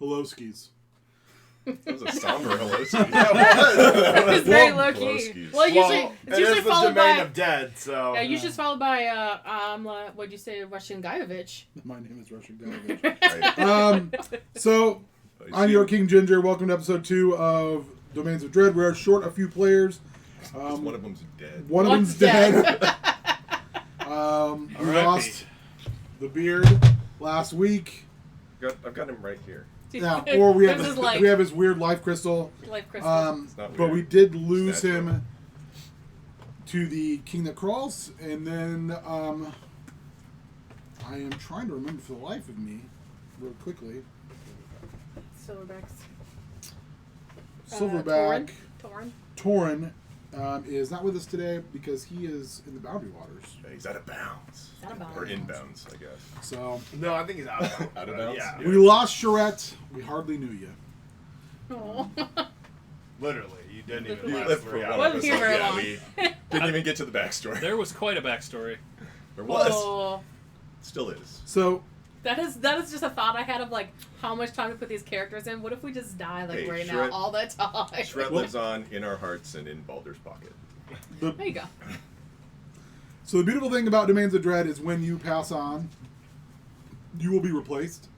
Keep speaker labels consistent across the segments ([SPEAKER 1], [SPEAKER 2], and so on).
[SPEAKER 1] Belowski's.
[SPEAKER 2] That was a somber Hello.
[SPEAKER 3] It was very low key. Well, it's usually followed by
[SPEAKER 4] of dead. So
[SPEAKER 3] yeah, usually followed by what'd you say, Russian Guyevich?
[SPEAKER 1] My name is Russian Guyevich. So I'm your King Ginger. Welcome to episode 2 of Domains of Dread. We're short a few players.
[SPEAKER 2] One of them's dead.
[SPEAKER 1] One of them's dead. We lost the beard last week.
[SPEAKER 2] I've got him right here.
[SPEAKER 1] Yeah, or we have his weird life crystal.
[SPEAKER 3] Life crystal.
[SPEAKER 2] It's not weird.
[SPEAKER 1] But we did lose him to the King that Crawls, and then I am trying to remember for the life of me, real quickly. Silverback. Torin is not with us today because he is in the Boundary Waters.
[SPEAKER 2] Yeah, he's out of bounds. Or inbounds, I guess.
[SPEAKER 1] So
[SPEAKER 4] no, I think he's out of bounds.
[SPEAKER 2] Out of bounds?
[SPEAKER 4] Yeah.
[SPEAKER 1] We lost Charette. We hardly knew you.
[SPEAKER 3] Oh.
[SPEAKER 4] Literally, you didn't even
[SPEAKER 2] You
[SPEAKER 4] last
[SPEAKER 2] lived for
[SPEAKER 4] 3
[SPEAKER 2] one
[SPEAKER 4] hours.
[SPEAKER 3] Wasn't here very long.
[SPEAKER 2] We didn't even get to the backstory.
[SPEAKER 5] There was quite a backstory.
[SPEAKER 2] There was.
[SPEAKER 3] Oh.
[SPEAKER 2] Still is.
[SPEAKER 1] So
[SPEAKER 3] That is just a thought I had of like how much time to put these characters in. What if we just die right now all the time?
[SPEAKER 2] Shred lives on in our hearts and in Baldur's pocket.
[SPEAKER 3] There you go.
[SPEAKER 1] So the beautiful thing about Domains of Dread is when you pass on, you will be replaced.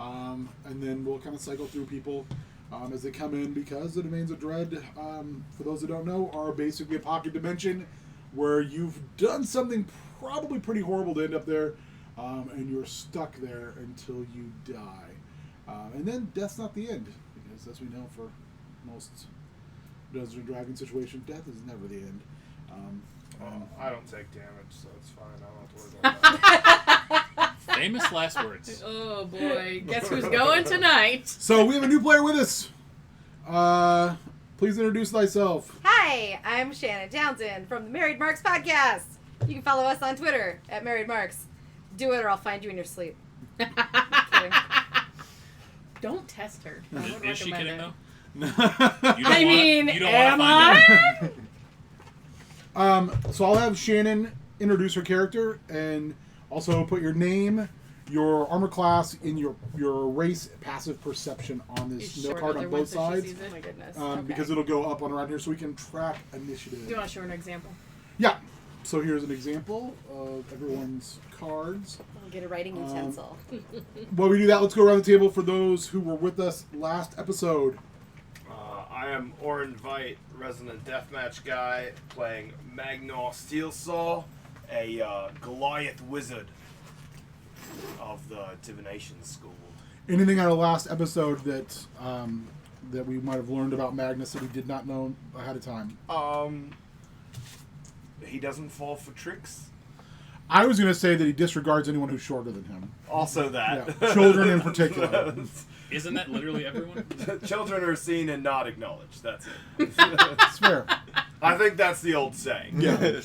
[SPEAKER 1] And then we'll kind of cycle through people as they come in, because the Domains of Dread, for those who don't know, are basically a pocket dimension where you've done something probably pretty horrible to end up there, and you're stuck there until you die. And then death's not the end, because as we know for most Dungeons and Dragons situation, death is never the end.
[SPEAKER 4] I don't take damage, so it's fine. I don't have to worry about that.
[SPEAKER 5] Famous last words.
[SPEAKER 3] Oh boy, guess who's going tonight?
[SPEAKER 1] So we have a new player with us. Please introduce thyself.
[SPEAKER 6] Hi, I'm Shannon Townsend from the Married Marks podcast. You can follow us on Twitter at Married Marks. Do it or I'll find you in your sleep. Kidding.
[SPEAKER 3] Don't test her. I would
[SPEAKER 5] Is she
[SPEAKER 3] recommend
[SPEAKER 5] kidding
[SPEAKER 3] it.
[SPEAKER 5] though?
[SPEAKER 3] Am I?
[SPEAKER 1] So I'll have Shannon introduce her character and also put your name, your armor class, in your race passive perception on this note card on both sides.
[SPEAKER 6] Oh my goodness.
[SPEAKER 1] Because it'll go up on around here so we can track initiative.
[SPEAKER 3] Do you want to show her an example?
[SPEAKER 1] Yeah. So here's an example of everyone's cards.
[SPEAKER 6] I'll get a writing utensil.
[SPEAKER 1] While we do that, let's go around the table for those who were with us last episode.
[SPEAKER 4] I am Oren Veit, resident deathmatch guy, playing Magnar Steelsaw, a Goliath wizard of the Divination School.
[SPEAKER 1] Anything out of the last episode that that we might have learned about Magnus that we did not know ahead of time?
[SPEAKER 4] He doesn't fall for tricks.
[SPEAKER 1] I was going to say that he disregards anyone who's shorter than him.
[SPEAKER 4] Also that.
[SPEAKER 1] Yeah, children in particular.
[SPEAKER 5] Isn't that literally everyone?
[SPEAKER 4] Children are seen and not acknowledged. That's it.
[SPEAKER 1] It's fair.
[SPEAKER 4] I think that's the old saying.
[SPEAKER 1] Yeah.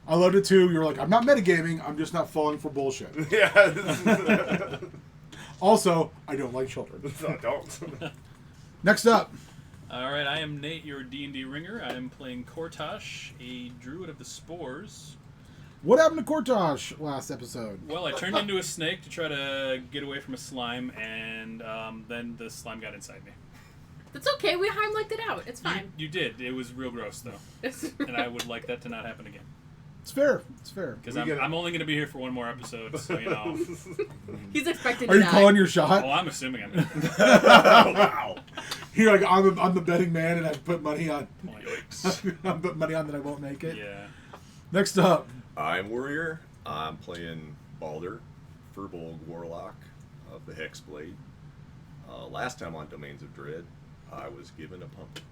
[SPEAKER 1] I loved it too. You were like, I'm not metagaming, I'm just not falling for bullshit.
[SPEAKER 4] Yeah.
[SPEAKER 1] Also, I don't like children.
[SPEAKER 4] I don't.
[SPEAKER 1] Next up.
[SPEAKER 5] Alright, I am Nate, your D&D ringer. I am playing Kortosh, a druid of the spores.
[SPEAKER 1] What happened to Kortosh last episode?
[SPEAKER 5] Well, I turned into a snake to try to get away from a slime, and then the slime got inside me.
[SPEAKER 3] That's okay. We Heimlicked it out. It's fine.
[SPEAKER 5] You did. It was real gross, though. And I would like that to not happen again.
[SPEAKER 1] It's fair. It's fair.
[SPEAKER 5] Because I'm only going to be here for one more episode, so, you know.
[SPEAKER 3] He's expecting to
[SPEAKER 1] Are you
[SPEAKER 3] die.
[SPEAKER 1] calling your shot?
[SPEAKER 5] Oh, I'm assuming I'm going to.
[SPEAKER 1] Oh, wow. You're like, I'm the betting man, and I put money on.
[SPEAKER 5] Yikes.
[SPEAKER 1] I put money on that I won't make it.
[SPEAKER 5] Yeah.
[SPEAKER 1] Next up.
[SPEAKER 2] I'm Warrior. I'm playing Baldur, Furbolg Warlock of the Hexblade. Last time on Domains of Dread, I was given a pumpkin.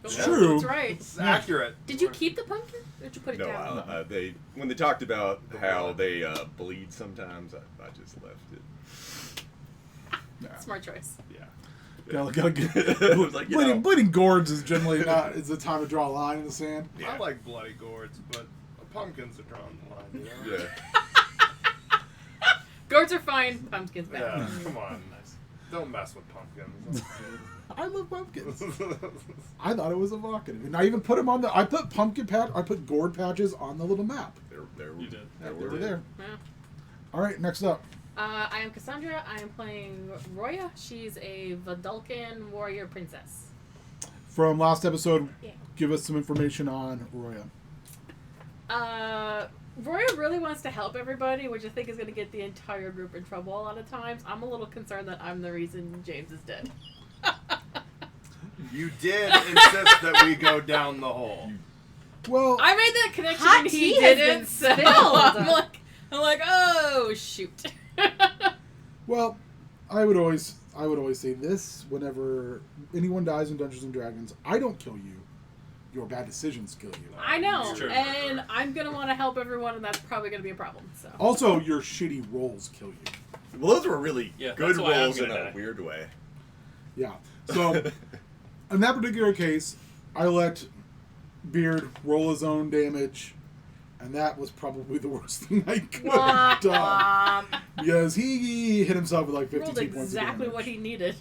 [SPEAKER 1] It's
[SPEAKER 3] Oh,
[SPEAKER 1] true.
[SPEAKER 3] That's right.
[SPEAKER 4] It's accurate.
[SPEAKER 3] Did you keep the pumpkin? Or did you put it
[SPEAKER 2] No,
[SPEAKER 3] down?
[SPEAKER 2] when they talked about how they bleed sometimes, I just left it.
[SPEAKER 1] Yeah.
[SPEAKER 3] Smart choice.
[SPEAKER 2] Yeah.
[SPEAKER 1] Gotta get,
[SPEAKER 2] It was like, you know.
[SPEAKER 1] bleeding gourds is generally not is the time to draw a line in the sand.
[SPEAKER 2] Yeah.
[SPEAKER 4] I like bloody gourds, but pumpkins are drawing the line, you know?
[SPEAKER 2] Yeah.
[SPEAKER 3] Gourds are fine. Pumpkins bad.
[SPEAKER 4] Yeah, come on. Don't mess with pumpkins.
[SPEAKER 1] I love pumpkins. I thought it was evocative, and I even put them on the. I put I put gourd patches on the little map.
[SPEAKER 2] There
[SPEAKER 5] You did.
[SPEAKER 1] They were there.
[SPEAKER 3] Yeah.
[SPEAKER 1] All right, next up.
[SPEAKER 3] I am Cassandra. I am playing Roya. She's a Vidalcan warrior princess.
[SPEAKER 1] From last episode,
[SPEAKER 3] Yeah.
[SPEAKER 1] give us some information on Roya.
[SPEAKER 3] Roya really wants to help everybody, which I think is going to get the entire group in trouble a lot of times. I'm a little concerned that I'm the reason James is dead.
[SPEAKER 7] You did insist that we go down the hole.
[SPEAKER 1] Well,
[SPEAKER 3] I made that connection
[SPEAKER 6] Hot
[SPEAKER 3] and he
[SPEAKER 6] tea has
[SPEAKER 3] didn't.
[SPEAKER 6] been
[SPEAKER 3] So
[SPEAKER 6] spilled.
[SPEAKER 3] I'm like, oh shoot.
[SPEAKER 1] well, I would always say this whenever anyone dies in Dungeons and Dragons. I don't kill you. Your bad decisions kill you.
[SPEAKER 3] I know,
[SPEAKER 5] Sure.
[SPEAKER 3] and I'm gonna want to help everyone, and that's probably gonna be a problem. So.
[SPEAKER 1] Also, your shitty rolls kill you.
[SPEAKER 2] Well, those were really
[SPEAKER 5] Yeah,
[SPEAKER 2] good
[SPEAKER 5] that's why I'm
[SPEAKER 2] rolls in
[SPEAKER 5] gonna
[SPEAKER 2] a
[SPEAKER 5] die.
[SPEAKER 2] weird way.
[SPEAKER 1] Yeah. So, in that particular case, I let Beard roll his own damage, and that was probably the worst thing I could have done. Because he hit himself with like 52
[SPEAKER 3] Rolled
[SPEAKER 1] points of
[SPEAKER 3] exactly
[SPEAKER 1] damage.
[SPEAKER 3] what he needed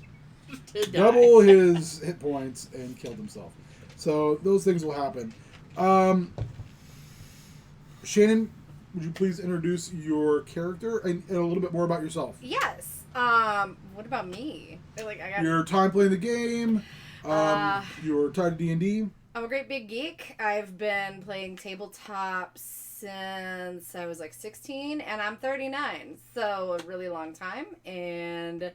[SPEAKER 3] to die.
[SPEAKER 1] Double his hit points and killed himself. So those things will happen. Shannon, would you please introduce your character and a little bit more about yourself?
[SPEAKER 6] Yes. What about me? Like I got.
[SPEAKER 1] Your time playing the game. Your time to D&D.
[SPEAKER 6] I'm a great big geek. I've been playing tabletop since I was like 16, and I'm 39, so a really long time. And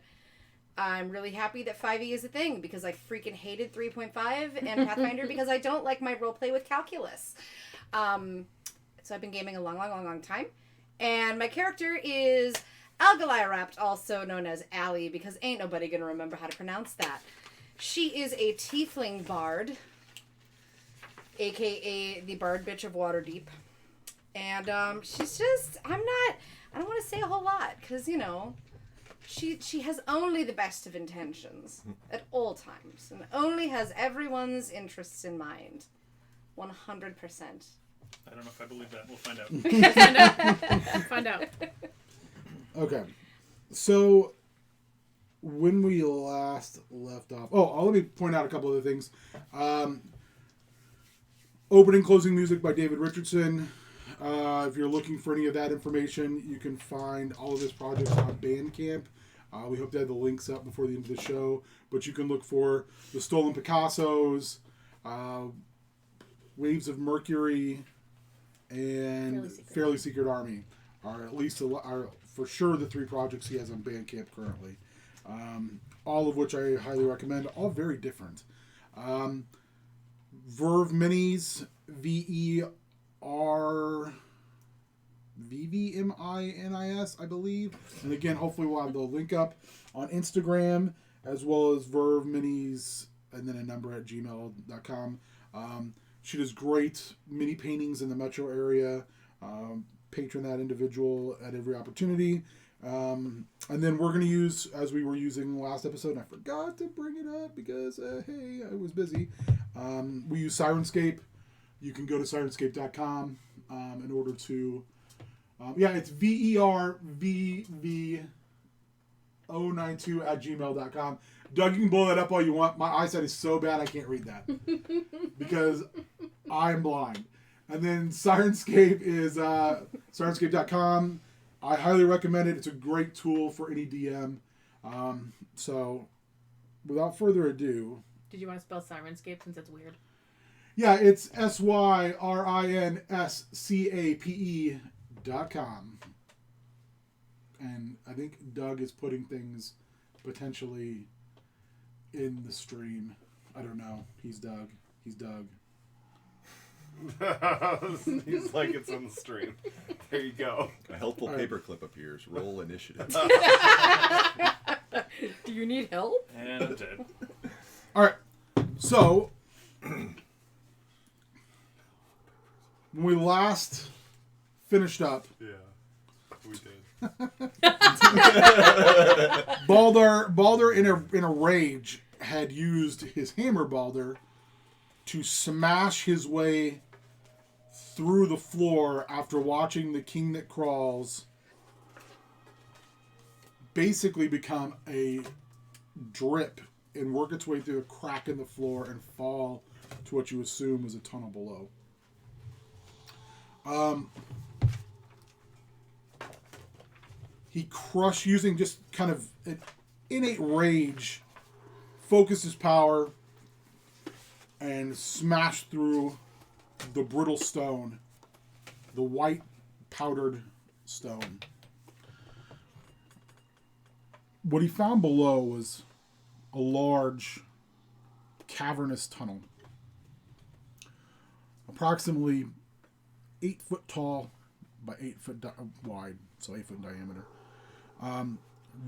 [SPEAKER 6] I'm really happy that 5e is a thing because I freaking hated 3.5 and Pathfinder because I don't like my roleplay with calculus. So I've been gaming a long time. And my character is Algalairapt, also known as Allie, because ain't nobody gonna remember how to pronounce that. She is a tiefling bard, aka the bard bitch of Waterdeep. And she's just, I don't want to say a whole lot, because, you know, she has only the best of intentions at all times, and only has everyone's interests in mind. 100%.
[SPEAKER 5] I don't know if I believe that. We'll find out.
[SPEAKER 3] Find out.
[SPEAKER 1] Okay. So, when we last left off... Oh, let me point out a couple other things. Opening, closing music by David Richardson. If you're looking for any of that information, you can find all of his projects on Bandcamp. We hope to have the links up before the end of the show. But you can look for The Stolen Picassos, Waves of Mercury, and Fairly Secret Army. Are at least are for sure the three projects he has on Bandcamp currently. All of which I highly recommend. All very different. Verve Minis, VERVVMINIS, I believe. And again, hopefully we'll have the link up on Instagram, as well as Verve Minis, and then a number at gmail.com. She does great mini paintings in the metro area. Patron that individual at every opportunity. And then we're going to use, as we were using last episode, and I forgot to bring it up because, hey, I was busy. We use Sirenscape. You can go to Sirenscape.com in order to... it's VERVV092@gmail.com. Doug, you can blow that up all you want. My eyesight is so bad I can't read that. Because I'm blind. And then Sirenscape is Sirenscape.com. I highly recommend it. It's a great tool for any DM. So, without further ado...
[SPEAKER 3] Did you want to spell Sirenscape since it's weird?
[SPEAKER 1] Yeah, it's SYRINSCAPE.com. And I think Doug is putting things potentially in the stream. I don't know. He's Doug. He's Doug.
[SPEAKER 7] He's like, it's on the stream. There you go.
[SPEAKER 2] A helpful paperclip appears. Roll initiative.
[SPEAKER 6] Do you need help?
[SPEAKER 5] And I'm dead.
[SPEAKER 1] All right. So, when we last finished up,
[SPEAKER 7] Yeah, we did.
[SPEAKER 1] Baldur in a rage had used his hammer Baldur to smash his way through the floor after watching the King That Crawls basically become a drip and work its way through a crack in the floor and fall to what you assume was a tunnel below. he using just kind of an innate rage, focused his power, and smashed through the brittle stone, the white powdered stone. What he found below was a large cavernous tunnel, approximately 8 foot tall by 8 foot wide, so 8 foot diameter.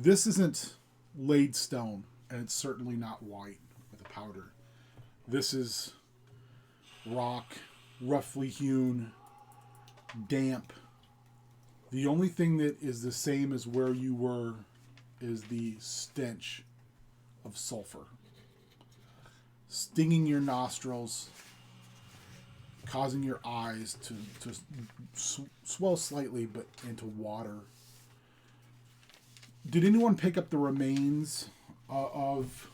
[SPEAKER 1] This isn't laid stone, and it's certainly not white with a powder. This is rock, roughly hewn, damp. The only thing that is the same as where you were is the stench of sulfur, stinging your nostrils, causing your eyes to swell slightly, but into water. Did anyone pick up the remains of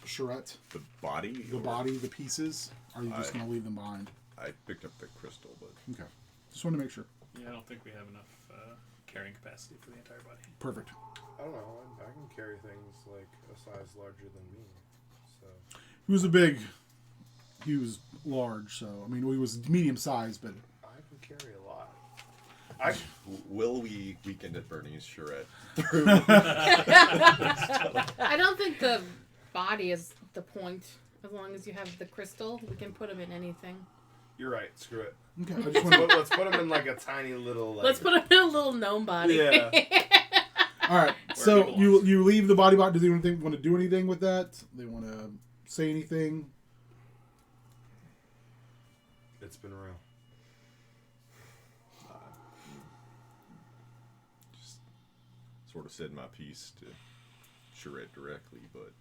[SPEAKER 1] Charette?
[SPEAKER 2] The body?
[SPEAKER 1] The body, the pieces? Or are you just going to leave them behind?
[SPEAKER 2] I picked up the crystal, but...
[SPEAKER 1] Okay. Just want to make sure.
[SPEAKER 5] Yeah, I don't think we have enough carrying capacity for the entire body.
[SPEAKER 1] Perfect.
[SPEAKER 4] I don't know. I can carry things like a size larger than me. So
[SPEAKER 1] He was large, so... I mean, he was medium-sized, but...
[SPEAKER 4] I can carry a lot.
[SPEAKER 2] Will we weekend at Bernie's charrette?
[SPEAKER 3] I don't think the body is the point. As long as you have the crystal, we can put them in anything.
[SPEAKER 4] You're right. Screw it.
[SPEAKER 1] Okay, I just want to...
[SPEAKER 4] Let's put them in like a tiny little. Like,
[SPEAKER 3] Let's put them in a little gnome body.
[SPEAKER 4] Yeah.
[SPEAKER 1] All right, so you leave the body. Does anyone want to do anything with that? They want to say anything?
[SPEAKER 7] It's been real.
[SPEAKER 2] Just sort of said my piece to Charette directly, but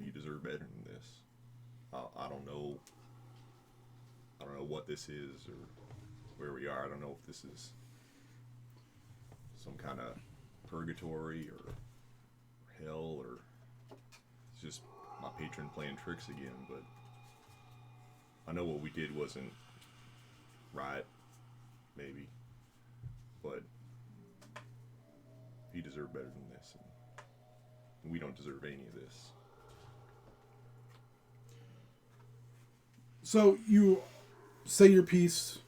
[SPEAKER 2] you deserve better than this. I don't know. I don't know what this is or where we are. I don't know if this is some kind of purgatory or hell, or it's just my patron playing tricks again. But I know what we did wasn't right, maybe, but he deserved better than this, and we don't deserve any of this.
[SPEAKER 1] So you say your piece,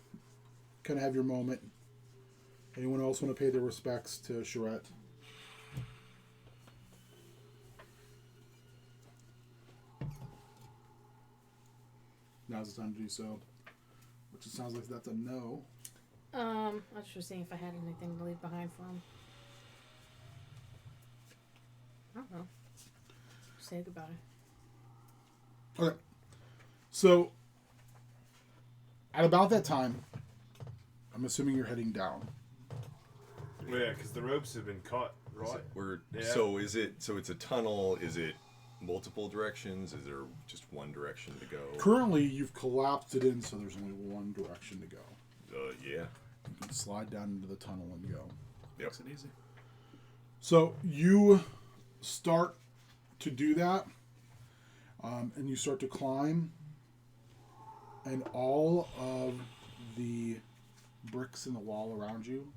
[SPEAKER 1] kind of have your moment. Anyone else want to pay their respects to Charette? Now's the time to do so. Which it sounds like that's a no.
[SPEAKER 3] I was just seeing if I had anything to leave behind for him. I don't know. Just think about it.
[SPEAKER 1] Okay. So, at about that time, I'm assuming you're heading down.
[SPEAKER 4] Well, yeah, because the ropes have been cut, right?
[SPEAKER 2] So it's a tunnel? Is it multiple directions? Is there just one direction to go?
[SPEAKER 1] Currently, you've collapsed it in, so there's only one direction to go.
[SPEAKER 2] Yeah.
[SPEAKER 1] You can slide down into the tunnel and go.
[SPEAKER 2] Yep.
[SPEAKER 5] Makes it easy.
[SPEAKER 1] So you start to do that, and you start to climb, and all of the bricks in the wall around you,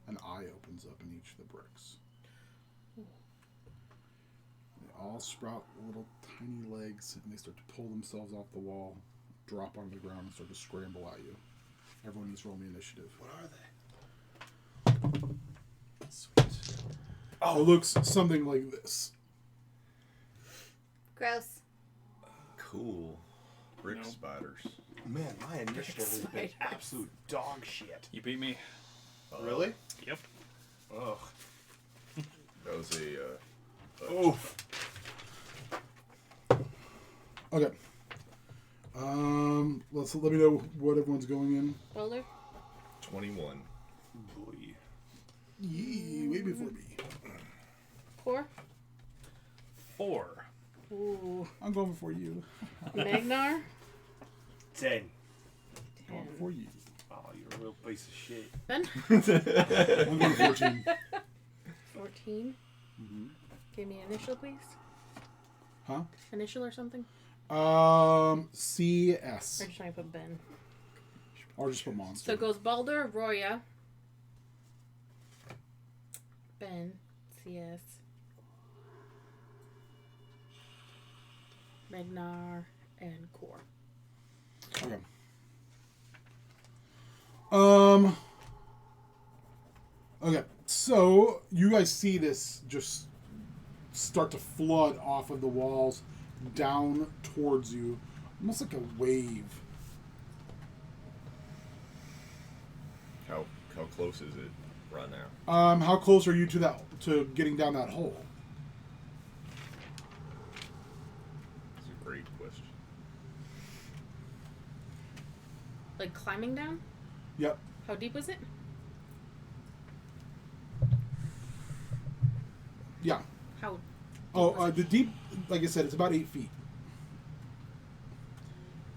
[SPEAKER 1] an eye opens up in each of the bricks. They all sprout little tiny legs, and they start to pull themselves off the wall, drop onto the ground, and start to scramble at you. Everyone needs to roll me initiative.
[SPEAKER 7] What are they? Sweet.
[SPEAKER 1] Oh, it looks something like this.
[SPEAKER 6] Gross.
[SPEAKER 2] Cool. Brick
[SPEAKER 5] No.
[SPEAKER 2] spiders.
[SPEAKER 7] Man, my initiative has been
[SPEAKER 3] Spiders.
[SPEAKER 7] absolute dog shit.
[SPEAKER 5] You beat me.
[SPEAKER 7] Really?
[SPEAKER 5] Yep.
[SPEAKER 7] Ugh.
[SPEAKER 2] That was
[SPEAKER 7] Oof.
[SPEAKER 1] Okay. Let me know what everyone's going in.
[SPEAKER 3] Boulder?
[SPEAKER 2] 21.
[SPEAKER 7] Boy.
[SPEAKER 1] Yee, way before me.
[SPEAKER 3] 4?
[SPEAKER 5] 4.
[SPEAKER 3] Ooh.
[SPEAKER 1] I'm going before you.
[SPEAKER 3] Magnar?
[SPEAKER 4] 10.
[SPEAKER 1] Going before you.
[SPEAKER 4] Oh, you're a real piece of shit.
[SPEAKER 3] Ben?
[SPEAKER 1] I'm going 14.
[SPEAKER 3] 14?
[SPEAKER 1] Mm-hmm.
[SPEAKER 3] Give me an initial, please.
[SPEAKER 1] Huh?
[SPEAKER 3] Initial or something?
[SPEAKER 1] CS.
[SPEAKER 3] Or just trying to put Ben.
[SPEAKER 2] Should
[SPEAKER 1] Or just put monster.
[SPEAKER 3] So it goes Baldur, Roya, Ben, CS, Megnar, and Core.
[SPEAKER 1] Okay. Okay, so you guys see this just start to flood off of the walls down towards you, almost like a wave.
[SPEAKER 2] How close is it right now?
[SPEAKER 1] How close are you to getting down that hole?
[SPEAKER 2] That's a great question.
[SPEAKER 3] Like climbing down?
[SPEAKER 1] Yep.
[SPEAKER 3] How deep was it?
[SPEAKER 1] Yeah.
[SPEAKER 3] How?
[SPEAKER 1] The deep, like I said, it's about 8 feet.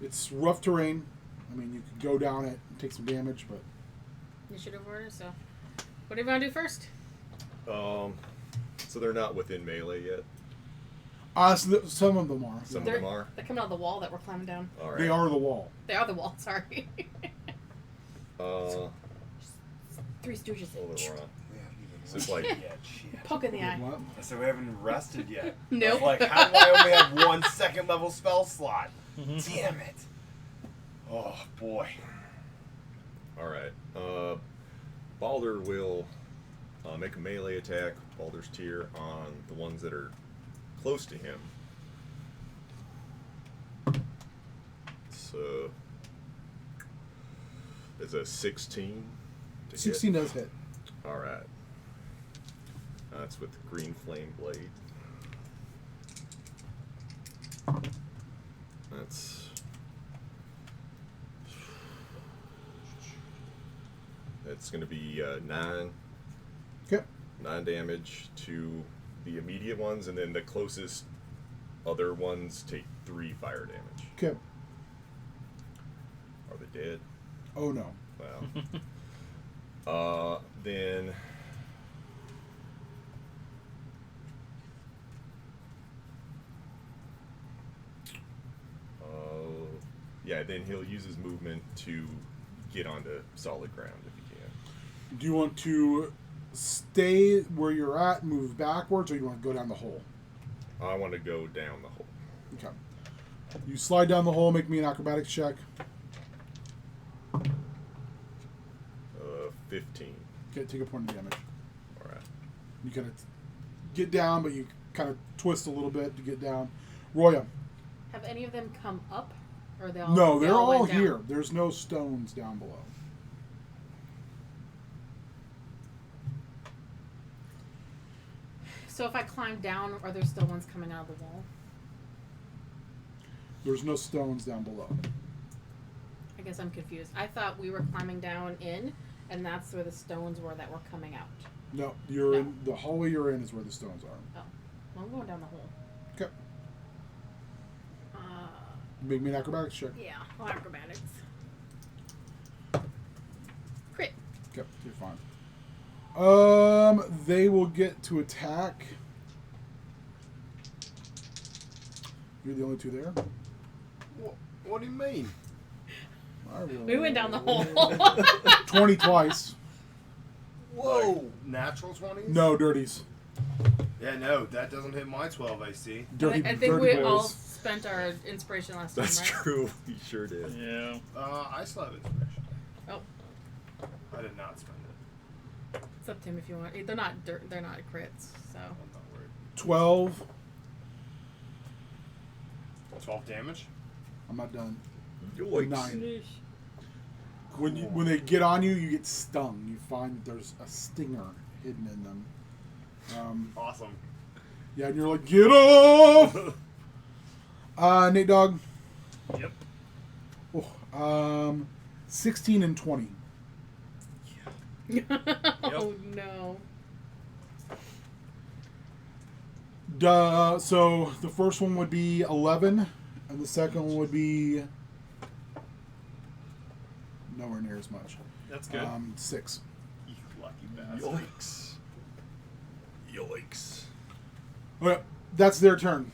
[SPEAKER 1] It's rough terrain. I mean, you could go down it and take some damage, but...
[SPEAKER 3] Initiative order, so... What do you want to do first?
[SPEAKER 2] So they're not within melee yet?
[SPEAKER 1] Some of them are.
[SPEAKER 2] Some
[SPEAKER 1] Yeah.
[SPEAKER 2] of them are?
[SPEAKER 3] They're coming out of the wall that we're climbing down.
[SPEAKER 2] All right.
[SPEAKER 1] They are the wall.
[SPEAKER 3] They are the wall, sorry. Three Stooges.
[SPEAKER 2] Hold it, Ron.
[SPEAKER 7] So
[SPEAKER 2] So it's like,
[SPEAKER 7] shit.
[SPEAKER 3] Poke in the eye.
[SPEAKER 1] What?
[SPEAKER 7] So we haven't rested yet.
[SPEAKER 3] Nope.
[SPEAKER 7] Like, how do I only have 1 second level spell slot? Damn it. Oh, boy.
[SPEAKER 2] all right. Baldur will make a melee attack, Baldur's Tear, on the ones that are close to him. So it's a 16 to
[SPEAKER 1] 16
[SPEAKER 2] hit.
[SPEAKER 1] does hit.
[SPEAKER 2] All right. That's with the green flame blade. That's going to be 9.
[SPEAKER 1] Okay.
[SPEAKER 2] 9 damage to the immediate ones, and then the closest other ones take 3 fire damage.
[SPEAKER 1] Okay.
[SPEAKER 2] Are they dead?
[SPEAKER 1] Oh, no.
[SPEAKER 2] Wow. Then yeah, then he'll use his movement to get onto solid ground if he can.
[SPEAKER 1] Do you want to stay where you're at, move backwards, or you want to go down the hole?
[SPEAKER 2] I want to go down the hole.
[SPEAKER 1] Okay. You slide down the hole, make me an acrobatics check.
[SPEAKER 2] 15.
[SPEAKER 1] Okay, take a point of damage.
[SPEAKER 2] All right.
[SPEAKER 1] You kind of get down, but you kind of twist a little bit to get down. Roya.
[SPEAKER 3] Have any of them come up? Or are they all
[SPEAKER 1] No,
[SPEAKER 3] they
[SPEAKER 1] they're all
[SPEAKER 3] went down?
[SPEAKER 1] here. There's no stones down below.
[SPEAKER 3] So if I climb down, are there still ones coming out of the wall?
[SPEAKER 1] There's no stones down below.
[SPEAKER 3] I guess I'm confused. I thought we were climbing down in, and that's where the stones were that were coming out.
[SPEAKER 1] No, you're
[SPEAKER 3] No.
[SPEAKER 1] in the hallway you're in is where the stones are.
[SPEAKER 3] Oh, well, I'm going down the hole.
[SPEAKER 1] Okay.
[SPEAKER 3] Uh,
[SPEAKER 1] Make me an acrobatics check.
[SPEAKER 3] yeah, well, acrobatics. Crit.
[SPEAKER 1] Okay, you're fine. They will get to attack. You're the only two there.
[SPEAKER 7] What do you mean?
[SPEAKER 3] We went down the hole.
[SPEAKER 1] 20 twice.
[SPEAKER 7] Whoa! Natural 20s?
[SPEAKER 1] No dirties.
[SPEAKER 7] Yeah, no, that doesn't hit my 12 AC.
[SPEAKER 1] Dirty,
[SPEAKER 3] I think
[SPEAKER 1] dirty
[SPEAKER 3] we all
[SPEAKER 1] boys.
[SPEAKER 3] spent our inspiration last time,
[SPEAKER 2] That's
[SPEAKER 3] right?
[SPEAKER 2] true. You sure did.
[SPEAKER 5] Yeah.
[SPEAKER 7] I still have inspiration.
[SPEAKER 3] Oh,
[SPEAKER 7] I did not spend it.
[SPEAKER 3] it's up to him if you want. They're not they're not crits, so.
[SPEAKER 7] I'm not worried.
[SPEAKER 1] 12.
[SPEAKER 7] 12 damage?
[SPEAKER 1] I'm not done.
[SPEAKER 2] Yoicks.
[SPEAKER 1] 9. When they get on you, you get stung. You find that there's a stinger hidden in them.
[SPEAKER 7] Awesome.
[SPEAKER 1] Yeah, and you're like, get off! Nate Dogg.
[SPEAKER 5] Yep.
[SPEAKER 1] Oh, 16 and 20.
[SPEAKER 3] Oh no.
[SPEAKER 1] So the first one would be 11, and the second one would be nowhere near as much.
[SPEAKER 5] That's good.
[SPEAKER 1] 6.
[SPEAKER 7] You lucky bastard.
[SPEAKER 2] Yoicks. Yoicks.
[SPEAKER 1] Okay, that's their turn.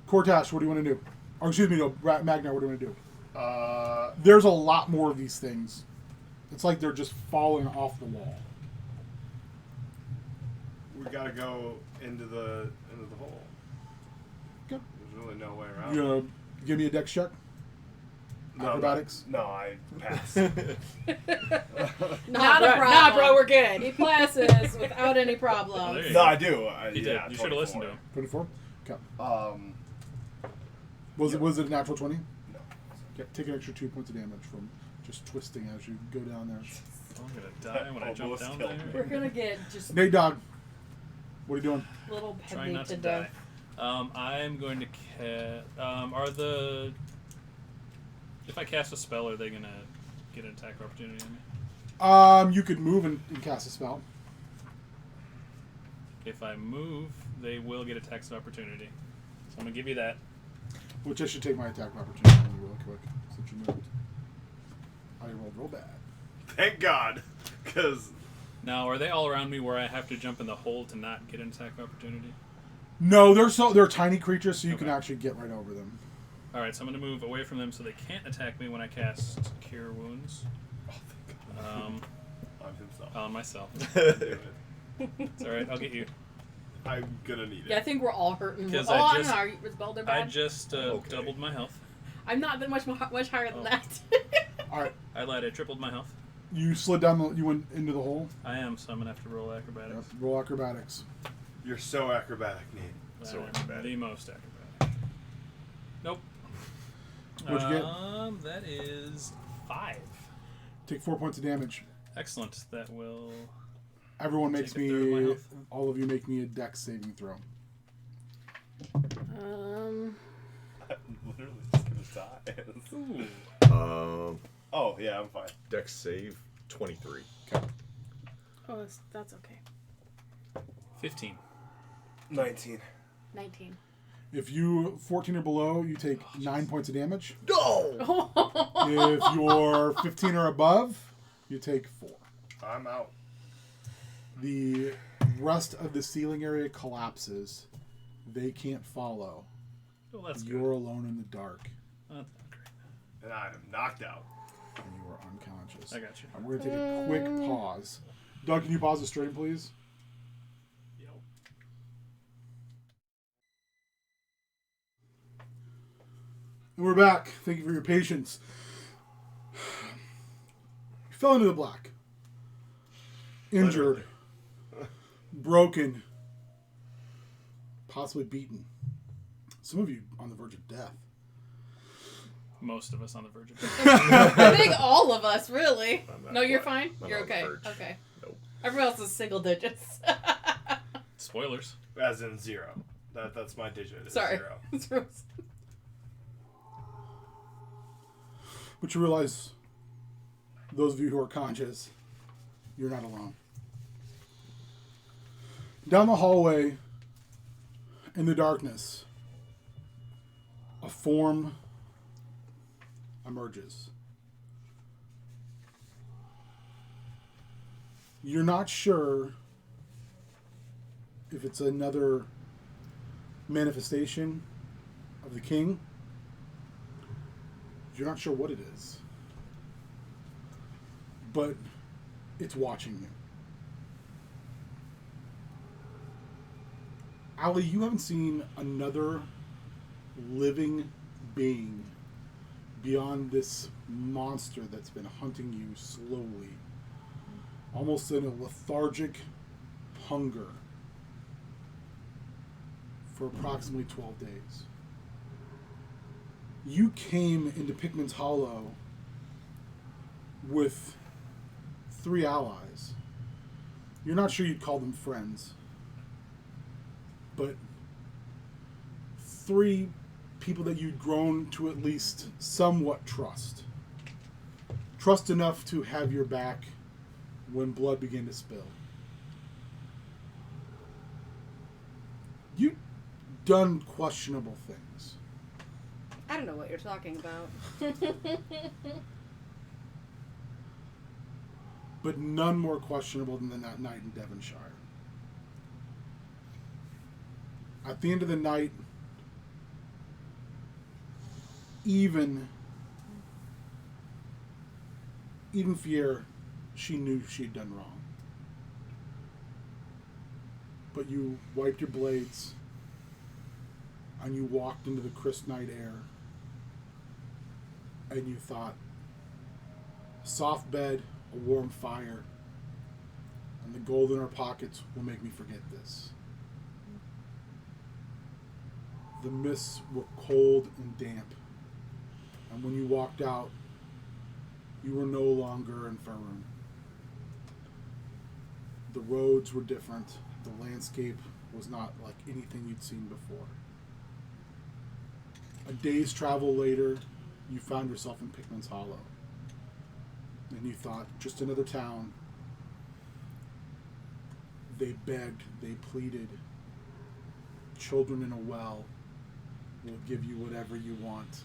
[SPEAKER 1] Cortash, what do you want to do? Or excuse me, no, Magnar, what do you want to do? There's a lot more of these things. It's like they're just falling off the wall.
[SPEAKER 4] We gotta go into the hole.
[SPEAKER 1] Okay.
[SPEAKER 4] There's really no way around.
[SPEAKER 1] You gonna give me a dex check?
[SPEAKER 4] No,
[SPEAKER 1] Acrobatics?
[SPEAKER 4] No, I pass.
[SPEAKER 3] Not a problem. Nah, bro, we're good. He passes without any
[SPEAKER 5] Oh,
[SPEAKER 3] problems.
[SPEAKER 5] there you
[SPEAKER 7] No,
[SPEAKER 5] go.
[SPEAKER 7] I do.
[SPEAKER 5] He did. You should have listened to him.
[SPEAKER 1] 24? Okay.
[SPEAKER 7] Yeah.
[SPEAKER 1] Was it a natural 20?
[SPEAKER 7] No.
[SPEAKER 1] Okay. Take an extra 2 points of damage from just twisting as you go down there.
[SPEAKER 5] I'm gonna die when I jump
[SPEAKER 7] Almost
[SPEAKER 5] down
[SPEAKER 7] killed
[SPEAKER 5] there.
[SPEAKER 7] me.
[SPEAKER 3] We're gonna get just
[SPEAKER 1] Nate Dog, what are you doing?
[SPEAKER 3] little
[SPEAKER 5] Trying
[SPEAKER 3] heavy
[SPEAKER 5] not to
[SPEAKER 3] death.
[SPEAKER 5] die. I'm going to if I cast a spell, are they gonna get an attack opportunity on me?
[SPEAKER 1] You could move and cast a spell.
[SPEAKER 5] If I move, they will get attacks of opportunity. So I'm gonna give you that.
[SPEAKER 1] Which I should take my attack of opportunity on you real quick, since you moved. I rolled real bad.
[SPEAKER 4] Thank God, because
[SPEAKER 5] Now, are they all around me where I have to jump in the hole to not get an attack of opportunity?
[SPEAKER 1] No, they're tiny creatures, so you can
[SPEAKER 5] Okay.
[SPEAKER 1] actually get right over them.
[SPEAKER 5] All right, so I'm gonna move away from them so they can't attack me when I cast Cure Wounds.
[SPEAKER 4] on himself.
[SPEAKER 5] On myself.
[SPEAKER 4] Do it.
[SPEAKER 5] It's all right. I'll get you.
[SPEAKER 4] I'm gonna need it.
[SPEAKER 3] Yeah, I think we're all hurting.
[SPEAKER 5] Because
[SPEAKER 3] Oh,
[SPEAKER 5] I
[SPEAKER 3] I
[SPEAKER 5] just-
[SPEAKER 3] don't know. Was Balder
[SPEAKER 5] I
[SPEAKER 3] bad?
[SPEAKER 5] just
[SPEAKER 2] Okay.
[SPEAKER 5] doubled my health.
[SPEAKER 3] I'm not that much higher than
[SPEAKER 5] Oh.
[SPEAKER 3] that.
[SPEAKER 1] All right,
[SPEAKER 5] I lied. I tripled my health.
[SPEAKER 1] you slid down. You went into the hole.
[SPEAKER 5] I am, so I'm gonna have to roll acrobatics.
[SPEAKER 1] Yep. Roll acrobatics.
[SPEAKER 4] You're so acrobatic, Nate.
[SPEAKER 2] So
[SPEAKER 5] I am
[SPEAKER 2] acrobatic.
[SPEAKER 5] the most acrobatic. Nope.
[SPEAKER 1] What'd you get?
[SPEAKER 5] That is 5.
[SPEAKER 1] Take 4 points of damage.
[SPEAKER 5] Excellent. That will.
[SPEAKER 1] Everyone makes
[SPEAKER 5] Take a third of my
[SPEAKER 1] me.
[SPEAKER 5] health.
[SPEAKER 1] All of you make me a dex saving throw.
[SPEAKER 7] I'm literally just gonna die.
[SPEAKER 5] Ooh.
[SPEAKER 7] Oh, yeah, I'm fine.
[SPEAKER 2] Dex save 23.
[SPEAKER 3] Oh, that's okay.
[SPEAKER 5] 15.
[SPEAKER 7] 19.
[SPEAKER 3] 19.
[SPEAKER 1] If you 14 or below, you take 9 points of damage.
[SPEAKER 2] No!
[SPEAKER 1] If you're 15 or above, you take 4.
[SPEAKER 4] I'm out.
[SPEAKER 1] The rest of the ceiling area collapses. They can't follow.
[SPEAKER 5] Oh, that's good.
[SPEAKER 1] You're alone in the dark,
[SPEAKER 5] Oh, that's not great.
[SPEAKER 4] And I am knocked out.
[SPEAKER 1] and you are unconscious.
[SPEAKER 5] I got you.
[SPEAKER 1] We're going to take a quick pause. Doug, can you pause the stream, please?
[SPEAKER 5] Yo.
[SPEAKER 1] And we're back. Thank you for your patience. You fell into the black. Injured. Broken. Possibly beaten. Some of you on the verge of death.
[SPEAKER 5] Most of us on the verge of death.
[SPEAKER 3] I think all of us, really.
[SPEAKER 2] I'm not
[SPEAKER 3] No, you're
[SPEAKER 2] quite.
[SPEAKER 3] fine?
[SPEAKER 2] I'm
[SPEAKER 3] You're
[SPEAKER 2] on the
[SPEAKER 3] okay.
[SPEAKER 2] verge.
[SPEAKER 3] Okay.
[SPEAKER 2] Nope.
[SPEAKER 3] Everyone else is single digits.
[SPEAKER 5] Spoilers.
[SPEAKER 4] As in 0. That's my digit. Is
[SPEAKER 3] Sorry.
[SPEAKER 4] 0.
[SPEAKER 1] But you realize, those of you who are conscious, you're not alone. Down the hallway, in the darkness, a form emerges. You're not sure if it's another manifestation of the king. You're not sure what it is. But it's watching you. Allie, you haven't seen another living being beyond this monster that's been hunting you slowly. Almost in a lethargic hunger for approximately 12 days. You came into Pickman's Hollow with 3 allies. You're not sure you'd call them friends, but 3 people that you'd grown to at least somewhat trust. Trust enough to have your back when blood began to spill. You've done questionable things.
[SPEAKER 6] I don't know what you're talking about.
[SPEAKER 1] But none more questionable than that night in Devonshire. At the end of the night, even even Fier, she knew she'd done wrong. But you wiped your blades, and you walked into the crisp night air, and you thought, a soft bed, a warm fire, and the gold in our pockets will make me forget this. The mists were cold and damp, and when you walked out, you were no longer in Faerun. The roads were different. The landscape was not like anything you'd seen before. A day's travel later, you found yourself in Pickman's Hollow. And you thought, just another town. They begged, they pleaded. Children in a well will give you whatever you want.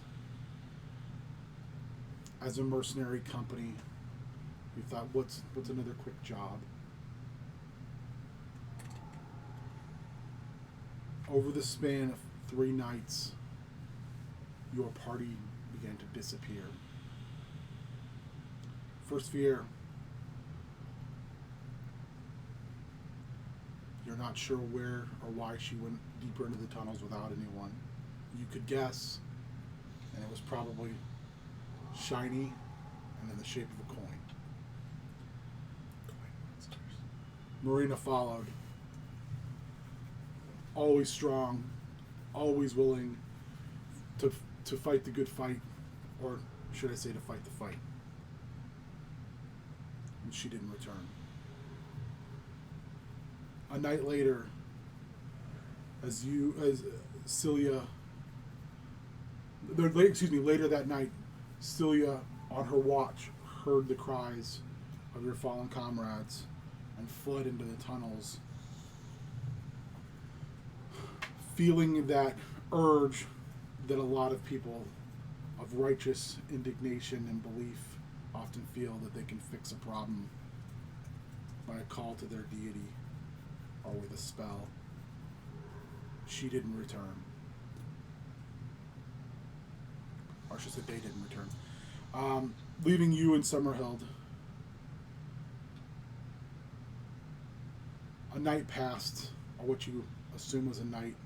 [SPEAKER 1] As a mercenary company, you thought, what's another quick job? Over the span of 3 nights, your party began to disappear. First Fier, you're not sure where or why she went deeper into the tunnels without anyone. You could guess, and it was probably shiny and in the shape of a coin. Marina followed. Always strong, always willing to fight the good fight, or should I say to fight the fight. And she didn't return. A night later, as Celia, later that night, Celia, on her watch, heard the cries of your fallen comrades and fled into the tunnels, feeling that urge that a lot of people of righteous indignation and belief often feel, that they can fix a problem by a call to their deity or with a spell. She didn't return. Or I should say they didn't return. Leaving you in Summerhild. A night passed, or what you assume was a night.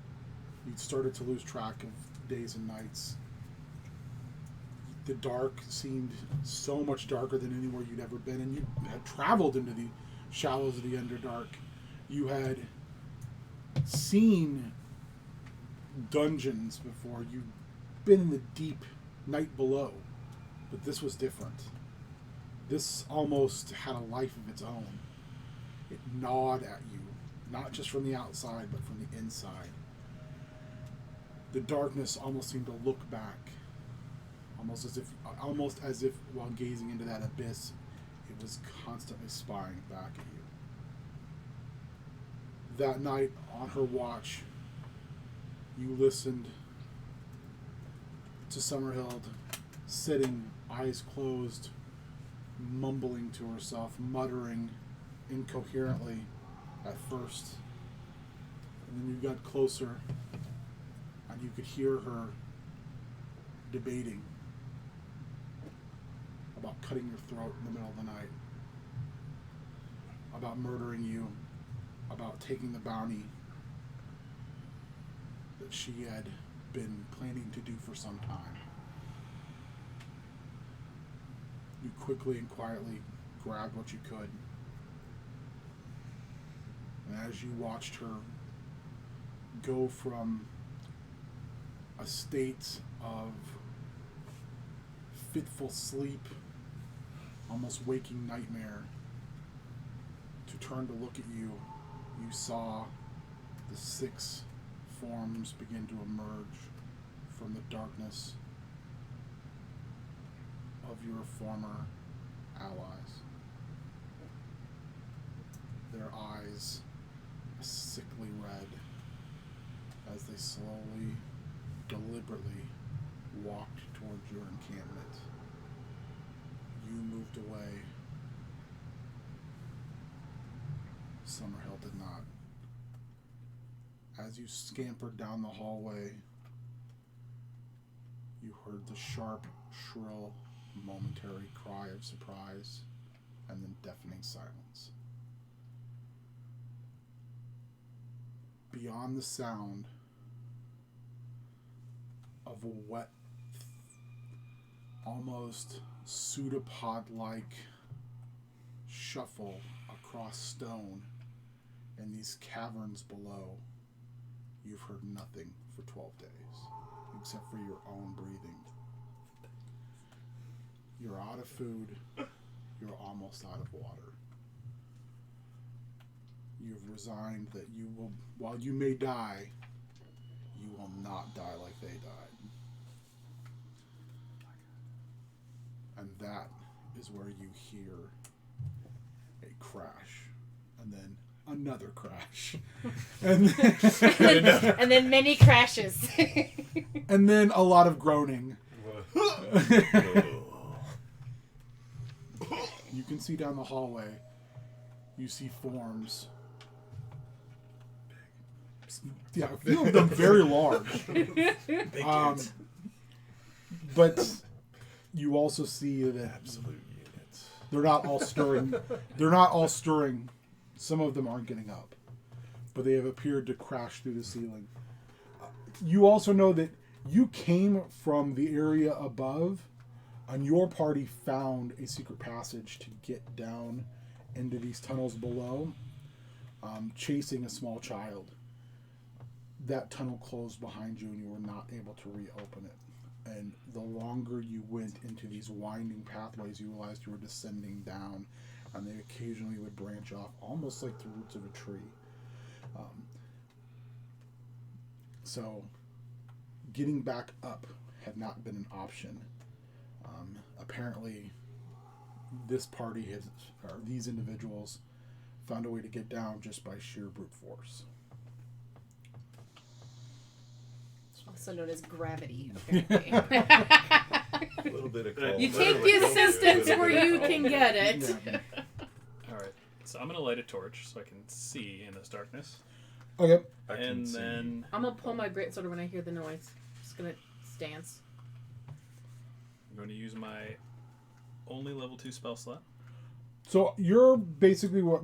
[SPEAKER 1] You'd started to lose track of days and nights. The dark seemed so much darker than anywhere you'd ever been, and you had traveled into the shallows of the Underdark. You had seen dungeons before. You'd been in the deep night below, but this was different. This almost had a life of its own. It gnawed at you, not just from the outside, but from the inside. The darkness almost seemed to look back, almost as if while gazing into that abyss, it was constantly spying back at you. That night, on her watch, you listened to Summerhild, sitting, eyes closed, mumbling to herself, muttering incoherently at first. And then you got closer, and you could hear her debating about cutting your throat in the middle of the night, about murdering you, about taking the bounty that she had been planning to do for some time. You quickly and quietly grabbed what you could, and as you watched her go from a state of fitful sleep, almost waking nightmare, to turn to look at you, you saw the 6 forms begin to emerge from the darkness of your former allies. Their eyes a sickly red as they slowly, deliberately walked towards your encampment. You moved away. Summerhill did not. As you scampered down the hallway, you heard the sharp, shrill momentary cry of surprise, and then deafening silence. Beyond the sound of a wet, almost pseudopod-like shuffle across stone in these caverns below, you've heard nothing for 12 days, except for your own breathing. You're out of food. You're almost out of water. You've resigned that you will, while you may die, you will not die like they died. And that is where you hear a crash, and then another crash, and
[SPEAKER 6] then many crashes.
[SPEAKER 1] and then a lot of groaning. You can see down the hallway. You see forms. Yeah, a few of them very large. But you also see that
[SPEAKER 2] Absolute units.
[SPEAKER 1] they're not all stirring. They're not all stirring. Some of them aren't getting up, but they have appeared to crash through the ceiling. You also know that you came from the area above, and your party found a secret passage to get down into these tunnels below, chasing a small child. That tunnel closed behind you, and you were not able to reopen it. And the longer you went into these winding pathways, you realized you were descending down, and they occasionally would branch off, almost like the roots of a tree. So, getting back up had not been an option. Apparently, this party has, or these individuals, found a way to get down just by sheer brute force.
[SPEAKER 6] Also known as gravity, apparently.
[SPEAKER 2] A little bit of call.
[SPEAKER 3] You take the assistance where you can get it.
[SPEAKER 1] Yeah.
[SPEAKER 5] All right. So I'm gonna light a torch so I can see in this darkness,
[SPEAKER 1] Okay.
[SPEAKER 2] I can
[SPEAKER 5] and
[SPEAKER 2] see.
[SPEAKER 5] then
[SPEAKER 3] I'm gonna pull my greatsword when I hear the noise. Just gonna stance.
[SPEAKER 5] I'm going to use my only level 2 spell slot.
[SPEAKER 1] So you're basically you're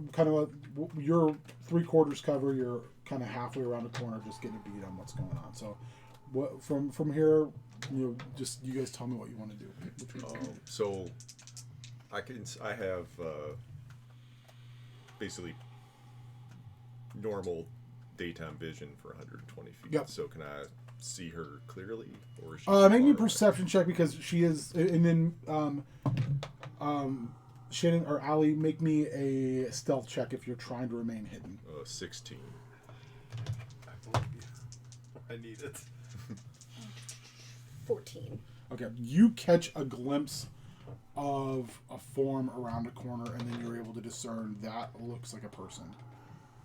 [SPEAKER 1] 3/4 cover. You're kind of halfway around the corner, just getting a beat on what's going on. So, what from here, just you guys tell me what you want to do.
[SPEAKER 2] So, I have basically normal daytime vision for 120 feet.
[SPEAKER 1] Yep.
[SPEAKER 2] So can I see her clearly, or is she
[SPEAKER 1] Make me a
[SPEAKER 2] far away?
[SPEAKER 1] perception check because she is, and then Shannon or Allie, make me a stealth check if you're trying to remain hidden.
[SPEAKER 2] 16.
[SPEAKER 4] I believe you. I need it.
[SPEAKER 6] 14.
[SPEAKER 1] Okay, you catch a glimpse of a form around a corner, and then you're able to discern that looks like a person.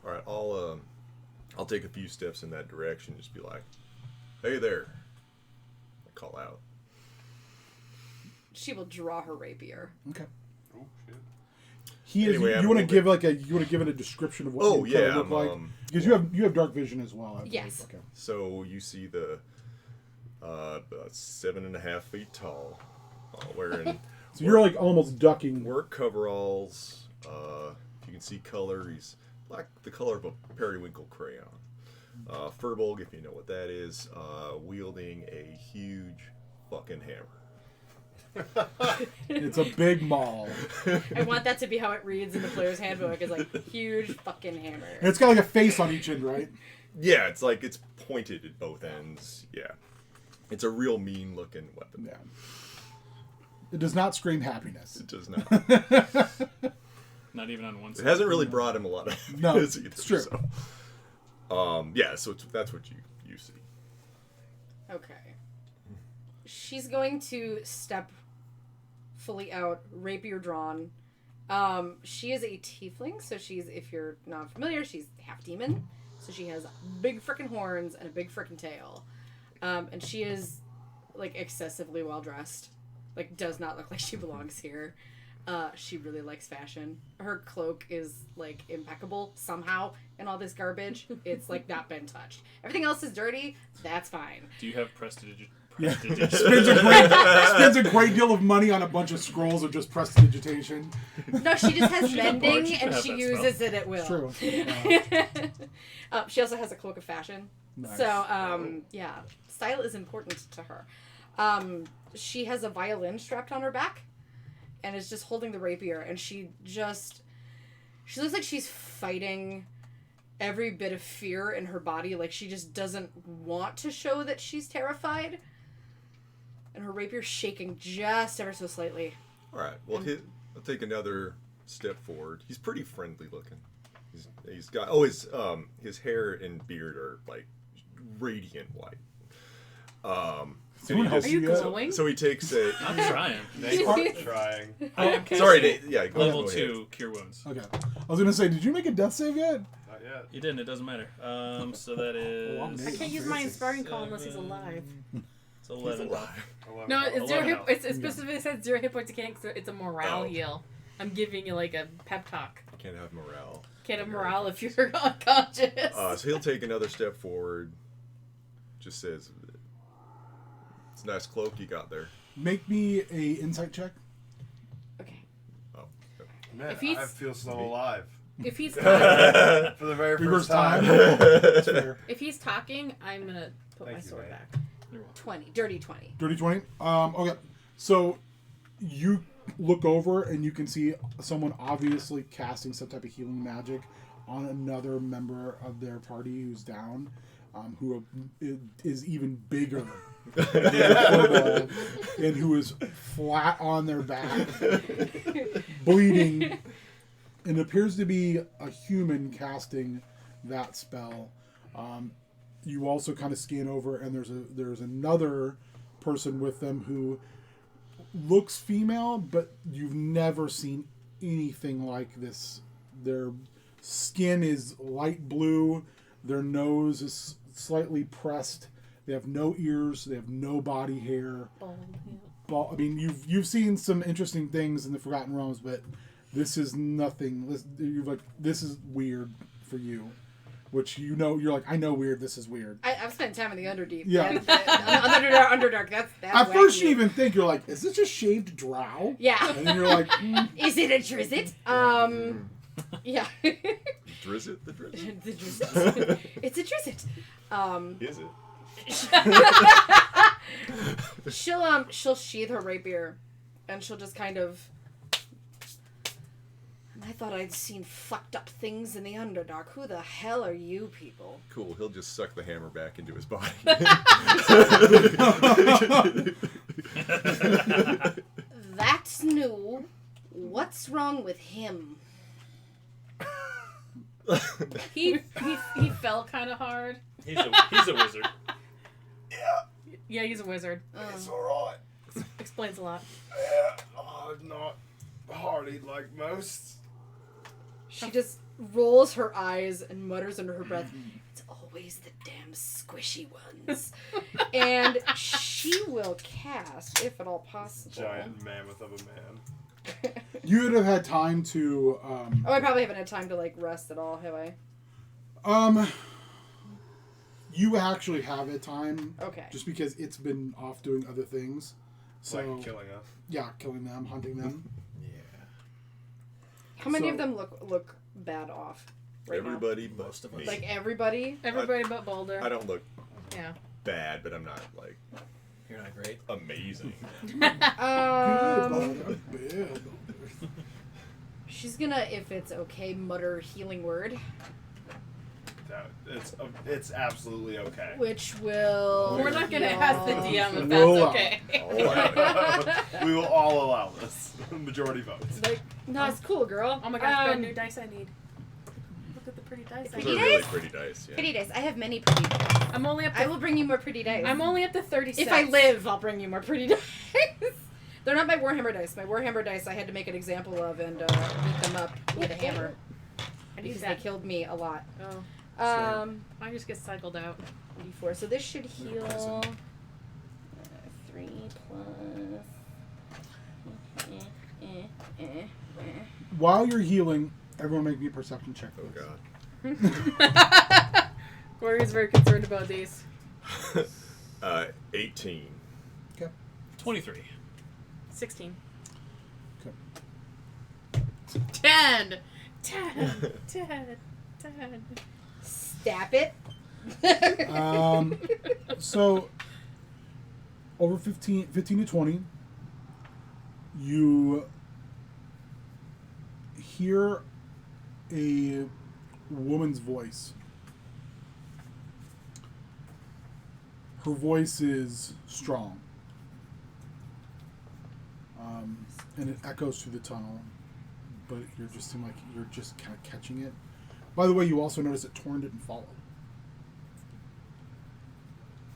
[SPEAKER 2] All right, I'll take a few steps in that direction. Just be like, "Hey there!" I call out.
[SPEAKER 6] She will draw her rapier.
[SPEAKER 1] Okay.
[SPEAKER 4] Oh shit.
[SPEAKER 1] He is.
[SPEAKER 2] Anyway,
[SPEAKER 1] you
[SPEAKER 2] I'm
[SPEAKER 1] want to
[SPEAKER 2] a
[SPEAKER 1] give like you want to give it a description of what
[SPEAKER 2] Oh
[SPEAKER 1] you kinda
[SPEAKER 2] yeah,
[SPEAKER 1] look like because you have dark vision as well. I believe.
[SPEAKER 6] Yes.
[SPEAKER 1] Okay.
[SPEAKER 2] So you see the about 7.5 feet tall, wearing
[SPEAKER 1] So you're like almost ducking.
[SPEAKER 2] work coveralls. You can see color. He's like the color of a periwinkle crayon. Furbolg, if you know what that is, wielding a huge fucking hammer.
[SPEAKER 1] It's a big maul.
[SPEAKER 3] I want that to be how it reads in the player's handbook. Is like huge fucking hammer.
[SPEAKER 1] And it's got like a face on each end, right?
[SPEAKER 2] Yeah, it's like it's pointed at both ends. Yeah, it's a real mean looking weapon.
[SPEAKER 1] Yeah. It does not scream happiness.
[SPEAKER 2] It does not.
[SPEAKER 5] Not even on one
[SPEAKER 2] It
[SPEAKER 5] side.
[SPEAKER 2] hasn't really brought him a lot of
[SPEAKER 1] No,
[SPEAKER 2] happiness either.
[SPEAKER 1] it's true.
[SPEAKER 2] So. Yeah, so that's what you see.
[SPEAKER 6] Okay. She's going to step fully out, rapier drawn. She is a tiefling, so she's, if you're not familiar, she's half demon. So she has big frickin' horns and a big frickin' tail. And she is, like, excessively well dressed. Like, does not look like she belongs here. She really likes fashion. Her cloak is, like, impeccable somehow in all this
[SPEAKER 1] Yeah. spends a great deal of money on a bunch of scrolls of just prestidigitation.
[SPEAKER 6] No, she just has
[SPEAKER 5] She's on board.
[SPEAKER 6] mending,
[SPEAKER 5] She can
[SPEAKER 6] and
[SPEAKER 5] have
[SPEAKER 6] she
[SPEAKER 5] that
[SPEAKER 6] uses it at will.
[SPEAKER 1] True.
[SPEAKER 6] She also has a cloak of fashion.
[SPEAKER 1] Nice.
[SPEAKER 6] So, yeah, style is important to her. She has a violin strapped on her back, and is just holding the rapier, and she looks like she's fighting every bit of fear in her body. Like, she just doesn't want to show that she's terrified. And her rapier's shaking just ever so slightly.
[SPEAKER 2] All right. Well, I'll take another step forward. He's pretty friendly looking. He's got his hair and beard are like radiant white.
[SPEAKER 1] Someone help
[SPEAKER 3] Are you
[SPEAKER 1] you yet?
[SPEAKER 3] glowing?
[SPEAKER 2] So he takes a.
[SPEAKER 5] I'm trying.
[SPEAKER 7] Thanks for trying.
[SPEAKER 5] I am
[SPEAKER 2] Sorry,
[SPEAKER 5] casting
[SPEAKER 2] yeah. Go
[SPEAKER 5] level
[SPEAKER 2] ahead.
[SPEAKER 5] 2 cure wounds.
[SPEAKER 1] Okay. I was gonna say, did you make a death save yet?
[SPEAKER 4] Not yet.
[SPEAKER 5] You didn't. It doesn't matter. So that is.
[SPEAKER 1] Well, I'm
[SPEAKER 3] I can't use my inspiring call unless he's alive.
[SPEAKER 5] It's 11.
[SPEAKER 7] 11.
[SPEAKER 3] No, it's 0 hit.
[SPEAKER 5] health.
[SPEAKER 3] It specifically says 0 hit points. You can't. It's a morale heal. I'm giving you like a pep talk.
[SPEAKER 2] Can't have morale.
[SPEAKER 3] Can't have morale if you're unconscious.
[SPEAKER 2] So he'll take another step forward. Just says, "It's a nice cloak you got there."
[SPEAKER 1] Make me a insight check.
[SPEAKER 3] Okay.
[SPEAKER 2] Oh.
[SPEAKER 4] Man,
[SPEAKER 3] If he's-
[SPEAKER 4] I feel so alive.
[SPEAKER 3] If he's
[SPEAKER 4] For
[SPEAKER 3] talking,
[SPEAKER 4] the very
[SPEAKER 1] Reverse
[SPEAKER 4] first time.
[SPEAKER 1] That's fair.
[SPEAKER 3] if he's talking, I'm gonna put
[SPEAKER 4] Thank
[SPEAKER 3] my
[SPEAKER 4] you,
[SPEAKER 3] sword
[SPEAKER 4] mate.
[SPEAKER 3] back.
[SPEAKER 6] 20. Dirty 20.
[SPEAKER 1] Dirty 20. Okay. So you look over and you can see someone obviously casting some type of healing magic on another member of their party who's down, who is even bigger than Cornwall, and who is flat on their back, bleeding, and appears to be a human casting that spell. You also kind of scan over, and there's another person with them who looks female, but you've never seen anything like this. Their skin is light blue, their nose is slightly pressed, they have no ears, they have no body hair. I mean, you've seen some interesting things in the Forgotten Realms, but this is nothing. This is weird for you. Which you're like, I know weird, this is weird.
[SPEAKER 6] I've spent time in the Underdeep.
[SPEAKER 1] Yeah.
[SPEAKER 6] Underdark, that's
[SPEAKER 1] At first you
[SPEAKER 6] wacky.
[SPEAKER 1] even think, you're like, is this a shaved drow?
[SPEAKER 6] Yeah.
[SPEAKER 1] And then you're like,
[SPEAKER 6] Is it a Drizzt? Yeah.
[SPEAKER 2] Drizzt? The Drizzt?
[SPEAKER 6] The Drizzt. It's a Drizzt.
[SPEAKER 2] Is it?
[SPEAKER 6] She'll sheath her rapier, and she'll just kind of. I thought I'd seen fucked up things in the Underdark. Who the hell are you people?
[SPEAKER 2] Cool. He'll just suck the hammer back into his body.
[SPEAKER 6] That's new. What's wrong with him?
[SPEAKER 3] He fell kind of hard.
[SPEAKER 5] He's a wizard.
[SPEAKER 3] Yeah, he's a wizard.
[SPEAKER 4] It's alright.
[SPEAKER 3] Explains a lot.
[SPEAKER 4] Yeah, I'm not hardy like most.
[SPEAKER 6] She just rolls her eyes and mutters under her breath, "It's always the damn squishy ones." And she will cast, if at all possible.
[SPEAKER 4] Giant mammoth of a man.
[SPEAKER 1] you would have had time to,
[SPEAKER 6] Oh, I probably haven't had time to like rest at all, have I?
[SPEAKER 1] you actually have a time,
[SPEAKER 6] Okay.
[SPEAKER 1] just because it's been off doing other things. So,
[SPEAKER 4] Like killing us.
[SPEAKER 1] yeah, killing them, hunting them.
[SPEAKER 6] How many
[SPEAKER 1] So-
[SPEAKER 6] of them look bad off right
[SPEAKER 2] Everybody but
[SPEAKER 5] Most of
[SPEAKER 2] me.
[SPEAKER 5] us.
[SPEAKER 6] now? Like everybody?
[SPEAKER 3] Everybody but Boulder.
[SPEAKER 2] I don't look
[SPEAKER 3] Yeah.
[SPEAKER 2] bad, but I'm not like
[SPEAKER 5] You're not great.
[SPEAKER 2] amazing.
[SPEAKER 1] Good.
[SPEAKER 6] She's gonna, if it's okay, mutter healing word,
[SPEAKER 4] That, it's absolutely okay.
[SPEAKER 6] which will.
[SPEAKER 3] We're not gonna
[SPEAKER 6] heal-
[SPEAKER 3] ask the DM if
[SPEAKER 1] Roll
[SPEAKER 3] that's
[SPEAKER 1] out.
[SPEAKER 3] okay.
[SPEAKER 4] We will all allow this. Majority votes.
[SPEAKER 6] Like, no, it's cool, girl.
[SPEAKER 3] Oh my gosh, what new dice I need. Look at the pretty dice I
[SPEAKER 2] Those
[SPEAKER 6] Pretty
[SPEAKER 2] are
[SPEAKER 3] need.
[SPEAKER 2] really
[SPEAKER 6] dice?
[SPEAKER 2] pretty dice. Yeah.
[SPEAKER 6] Pretty dice. I have many pretty dice.
[SPEAKER 3] I'm only up
[SPEAKER 6] I
[SPEAKER 3] to
[SPEAKER 6] will bring you more pretty dice.
[SPEAKER 3] I'm only up to 36.
[SPEAKER 6] If I live, I'll bring you more pretty dice. They're not my Warhammer dice. My Warhammer dice I had to make an example of and beat them up with a hammer.
[SPEAKER 3] I need
[SPEAKER 6] Because they
[SPEAKER 3] that.
[SPEAKER 6] killed me a lot.
[SPEAKER 3] Oh, I just get cycled out.
[SPEAKER 6] D4. So this should heal 3 plus.
[SPEAKER 1] While you're healing, everyone make me a perception check.
[SPEAKER 2] Oh
[SPEAKER 1] please.
[SPEAKER 2] god.
[SPEAKER 3] Corey is very concerned about these.
[SPEAKER 2] 18.
[SPEAKER 5] 23.
[SPEAKER 3] 16.
[SPEAKER 1] Okay.
[SPEAKER 3] 10. 10. 10. 10.
[SPEAKER 6] Stap it.
[SPEAKER 1] So, over 15 to 20, you hear a woman's voice. Her voice is strong. And it echoes through the tunnel, but you just seem like you're just kind of catching it. By the way, you also notice that Torn didn't follow.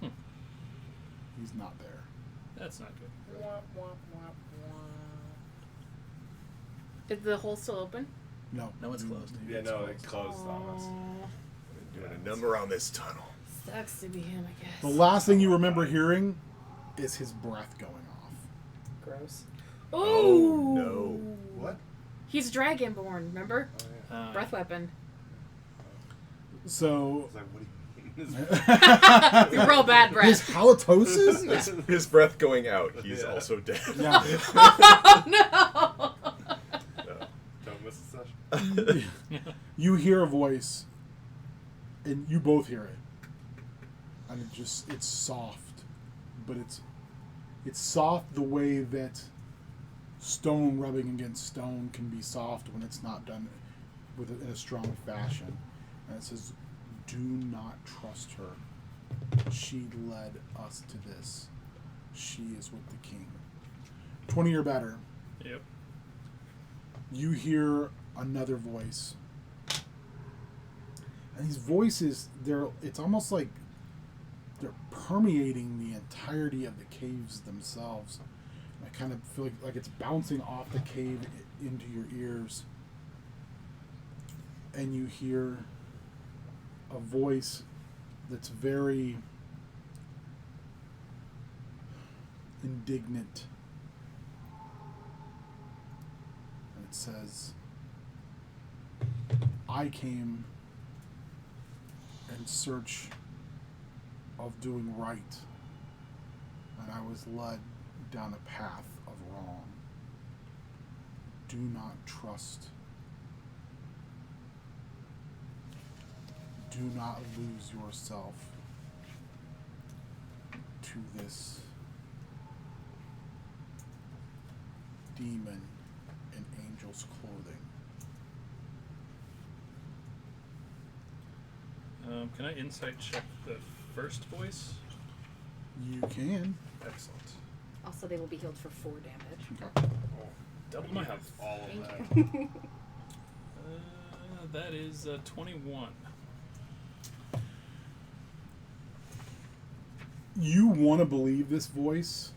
[SPEAKER 1] He's not there.
[SPEAKER 5] That's not good.
[SPEAKER 3] Is the hole still open?
[SPEAKER 1] No.
[SPEAKER 5] No, it's closed.
[SPEAKER 4] Yeah, no, it closed on us.
[SPEAKER 2] Doing a number on this tunnel.
[SPEAKER 3] Sucks to be him, I guess.
[SPEAKER 1] The last thing you remember hearing is his breath going off.
[SPEAKER 6] Gross.
[SPEAKER 3] Ooh.
[SPEAKER 2] Oh, no.
[SPEAKER 4] What?
[SPEAKER 3] He's Dragonborn, remember?
[SPEAKER 4] Oh, yeah.
[SPEAKER 3] Breath weapon.
[SPEAKER 1] So,
[SPEAKER 4] I was like, what do you mean?
[SPEAKER 3] Real bad breath.
[SPEAKER 1] his halitosis?
[SPEAKER 2] His breath going out. He's
[SPEAKER 4] Yeah.
[SPEAKER 2] also dead.
[SPEAKER 1] Yeah.
[SPEAKER 3] Oh, no.
[SPEAKER 4] Don't miss a session.
[SPEAKER 1] You hear a voice, and you both hear it. And it's soft, but it's soft the way that stone rubbing against stone can be soft when it's not done in a strong fashion. And it says, "Do not trust her. She led us to this. She is with the king." 20 or better.
[SPEAKER 5] Yep.
[SPEAKER 1] You hear another voice. And these voices, it's almost like they're permeating the entirety of the caves themselves. I kind of feel like it's bouncing off the cave into your ears. And you hear a voice that's very indignant. And it says, "I came in search of doing right, and I was led down a path of wrong. Do not trust. Do not lose yourself to this demon in angel's clothing."
[SPEAKER 5] Can I insight check the first voice?
[SPEAKER 1] You can.
[SPEAKER 5] Excellent.
[SPEAKER 6] Also, they will be healed for 4 damage.
[SPEAKER 1] Okay.
[SPEAKER 5] Double my
[SPEAKER 4] have
[SPEAKER 5] health.
[SPEAKER 4] all of
[SPEAKER 6] Thank
[SPEAKER 4] that.
[SPEAKER 6] you.
[SPEAKER 5] That is 21.
[SPEAKER 1] You want to believe this voice,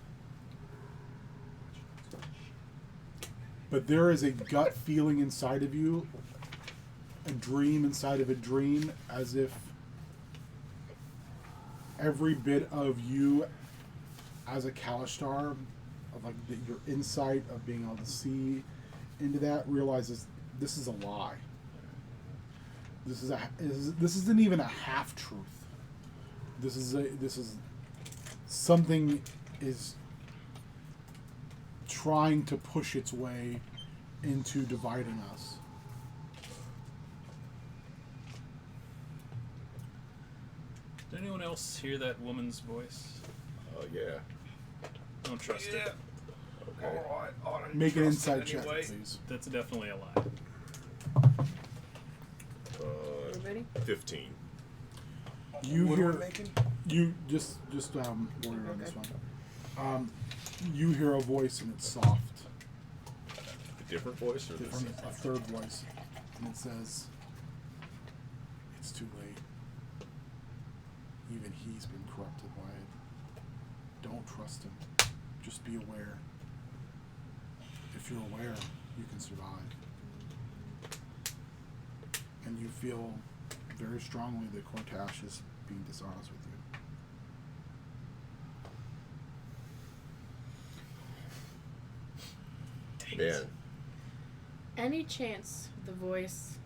[SPEAKER 1] but there is a gut feeling inside of you, a dream inside of a dream, as if every bit of you as a Kalishtar, of like your insight of being able to see into that, realizes this is a lie. This isn't even a half truth. This is something is trying to push its way into dividing us.
[SPEAKER 5] Did anyone else hear that woman's voice?
[SPEAKER 2] Yeah.
[SPEAKER 5] Don't trust it.
[SPEAKER 2] Okay.
[SPEAKER 4] Alright,
[SPEAKER 1] Make an insight check,
[SPEAKER 4] anyway.
[SPEAKER 1] please.
[SPEAKER 5] That's definitely a lie.
[SPEAKER 3] Everybody?
[SPEAKER 2] 15.
[SPEAKER 1] You
[SPEAKER 7] What
[SPEAKER 1] hear
[SPEAKER 7] are we making?
[SPEAKER 1] you just order on this one. You hear a voice and it's soft.
[SPEAKER 2] A different voice or the
[SPEAKER 1] Different,
[SPEAKER 2] same?
[SPEAKER 1] a third voice, and it says, "It's too late. Even he's been corrupted by it. Don't trust him. Just be aware. If you're aware, you can survive." And you feel very strongly that Cortash is being dishonest with you.
[SPEAKER 2] Man,
[SPEAKER 3] Any chance the voice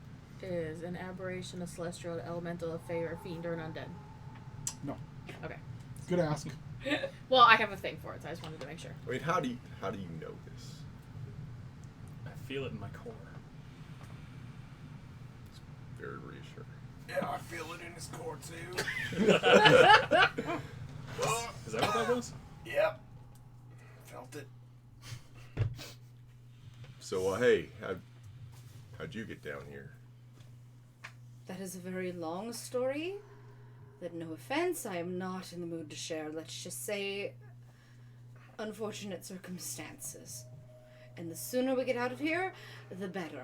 [SPEAKER 3] is an aberration, a celestial, elemental, a fae, or a fiend, or an undead?
[SPEAKER 1] No.
[SPEAKER 3] Okay.
[SPEAKER 1] Good ask.
[SPEAKER 3] Well, I have a thing for it, so I just wanted to make sure.
[SPEAKER 2] I mean, how do you know this?
[SPEAKER 5] I feel it in my core.
[SPEAKER 2] It's very reassuring.
[SPEAKER 7] Yeah, I feel it in his core too.
[SPEAKER 5] Is that what that was?
[SPEAKER 7] Yep. Felt it.
[SPEAKER 2] So, hey, how'd you get down here?
[SPEAKER 6] That is a very long story. That, no offense, I am not in the mood to share. Let's just say unfortunate circumstances. And the sooner we get out of here, the better.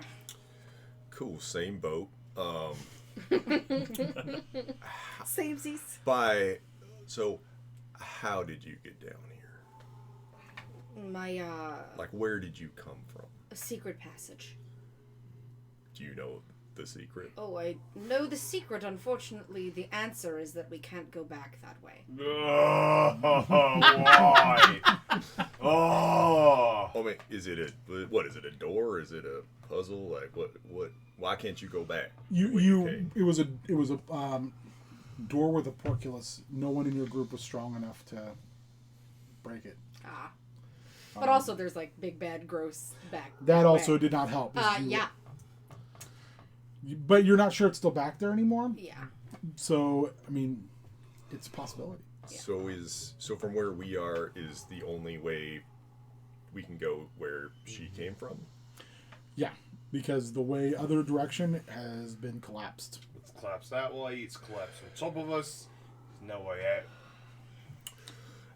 [SPEAKER 2] Cool, same boat.
[SPEAKER 6] Samesies.
[SPEAKER 2] So, how did you get down here?
[SPEAKER 6] My,
[SPEAKER 2] Like, where did you come from?
[SPEAKER 6] a secret passage.
[SPEAKER 2] Do you know the secret?
[SPEAKER 6] Oh, I know the secret. Unfortunately, the answer is that we can't go back that way.
[SPEAKER 7] Oh, why? Oh.
[SPEAKER 2] I mean, is it a door? Is it a puzzle? Like, what? Why can't you go back?
[SPEAKER 1] It was a door with a portcullis. No one in your group was strong enough to break it.
[SPEAKER 6] Ah. But also, there's like big bad gross back.
[SPEAKER 1] That also
[SPEAKER 6] way.
[SPEAKER 1] did not help.
[SPEAKER 6] Yeah.
[SPEAKER 1] But you're not sure it's still back there anymore.
[SPEAKER 6] Yeah.
[SPEAKER 1] So I mean, it's a possibility.
[SPEAKER 6] Yeah.
[SPEAKER 2] So from where we are is the only way we can go where she came from?
[SPEAKER 1] Yeah, because the other direction has been collapsed.
[SPEAKER 4] It's collapsed that way, it's collapsed on top of us. There's no way out.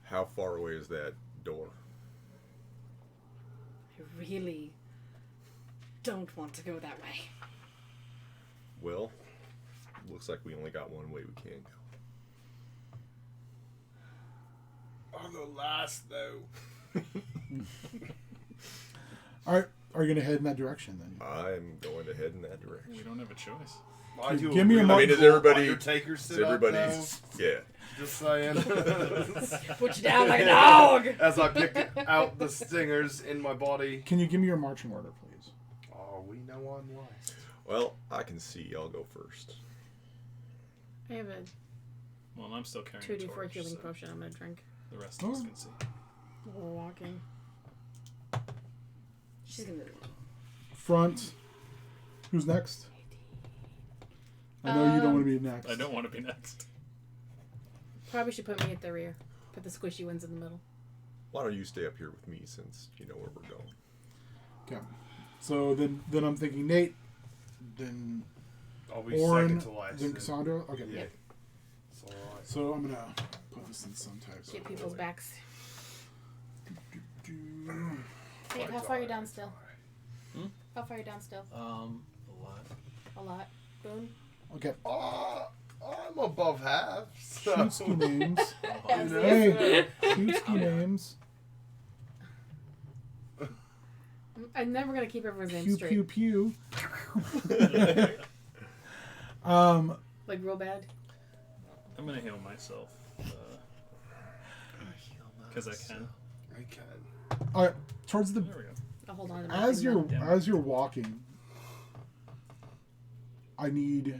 [SPEAKER 2] How far away is that door?
[SPEAKER 6] I really don't want to go that way.
[SPEAKER 2] Well, looks like we only got one way we can go.
[SPEAKER 4] I'll go last though.
[SPEAKER 1] All right, are you gonna head in that direction then?
[SPEAKER 2] I'm going to head in that
[SPEAKER 5] We
[SPEAKER 2] direction.
[SPEAKER 5] don't have a choice.
[SPEAKER 4] I do
[SPEAKER 1] Give me a
[SPEAKER 4] really
[SPEAKER 1] mark.
[SPEAKER 2] I mean, is
[SPEAKER 4] cool
[SPEAKER 2] everybody?
[SPEAKER 4] Undertaker
[SPEAKER 2] Is
[SPEAKER 4] sit up,
[SPEAKER 2] everybody's? Yeah.
[SPEAKER 4] though? Just saying.
[SPEAKER 6] Put you down like a dog.
[SPEAKER 4] As I pick out the stingers in my body.
[SPEAKER 1] Can you give me your marching order, please?
[SPEAKER 4] Oh, we know I'm last.
[SPEAKER 2] Well, I can see. I'll go first.
[SPEAKER 3] I have a
[SPEAKER 5] Well, I'm still carrying
[SPEAKER 3] 2d4
[SPEAKER 5] a torch,
[SPEAKER 3] healing
[SPEAKER 5] so
[SPEAKER 3] potion I'm gonna drink
[SPEAKER 5] the rest of us can see.
[SPEAKER 3] while we're walking.
[SPEAKER 6] She's gonna.
[SPEAKER 1] Front. Who's next? I know you don't want to be next.
[SPEAKER 5] I don't want to be next.
[SPEAKER 3] Probably should put me at the rear. Put the squishy ones in the middle.
[SPEAKER 2] Why don't you stay up here with me since you know where we're going?
[SPEAKER 1] Okay. So then I'm thinking Nate, then
[SPEAKER 4] I'll be
[SPEAKER 1] Orin,
[SPEAKER 4] second to last.
[SPEAKER 1] then Cassandra. Okay.
[SPEAKER 4] Yeah.
[SPEAKER 3] Yep.
[SPEAKER 4] It's alright.
[SPEAKER 1] So I'm gonna put this in some type
[SPEAKER 3] Get
[SPEAKER 1] of
[SPEAKER 3] people's backs.
[SPEAKER 1] do.
[SPEAKER 3] Hey, how far are you down still?
[SPEAKER 5] Hmm?
[SPEAKER 3] How far are you down still?
[SPEAKER 5] A lot.
[SPEAKER 3] A lot. Boone?
[SPEAKER 1] Okay.
[SPEAKER 4] I'm above half. So.
[SPEAKER 1] Shoot ski names.
[SPEAKER 4] You know?
[SPEAKER 1] Hey, shoot ski names.
[SPEAKER 3] I'm never gonna keep everyone's name
[SPEAKER 1] Pew
[SPEAKER 3] straight.
[SPEAKER 1] pew pew.
[SPEAKER 3] Like real bad.
[SPEAKER 5] I'm gonna heal myself. Because I can.
[SPEAKER 4] I can.
[SPEAKER 1] All right. Towards the
[SPEAKER 5] There we go.
[SPEAKER 3] I'll hold on to my
[SPEAKER 1] as
[SPEAKER 3] thing
[SPEAKER 1] you're
[SPEAKER 3] then.
[SPEAKER 1] as you're walking, I need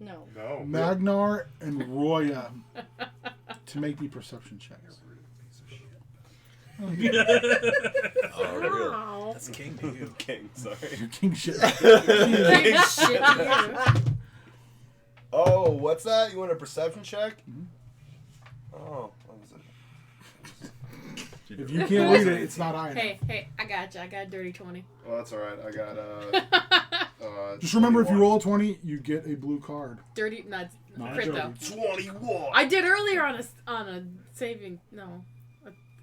[SPEAKER 6] No.
[SPEAKER 4] No.
[SPEAKER 1] Magnar and Roya to make me perception checks.
[SPEAKER 2] Oh, really?
[SPEAKER 3] Ow.
[SPEAKER 5] That's king to you.
[SPEAKER 7] King, sorry.
[SPEAKER 1] Your king shit.
[SPEAKER 3] Shit, you.
[SPEAKER 7] Oh, what's that? You want a perception check? Oh, what was it?
[SPEAKER 1] If you can't read it, it's not I.
[SPEAKER 3] Hey, I got a dirty 20.
[SPEAKER 4] Well, that's alright. I got
[SPEAKER 1] Just remember, if you
[SPEAKER 4] 21.
[SPEAKER 1] roll a 20, you get a blue card.
[SPEAKER 3] Dirty, not
[SPEAKER 1] Not
[SPEAKER 3] crit
[SPEAKER 1] dirty.
[SPEAKER 3] though.
[SPEAKER 4] 21.
[SPEAKER 3] I did earlier on a saving. No,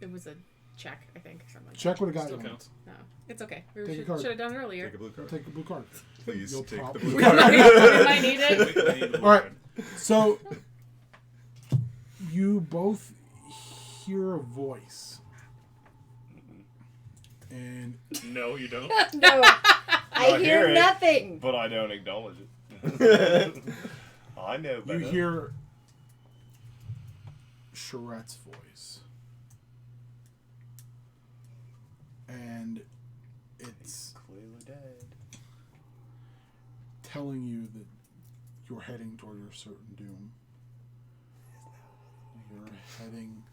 [SPEAKER 3] it was a check. I think something like
[SPEAKER 1] Check what it got
[SPEAKER 5] Still
[SPEAKER 1] you.
[SPEAKER 5] counts.
[SPEAKER 3] that. No, it's okay. We
[SPEAKER 1] Take a
[SPEAKER 3] should
[SPEAKER 1] card.
[SPEAKER 3] have done it earlier.
[SPEAKER 2] Take a blue card.
[SPEAKER 1] Take a blue card.
[SPEAKER 2] Please
[SPEAKER 1] You'll
[SPEAKER 2] take the
[SPEAKER 1] probably-
[SPEAKER 2] blue
[SPEAKER 3] We
[SPEAKER 2] card.
[SPEAKER 3] might need it.
[SPEAKER 5] I need the blue
[SPEAKER 1] All right.
[SPEAKER 5] card.
[SPEAKER 1] So you both hear a voice, and
[SPEAKER 5] No, you don't.
[SPEAKER 6] No. I hear
[SPEAKER 7] it,
[SPEAKER 6] nothing.
[SPEAKER 7] but I don't acknowledge it. I know better.
[SPEAKER 1] you hear Charette's voice, and it's
[SPEAKER 7] Clearly dead.
[SPEAKER 1] telling you that you're heading toward your certain doom. You You're heading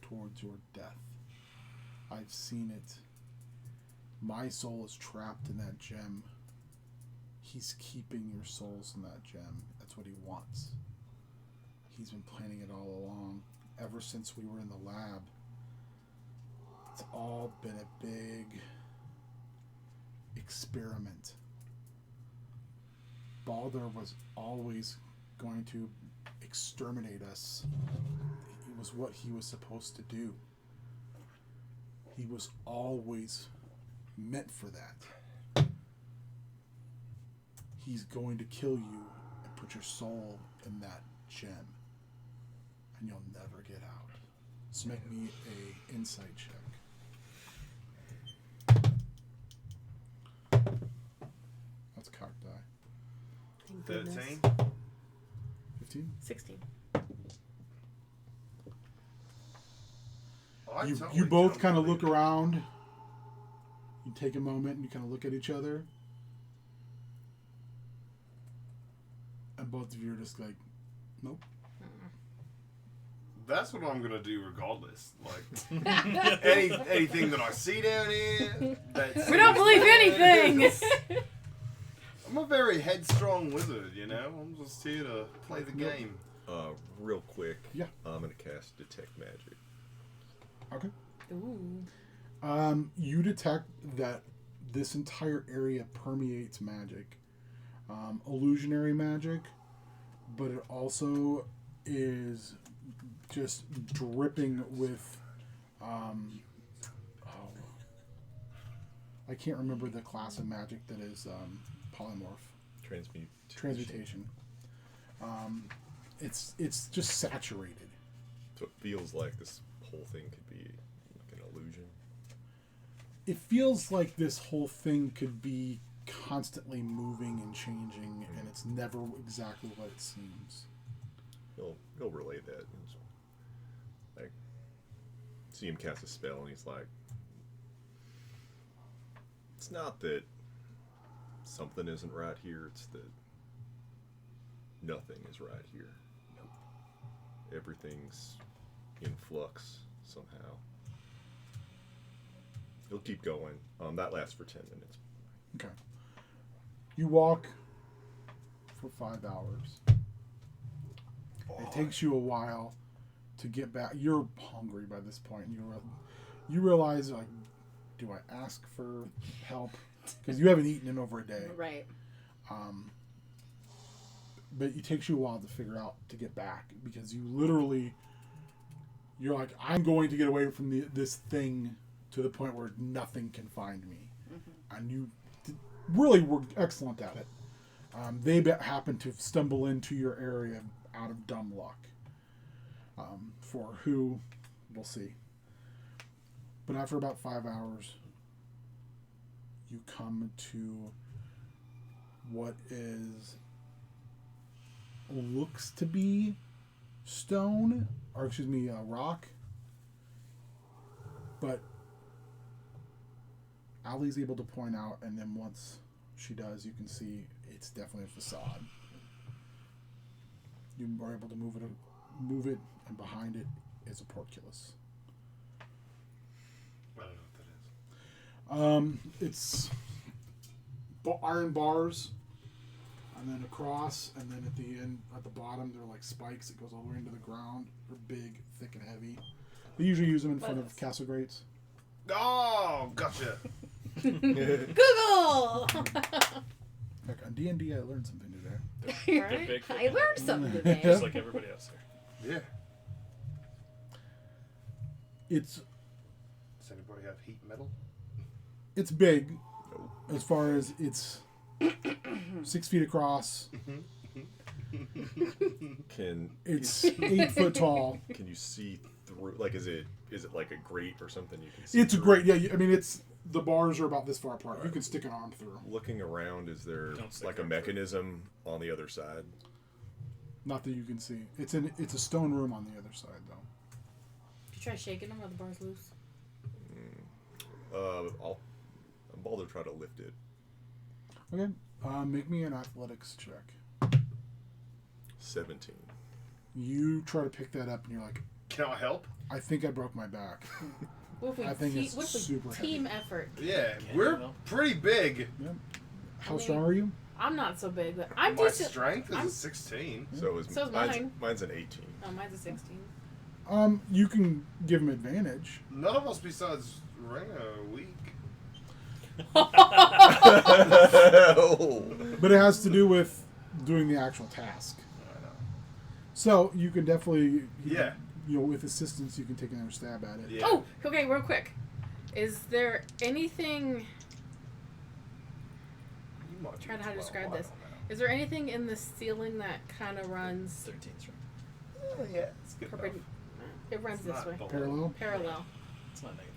[SPEAKER 1] towards your death. I've seen it. My soul is trapped in that gem. He's keeping your souls in that gem. That's what he wants. He's been planning it all along. Ever since we were in the lab. It's all been a big experiment. Baldur was always going to exterminate us. It was what he was supposed to do. He was always meant for that. He's going to kill you and put your soul in that gem. And you'll never get out. So make me a insight check. That's a cocked die.
[SPEAKER 3] Thank goodness.
[SPEAKER 7] 13.
[SPEAKER 1] 15?
[SPEAKER 3] 16.
[SPEAKER 7] I
[SPEAKER 1] You
[SPEAKER 7] totally
[SPEAKER 1] both
[SPEAKER 7] don't
[SPEAKER 1] kind of
[SPEAKER 7] believe
[SPEAKER 1] look
[SPEAKER 7] it.
[SPEAKER 1] around. You take a moment and you kind of look at each other. And both of you are just like, nope.
[SPEAKER 7] That's what I'm gonna do regardless. Like anything that I see down here.
[SPEAKER 3] We don't believe anything!
[SPEAKER 7] I'm a very headstrong wizard, you know. I'm just here to play the
[SPEAKER 1] Yep.
[SPEAKER 7] game.
[SPEAKER 2] Real quick.
[SPEAKER 1] Yeah.
[SPEAKER 2] I'm gonna cast detect magic.
[SPEAKER 1] Okay.
[SPEAKER 3] Ooh.
[SPEAKER 1] You detect that this entire area permeates magic. Illusionary magic, but it also is just dripping with I can't remember the class of magic that is polymorph. Transmutation. It's just saturated.
[SPEAKER 2] So it feels like this whole thing could be like an illusion.
[SPEAKER 1] It feels like this whole thing could be constantly moving and changing, and it's never exactly what it seems.
[SPEAKER 2] He'll relay that. It's like, see him cast a spell, and he's like, "It's not that something isn't right here; it's that nothing is right here. Everything's in flux somehow." He'll keep going. That lasts for 10 minutes.
[SPEAKER 1] Okay. You walk for 5 hours. It takes you a while to get back. You're hungry by this point. And you realize, like, do I ask for help? Because you haven't eaten in over a day.
[SPEAKER 6] Right.
[SPEAKER 1] But it takes you a while to figure out to get back. Because you're like, I'm going to get away from this thing to the point where nothing can find me. Mm-hmm. And you really were excellent at it. They happened to stumble into your area out of dumb luck. For who, we'll see. But after about 5 hours, you come to what looks to be stone, or excuse me, rock. But Allie's able to point out, and then once she does, you can see it's definitely a facade. You are able to move it, and behind it is a portcullis.
[SPEAKER 7] I don't know what that is.
[SPEAKER 1] It's iron bars, and then across, and then at the end, at the bottom, they're like spikes. It goes all the way into the ground. They're big, thick, and heavy. They usually use them in front of castle grates.
[SPEAKER 7] Oh, gotcha.
[SPEAKER 3] Google!
[SPEAKER 1] Heck, on D&D, I learned something today.
[SPEAKER 5] They're big.
[SPEAKER 6] I learned something today.
[SPEAKER 5] Just like everybody else there.
[SPEAKER 7] Yeah.
[SPEAKER 1] It's
[SPEAKER 7] Does anybody have heat metal?
[SPEAKER 1] big, as far as it's 6 feet across. It's 8 foot tall.
[SPEAKER 2] Can you see through? Like, is it like a grate or something you can see?
[SPEAKER 1] It's a
[SPEAKER 2] through?
[SPEAKER 1] great, yeah. I mean, the bars are about this far apart.
[SPEAKER 2] Right.
[SPEAKER 1] You can stick an arm through.
[SPEAKER 2] Looking around, is there
[SPEAKER 5] Don't stick
[SPEAKER 2] like a
[SPEAKER 5] your foot.
[SPEAKER 2] mechanism on the other side?
[SPEAKER 1] Not that you can see. It's a stone room on the other side, though.
[SPEAKER 3] Did you try shaking them? Are the bars loose?
[SPEAKER 2] Baldur try to lift it.
[SPEAKER 1] Okay. Make me an athletics check.
[SPEAKER 2] 17.
[SPEAKER 1] You try to pick that up, and you're like,
[SPEAKER 7] Can I help?
[SPEAKER 1] I think I broke my back.
[SPEAKER 3] What if we
[SPEAKER 1] I think it's
[SPEAKER 3] what if we
[SPEAKER 1] super
[SPEAKER 3] team effort?
[SPEAKER 7] Yeah,
[SPEAKER 5] Can
[SPEAKER 7] we're
[SPEAKER 5] you?
[SPEAKER 7] pretty big.
[SPEAKER 1] How strong are you?
[SPEAKER 3] I'm not so big, but I'm
[SPEAKER 7] My
[SPEAKER 3] decent.
[SPEAKER 7] strength is
[SPEAKER 3] I'm-
[SPEAKER 7] a 16.
[SPEAKER 2] So is
[SPEAKER 3] So's
[SPEAKER 2] mine's,
[SPEAKER 3] mine.
[SPEAKER 2] mine's an 18.
[SPEAKER 3] Oh, mine's a 16.
[SPEAKER 1] You can give him advantage.
[SPEAKER 7] None of us besides Ringer are weak.
[SPEAKER 2] Oh.
[SPEAKER 1] But it has to do with doing the actual task.
[SPEAKER 7] I know.
[SPEAKER 1] So you can definitely,
[SPEAKER 7] Yeah.
[SPEAKER 1] with assistance, you can take another stab at it.
[SPEAKER 7] Yeah.
[SPEAKER 3] Oh, okay, real quick. Is there anything...
[SPEAKER 7] You might be
[SPEAKER 3] Trying to how to
[SPEAKER 7] 12,
[SPEAKER 3] describe
[SPEAKER 7] I
[SPEAKER 3] this.
[SPEAKER 7] don't know.
[SPEAKER 3] Is there anything in the ceiling that kind of runs...
[SPEAKER 5] 13's right.
[SPEAKER 7] Oh, yeah, it's good enough.
[SPEAKER 3] It runs
[SPEAKER 7] It's
[SPEAKER 3] this
[SPEAKER 7] not
[SPEAKER 3] way.
[SPEAKER 7] below.
[SPEAKER 1] Parallel.
[SPEAKER 3] Parallel.
[SPEAKER 5] It's not negative.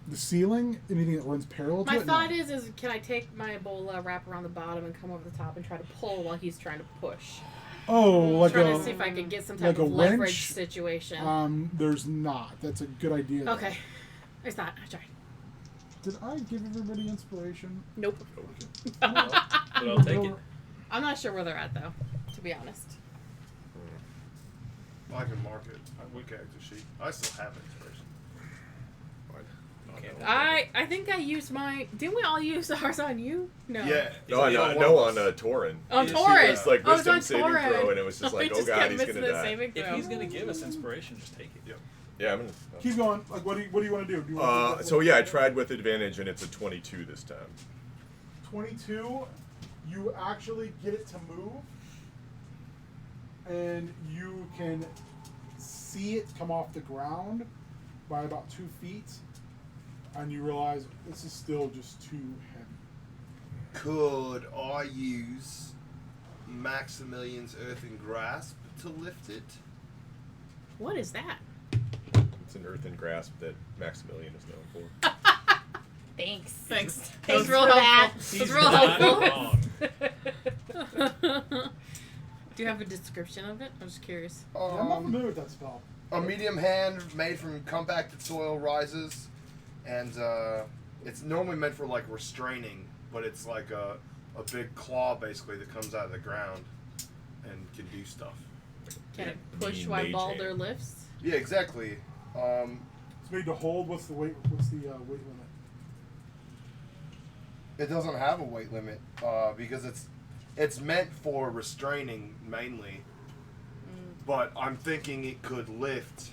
[SPEAKER 1] The ceiling, anything that runs parallel to
[SPEAKER 3] My
[SPEAKER 1] it?
[SPEAKER 3] thought
[SPEAKER 1] No.
[SPEAKER 3] is can I take my Ebola, wrap around the bottom, and come over the top and try to pull while he's trying to push?
[SPEAKER 1] Oh, like
[SPEAKER 3] trying
[SPEAKER 1] a
[SPEAKER 3] to see if I could get some
[SPEAKER 1] like
[SPEAKER 3] type
[SPEAKER 1] a
[SPEAKER 3] of leverage
[SPEAKER 1] wrench?
[SPEAKER 3] situation.
[SPEAKER 1] There's not. That's a good idea. though.
[SPEAKER 3] Okay. It's not. I tried.
[SPEAKER 1] Did I give everybody inspiration?
[SPEAKER 3] Nope.
[SPEAKER 5] But I'll take it.
[SPEAKER 3] I'm not sure where they're at, though, to be honest.
[SPEAKER 7] I can mark it. We character sheet. I still have inspiration.
[SPEAKER 3] I think I used my... Didn't we all use ours on you? No.
[SPEAKER 7] Yeah.
[SPEAKER 2] No,
[SPEAKER 7] it's
[SPEAKER 2] no,
[SPEAKER 7] on
[SPEAKER 2] no,
[SPEAKER 7] one
[SPEAKER 2] on
[SPEAKER 7] of us.
[SPEAKER 2] Torin.
[SPEAKER 3] On
[SPEAKER 5] She
[SPEAKER 3] Taurus.
[SPEAKER 2] It's like
[SPEAKER 3] I was on
[SPEAKER 2] wisdom saving
[SPEAKER 3] Taurus.
[SPEAKER 2] throw, and it was just
[SPEAKER 3] We
[SPEAKER 2] like, oh
[SPEAKER 3] just
[SPEAKER 2] god,
[SPEAKER 3] kept
[SPEAKER 2] he's
[SPEAKER 3] missing
[SPEAKER 2] gonna
[SPEAKER 3] the
[SPEAKER 2] die.
[SPEAKER 3] saving
[SPEAKER 5] If
[SPEAKER 3] throw.
[SPEAKER 5] he's gonna give us inspiration, just take it.
[SPEAKER 7] Yep.
[SPEAKER 2] Yeah, I'm gonna.
[SPEAKER 1] Keep going. Like, what do you want to do? Do you want to
[SPEAKER 2] So yeah, I tried with advantage, and it's a 22 this time.
[SPEAKER 1] 22. You actually get it to move, and you can see it come off the ground by about 2 feet, and you realize this is still just too heavy.
[SPEAKER 7] Could I use Maximilian's Earthen Grasp to lift it?
[SPEAKER 3] What is that?
[SPEAKER 2] It's an earthen grasp that Maximilian is known for.
[SPEAKER 6] Thanks.
[SPEAKER 3] Thanks.
[SPEAKER 6] Thanks
[SPEAKER 3] real
[SPEAKER 6] for that.
[SPEAKER 3] helpful.
[SPEAKER 5] He's
[SPEAKER 3] That's real
[SPEAKER 5] not
[SPEAKER 3] helpful.
[SPEAKER 5] wrong.
[SPEAKER 3] Do you have a description of it? I'm just curious.
[SPEAKER 1] Yeah, I'm not familiar with that spell.
[SPEAKER 7] A medium hand made from compacted soil rises, and it's normally meant for like restraining, but it's like a big claw basically that comes out of the ground and can do stuff.
[SPEAKER 3] Can it push
[SPEAKER 2] Mean
[SPEAKER 3] while
[SPEAKER 2] mage
[SPEAKER 3] Balder
[SPEAKER 2] hand.
[SPEAKER 3] lifts?
[SPEAKER 7] Yeah, exactly.
[SPEAKER 1] It's made to hold. What's the weight? What's the weight limit?
[SPEAKER 7] It doesn't have a weight limit because it's meant for restraining mainly. But I'm thinking it could lift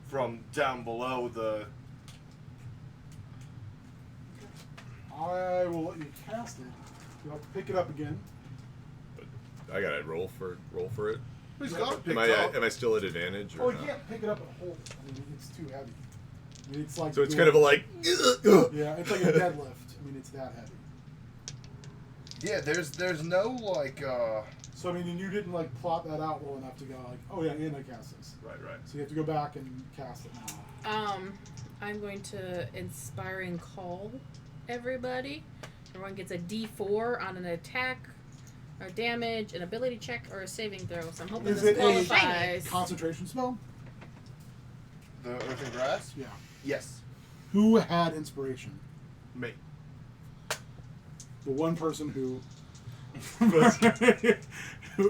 [SPEAKER 7] from down below the.
[SPEAKER 1] I will let you cast it. You'll have to pick it up again.
[SPEAKER 2] I gotta roll for it.
[SPEAKER 7] Who's got it
[SPEAKER 2] Am
[SPEAKER 7] picked up?
[SPEAKER 2] I still at advantage or
[SPEAKER 1] Oh, you
[SPEAKER 2] not?
[SPEAKER 1] can't pick it up and hold it. I mean, it's too heavy. I mean, it's like
[SPEAKER 2] So it's
[SPEAKER 1] doing-
[SPEAKER 2] kind of a like.
[SPEAKER 1] Yeah, it's like a deadlift. I mean, it's that heavy.
[SPEAKER 7] Yeah, there's no like.
[SPEAKER 1] So I mean, and you didn't like plot that out well enough to go like, oh yeah, and I cast this.
[SPEAKER 7] Right.
[SPEAKER 1] So you have to go back and cast it now.
[SPEAKER 3] I'm going to inspiring call everybody. Everyone gets a D4 on an attack, or damage, an ability check, or a saving throw. So I'm hoping
[SPEAKER 1] Is
[SPEAKER 3] this
[SPEAKER 1] it a
[SPEAKER 3] qualifies.
[SPEAKER 1] concentration spell?
[SPEAKER 7] The Earthen Grasp?
[SPEAKER 1] Yeah.
[SPEAKER 7] Yes.
[SPEAKER 1] Who had inspiration?
[SPEAKER 7] Me.
[SPEAKER 1] The one person who.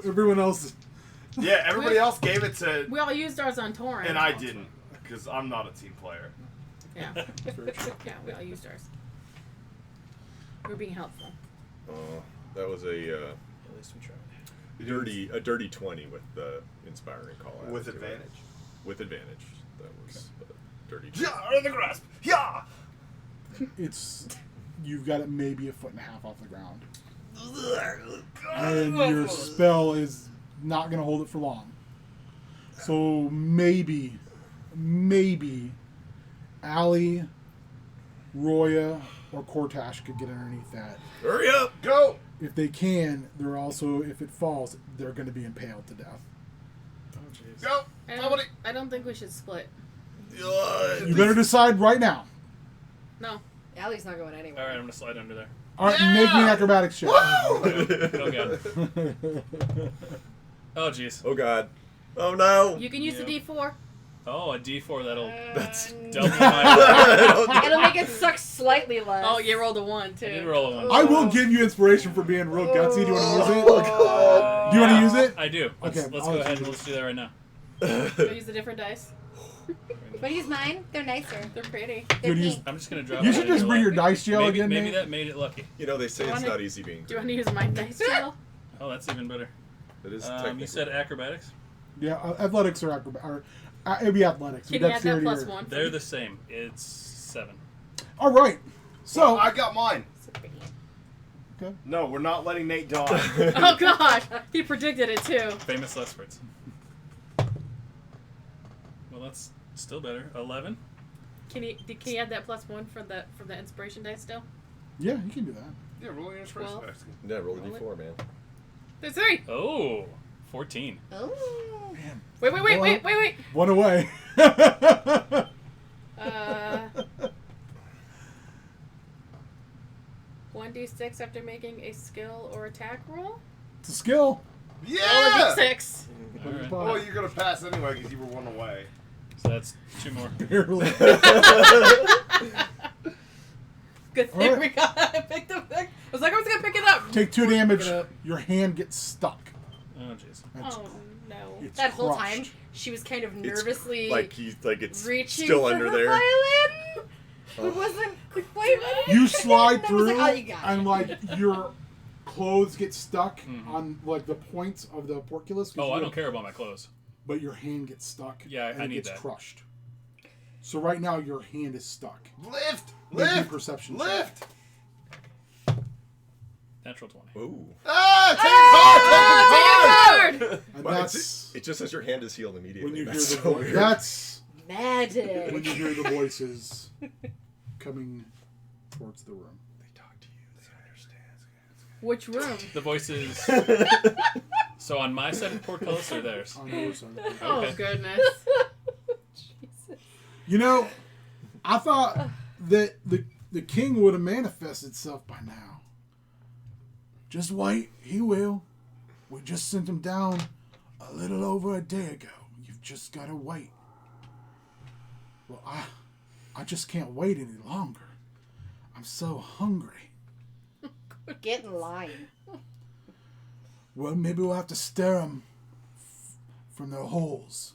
[SPEAKER 1] Everyone else.
[SPEAKER 7] Yeah, everybody else gave it to.
[SPEAKER 3] We all used ours on Torrent.
[SPEAKER 7] And I didn't, because I'm not a team player.
[SPEAKER 3] Yeah.
[SPEAKER 1] Very true.
[SPEAKER 3] Yeah, we all used ours. We're being helpful.
[SPEAKER 2] That was a
[SPEAKER 5] At least we tried.
[SPEAKER 2] dirty 20 with the inspiring call out.
[SPEAKER 7] With
[SPEAKER 2] to it.
[SPEAKER 7] advantage.
[SPEAKER 2] With advantage. That was dirty.
[SPEAKER 7] Yeah, Earthen Grasp! Yeah!
[SPEAKER 1] It's. You've got it maybe a foot and a half off the ground. And your spell is not going to hold it for long. So maybe Allie, Roya, or Kortash could get underneath that.
[SPEAKER 2] Hurry up!
[SPEAKER 7] Go!
[SPEAKER 1] If they can, they're also, if it falls, they're going to be impaled to death.
[SPEAKER 5] Oh jeez.
[SPEAKER 7] Go! Somebody!
[SPEAKER 3] I don't think we should split.
[SPEAKER 1] You better decide right now.
[SPEAKER 3] No.
[SPEAKER 6] Allie's not going anywhere.
[SPEAKER 5] All right, I'm gonna slide under there.
[SPEAKER 1] All right, make me an acrobatics check.
[SPEAKER 5] Oh god. Oh jeez.
[SPEAKER 2] Oh god. Oh no!
[SPEAKER 3] You can use
[SPEAKER 5] Yeah.
[SPEAKER 3] the D4.
[SPEAKER 5] Oh, a D4 that'll
[SPEAKER 2] That's
[SPEAKER 5] double my.
[SPEAKER 6] It'll make it suck slightly less.
[SPEAKER 3] Oh, you rolled a 1 too.
[SPEAKER 5] I did roll a 1.
[SPEAKER 1] I will give you inspiration for being real gutsy. Do you want to use it?
[SPEAKER 2] Oh, God.
[SPEAKER 1] Do you want to use it?
[SPEAKER 5] I do. Let's
[SPEAKER 1] Okay,
[SPEAKER 5] go
[SPEAKER 1] I'll
[SPEAKER 5] ahead
[SPEAKER 1] use
[SPEAKER 5] and
[SPEAKER 1] it.
[SPEAKER 5] let's do that right now.
[SPEAKER 3] Do I use a different dice?
[SPEAKER 6] But use mine. They're nicer.
[SPEAKER 3] They're pretty.
[SPEAKER 6] They're
[SPEAKER 1] Dude, use-
[SPEAKER 6] pink.
[SPEAKER 5] I'm just gonna drop.
[SPEAKER 1] You
[SPEAKER 5] it
[SPEAKER 1] should
[SPEAKER 5] in
[SPEAKER 1] just
[SPEAKER 5] your
[SPEAKER 1] bring your
[SPEAKER 5] luck.
[SPEAKER 1] dice jail
[SPEAKER 5] Maybe,
[SPEAKER 1] again,
[SPEAKER 5] maybe
[SPEAKER 1] Nate.
[SPEAKER 5] that made it lucky.
[SPEAKER 2] You know, they say it's
[SPEAKER 3] wanna-
[SPEAKER 2] not easy being
[SPEAKER 3] Do you want
[SPEAKER 2] good.
[SPEAKER 3] to use my dice jail?
[SPEAKER 5] Oh, that's even better.
[SPEAKER 2] It is
[SPEAKER 5] You
[SPEAKER 2] technically.
[SPEAKER 5] said acrobatics.
[SPEAKER 1] Yeah, athletics or it'd be athletics.
[SPEAKER 3] Can you add that
[SPEAKER 1] Dexterity
[SPEAKER 3] plus
[SPEAKER 1] or-
[SPEAKER 3] 1?
[SPEAKER 5] They're the same. It's 7.
[SPEAKER 1] All right. So,
[SPEAKER 7] I got mine.
[SPEAKER 3] So pretty.
[SPEAKER 1] okay.
[SPEAKER 7] No, we're not letting Nate die.
[SPEAKER 3] Oh god, he predicted it too.
[SPEAKER 5] Famous last words. Well, that's still better. 11.
[SPEAKER 3] Can you add that plus 1 from the inspiration dice still?
[SPEAKER 1] Yeah, you can do that.
[SPEAKER 7] Yeah, rolling inspiration
[SPEAKER 3] 12.
[SPEAKER 7] dice.
[SPEAKER 2] Yeah, roll a
[SPEAKER 3] Roll it.
[SPEAKER 2] d4, man.
[SPEAKER 3] There's 3.
[SPEAKER 5] Oh, 14.
[SPEAKER 6] Oh.
[SPEAKER 1] Man,
[SPEAKER 3] Wait.
[SPEAKER 1] one away.
[SPEAKER 3] 1d6 after making a skill or attack roll.
[SPEAKER 1] It's a skill.
[SPEAKER 3] Roll
[SPEAKER 7] Yeah!
[SPEAKER 3] a d6.
[SPEAKER 5] All right.
[SPEAKER 7] Oh, you're gonna pass anyway because you were one away.
[SPEAKER 5] So that's 2 more.
[SPEAKER 1] Barely.
[SPEAKER 3] Good thing
[SPEAKER 1] Alright.
[SPEAKER 3] we got picked up. I was like, I was gonna pick it up.
[SPEAKER 1] Take 2 damage.
[SPEAKER 3] Pick it up.
[SPEAKER 1] Your hand gets stuck.
[SPEAKER 5] Oh, jeez.
[SPEAKER 1] It's-
[SPEAKER 3] Oh no.
[SPEAKER 1] it's
[SPEAKER 6] That whole
[SPEAKER 1] crushed.
[SPEAKER 6] time, she was kind of
[SPEAKER 2] It's
[SPEAKER 6] nervously
[SPEAKER 2] like it's
[SPEAKER 6] reaching
[SPEAKER 2] still
[SPEAKER 6] for
[SPEAKER 2] under
[SPEAKER 6] the
[SPEAKER 2] there.
[SPEAKER 6] violin.
[SPEAKER 2] Oh.
[SPEAKER 6] It wasn't quite ready.
[SPEAKER 1] You slide
[SPEAKER 6] And I was
[SPEAKER 1] through,
[SPEAKER 6] like, oh, you got it.
[SPEAKER 1] and like your clothes get stuck
[SPEAKER 5] Mhm.
[SPEAKER 1] on like the points of the porculus. 'cause
[SPEAKER 5] Oh,
[SPEAKER 1] you
[SPEAKER 5] I don't care about my clothes.
[SPEAKER 1] But your hand gets stuck.
[SPEAKER 5] Yeah,
[SPEAKER 1] and
[SPEAKER 5] I
[SPEAKER 1] it
[SPEAKER 5] need
[SPEAKER 1] gets
[SPEAKER 5] that.
[SPEAKER 1] crushed. So right now your hand is stuck.
[SPEAKER 7] Lift!
[SPEAKER 1] Make me a
[SPEAKER 7] Lift!
[SPEAKER 1] perception check.
[SPEAKER 7] Lift!
[SPEAKER 5] Natural 20.
[SPEAKER 2] Ooh.
[SPEAKER 7] Ah! Take a card! Take a card!
[SPEAKER 1] And
[SPEAKER 2] Well,
[SPEAKER 1] that's
[SPEAKER 2] it just says your hand is healed immediately.
[SPEAKER 1] when you hear
[SPEAKER 2] That's
[SPEAKER 1] the
[SPEAKER 2] so
[SPEAKER 1] voice.
[SPEAKER 2] weird.
[SPEAKER 1] That's
[SPEAKER 6] Magic.
[SPEAKER 1] when you hear the voices coming towards the room.
[SPEAKER 2] They talk to you. They understand.
[SPEAKER 3] Which room?
[SPEAKER 5] The voices. So on my side of the portcullis or theirs?
[SPEAKER 1] On your side.
[SPEAKER 3] Oh
[SPEAKER 5] Okay.
[SPEAKER 3] goodness.
[SPEAKER 6] Jesus.
[SPEAKER 1] You know, I thought that the king would have manifested itself by now. Just wait, he will. We just sent him down a little over a day ago. You've just got to wait. Well, I just can't wait any longer. I'm so hungry.
[SPEAKER 6] Get in line.
[SPEAKER 1] Well, maybe we'll have to stir them from their holes.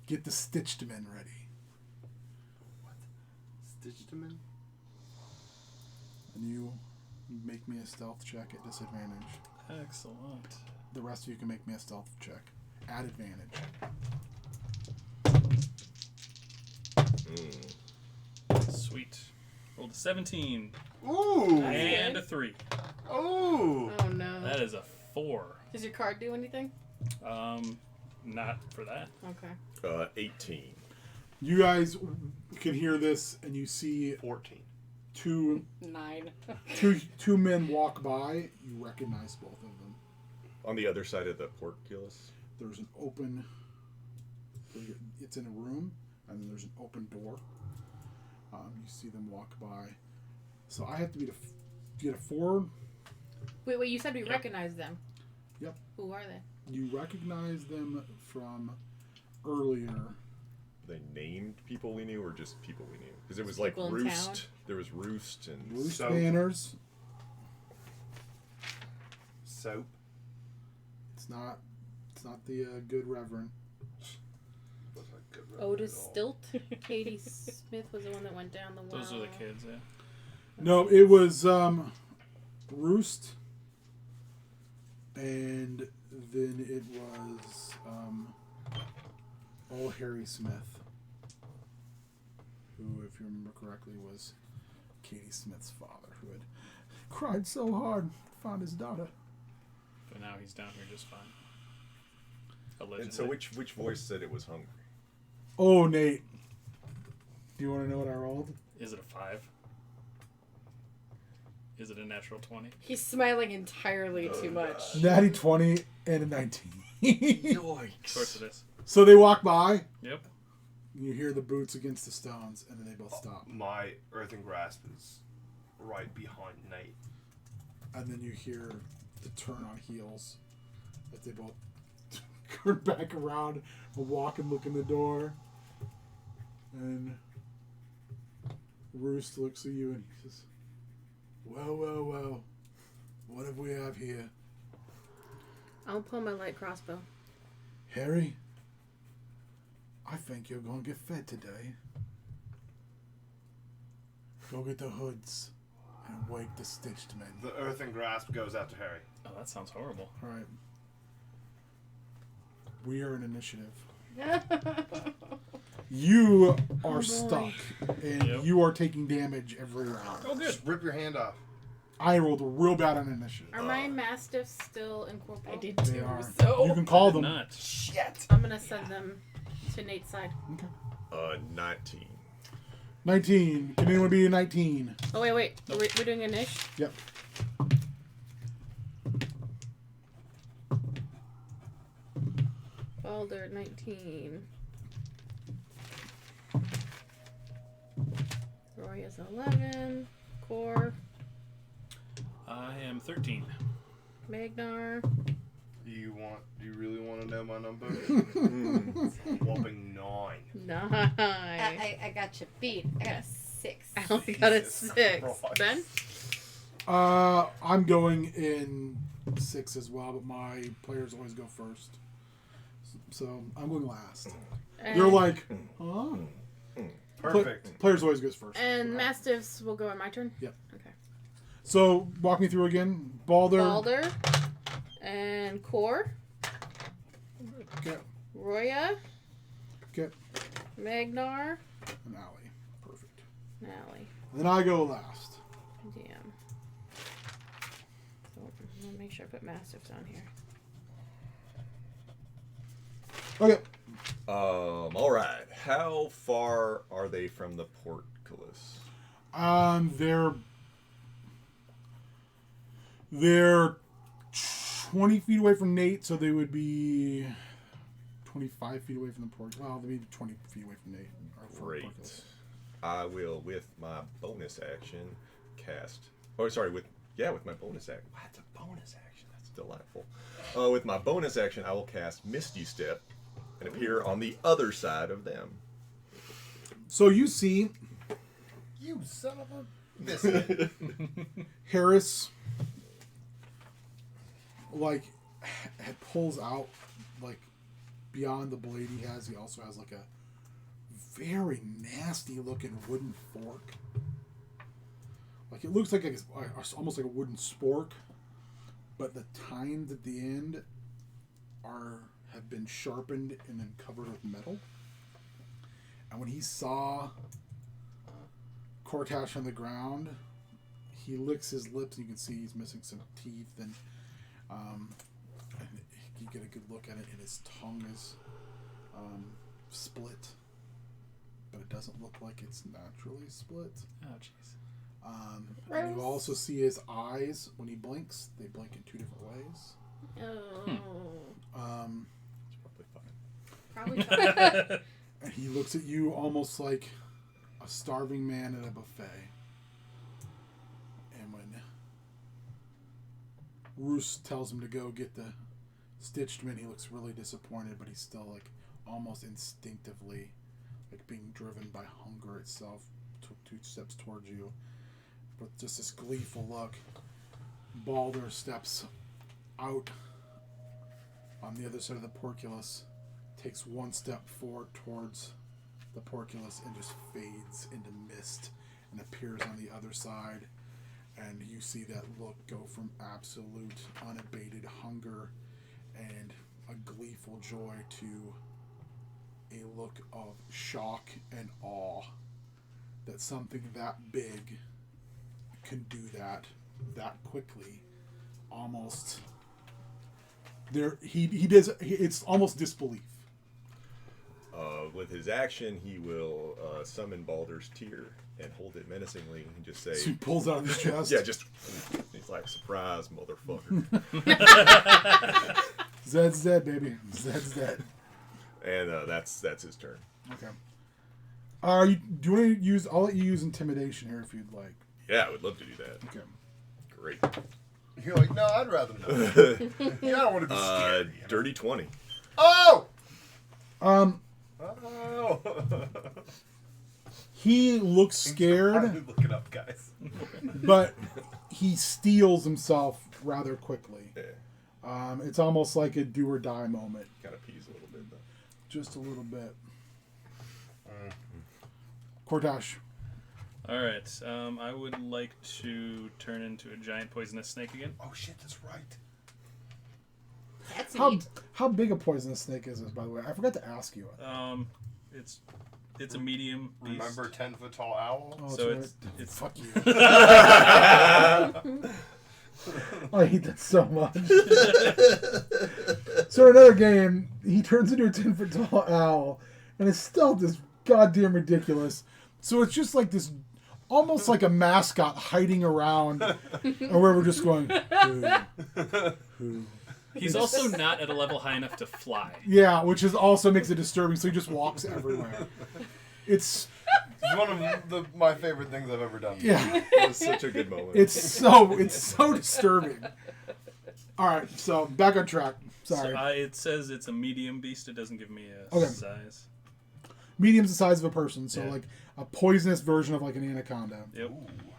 [SPEAKER 1] Get the stitched men ready.
[SPEAKER 7] Stitched him in?
[SPEAKER 1] And you make me a stealth check at disadvantage.
[SPEAKER 5] Excellent.
[SPEAKER 1] The rest of you can make me a stealth check at advantage.
[SPEAKER 5] Sweet. Rolled a 17
[SPEAKER 7] Ooh!
[SPEAKER 5] and a 3.
[SPEAKER 7] Ooh!
[SPEAKER 3] Oh no.
[SPEAKER 5] That is a 4.
[SPEAKER 3] Does your card do anything?
[SPEAKER 5] Not for that.
[SPEAKER 3] Okay.
[SPEAKER 2] 18.
[SPEAKER 1] You guys can hear this, and you see
[SPEAKER 7] 14.
[SPEAKER 1] two
[SPEAKER 6] 9.
[SPEAKER 1] men walk by. You recognize both of them.
[SPEAKER 2] On the other side of the portcullis.
[SPEAKER 1] There's an open. It's in a room, and then there's an open door. You see them walk by. So I have to be to get a 4.
[SPEAKER 3] Wait, you said we
[SPEAKER 5] Yep.
[SPEAKER 3] recognize them.
[SPEAKER 1] Yep.
[SPEAKER 3] Who are they?
[SPEAKER 1] You recognize them from earlier.
[SPEAKER 2] They named people we knew or just people we knew? Because it was
[SPEAKER 3] Just
[SPEAKER 2] like
[SPEAKER 3] people in
[SPEAKER 2] Roost.
[SPEAKER 3] town?
[SPEAKER 2] There was Roost and
[SPEAKER 1] Roost
[SPEAKER 7] Soap.
[SPEAKER 1] banners.
[SPEAKER 7] Soap.
[SPEAKER 1] It's not the good reverend.
[SPEAKER 7] Wasn't a good reference
[SPEAKER 3] Otis
[SPEAKER 7] at all.
[SPEAKER 3] Stilt. Katie Smith was the one that went down the well.
[SPEAKER 5] Those are the kids, yeah.
[SPEAKER 1] No, it was Roost, and then it was old Harry Smith, who, if you remember correctly, was Katie Smith's father, who had cried so hard to find his daughter.
[SPEAKER 5] But now he's down here just fine. Allegedly.
[SPEAKER 2] And so which voice said it was hungry?
[SPEAKER 1] Oh, Nate, do you want to know what I rolled?
[SPEAKER 5] Is it a 5? Is it a natural 20?
[SPEAKER 6] He's smiling entirely too much.
[SPEAKER 1] Natty 20 and a 19.
[SPEAKER 5] Of course it is.
[SPEAKER 1] So they walk by.
[SPEAKER 5] Yep.
[SPEAKER 1] You hear the boots against the stones, and then they both stop.
[SPEAKER 7] My earthen grasp is right behind Nate.
[SPEAKER 1] And then you hear the turn on heels as they both turn back around and walk and look in the door. And Roost looks at you and he says, well. What do we have here?
[SPEAKER 3] I'll pull my light crossbow.
[SPEAKER 1] Harry, I think you're going to get fed today. Go get the hoods and wake the stitched men.
[SPEAKER 7] The earthen grasp goes out to Harry.
[SPEAKER 5] Oh, that sounds horrible.
[SPEAKER 1] All right. We are an initiative. You are stuck, and
[SPEAKER 5] Yep.
[SPEAKER 1] you are taking damage every round.
[SPEAKER 5] Oh, good.
[SPEAKER 7] Just rip your hand off.
[SPEAKER 1] I rolled real bad on initiative.
[SPEAKER 3] Are my mastiffs still incorporeal?
[SPEAKER 6] I did
[SPEAKER 1] They
[SPEAKER 6] too.
[SPEAKER 1] are.
[SPEAKER 6] So
[SPEAKER 1] You can call them.
[SPEAKER 5] Not.
[SPEAKER 7] Shit.
[SPEAKER 3] I'm gonna send them to Nate's side.
[SPEAKER 1] Okay.
[SPEAKER 2] 19.
[SPEAKER 1] 19. Can anyone be a 19?
[SPEAKER 3] Oh wait. We're doing a niche.
[SPEAKER 1] Yep.
[SPEAKER 3] Balder 19. Roy is 11. Core.
[SPEAKER 5] I am 13.
[SPEAKER 3] Magnar.
[SPEAKER 7] Do you really want to know my number? It's a whopping 9.
[SPEAKER 3] 9.
[SPEAKER 6] I got you beat. I got a 6.
[SPEAKER 3] I only got a
[SPEAKER 7] Jesus
[SPEAKER 3] 6.
[SPEAKER 7] Christ.
[SPEAKER 3] Ben?
[SPEAKER 1] I'm going in 6 as well, but my players always go first. So I'm going last. You're like, huh?
[SPEAKER 7] Perfect.
[SPEAKER 1] Players always goes first.
[SPEAKER 3] And mastiffs will go on my turn?
[SPEAKER 1] Yep.
[SPEAKER 3] Okay.
[SPEAKER 1] So walk me through again. Balder.
[SPEAKER 3] And Core.
[SPEAKER 1] Okay.
[SPEAKER 3] Roya.
[SPEAKER 1] Okay.
[SPEAKER 3] Magnar.
[SPEAKER 1] And Allie. Perfect.
[SPEAKER 3] Nally.
[SPEAKER 1] Then I go last.
[SPEAKER 3] DM. So I'm gonna make sure I put mastiffs on here.
[SPEAKER 1] Okay.
[SPEAKER 2] All right. How far are they from the portcullis?
[SPEAKER 1] They're 20 feet away from Nate, so they would be 25 feet away from the portcullis. Well, they'd be 20 feet away from Nate. Or from the
[SPEAKER 2] Great.
[SPEAKER 1] portcullis.
[SPEAKER 2] I will, with my bonus action, cast. Oh, sorry. With my bonus action. Wow, that's a bonus action. That's delightful. With my bonus action, I will cast Misty Step and appear on the other side of them.
[SPEAKER 1] So you see
[SPEAKER 7] You son of a biscuit.
[SPEAKER 1] Harris, like, pulls out, like, beyond the blade he has, he also has, like, a very nasty-looking wooden fork. Like, it looks like almost like a wooden spork, but the tines at the end have been sharpened and then covered with metal. And when he saw Cortash on the ground, he licks his lips, and you can see he's missing some teeth, and you get a good look at it, and his tongue is split, but it doesn't look like it's naturally split.
[SPEAKER 5] Oh, jeez.
[SPEAKER 1] And you also see his eyes, when he blinks, they blink in 2 different ways.
[SPEAKER 3] Oh.
[SPEAKER 2] It's probably fine.
[SPEAKER 3] Probably fine.
[SPEAKER 1] And he looks at you almost like a starving man at a buffet. And when Roos tells him to go get the stitched men, he looks really disappointed, but he's still like almost instinctively like being driven by hunger itself, took 2 steps towards you. With just this gleeful look, Balder steps out on the other side of the portcullis, takes 1 step forward towards the portcullis, and just fades into mist and appears on the other side. And you see that look go from absolute unabated hunger and a gleeful joy to a look of shock and awe that something that big can do that quickly. Almost there, he does. It's almost disbelief.
[SPEAKER 2] With his action, he will summon Baldur's Tear and hold it menacingly and just say...
[SPEAKER 1] So he pulls out of his chest.
[SPEAKER 2] Yeah, just... He's like, surprise, motherfucker.
[SPEAKER 1] Zed's dead, baby. Zed's dead.
[SPEAKER 2] And that's his turn.
[SPEAKER 1] Okay. Do you want to use? I'll let you use intimidation here if you'd like.
[SPEAKER 2] Yeah, I would love to do that.
[SPEAKER 1] Okay.
[SPEAKER 2] Great.
[SPEAKER 7] You're like, no, I'd rather not. Yeah, I don't want to be scared.
[SPEAKER 2] Dirty 20.
[SPEAKER 7] Oh!
[SPEAKER 1] Um.
[SPEAKER 7] Oh!
[SPEAKER 1] He looks scared,
[SPEAKER 8] Look it up, guys.
[SPEAKER 1] but he steels himself rather quickly.
[SPEAKER 2] Yeah.
[SPEAKER 1] It's almost like a do or die moment.
[SPEAKER 2] Kind of pees a little bit, though.
[SPEAKER 1] Just a little bit. Kortash.
[SPEAKER 5] All right. I would like to turn into a giant poisonous snake again.
[SPEAKER 8] Oh shit, that's right.
[SPEAKER 3] That's
[SPEAKER 1] How
[SPEAKER 3] neat.
[SPEAKER 1] how big a poisonous snake is this, by the way? I forgot to ask you.
[SPEAKER 5] It's a medium beast.
[SPEAKER 7] Remember 10-foot tall owl?
[SPEAKER 1] Oh,
[SPEAKER 5] So
[SPEAKER 1] that's
[SPEAKER 5] it's
[SPEAKER 1] Fuck you. I hate that so much. So in another game, he turns into a 10-foot tall owl, and it's still this goddamn ridiculous. So it's just like this, almost like a mascot hiding around, and where we're just going, who?
[SPEAKER 5] He's also not at a level high enough to fly.
[SPEAKER 1] Yeah, which is also makes it disturbing. So he just walks everywhere. It's
[SPEAKER 7] One of my favorite things I've ever done.
[SPEAKER 1] yeah.
[SPEAKER 2] It was such a good moment.
[SPEAKER 1] It's so disturbing. All right, so back on track. Sorry.
[SPEAKER 5] So, it says it's a medium beast. It doesn't give me a
[SPEAKER 1] Okay.
[SPEAKER 5] size.
[SPEAKER 1] Medium's the size of a person, so
[SPEAKER 5] Yeah.
[SPEAKER 1] like a poisonous version of like an anaconda.
[SPEAKER 5] Yep.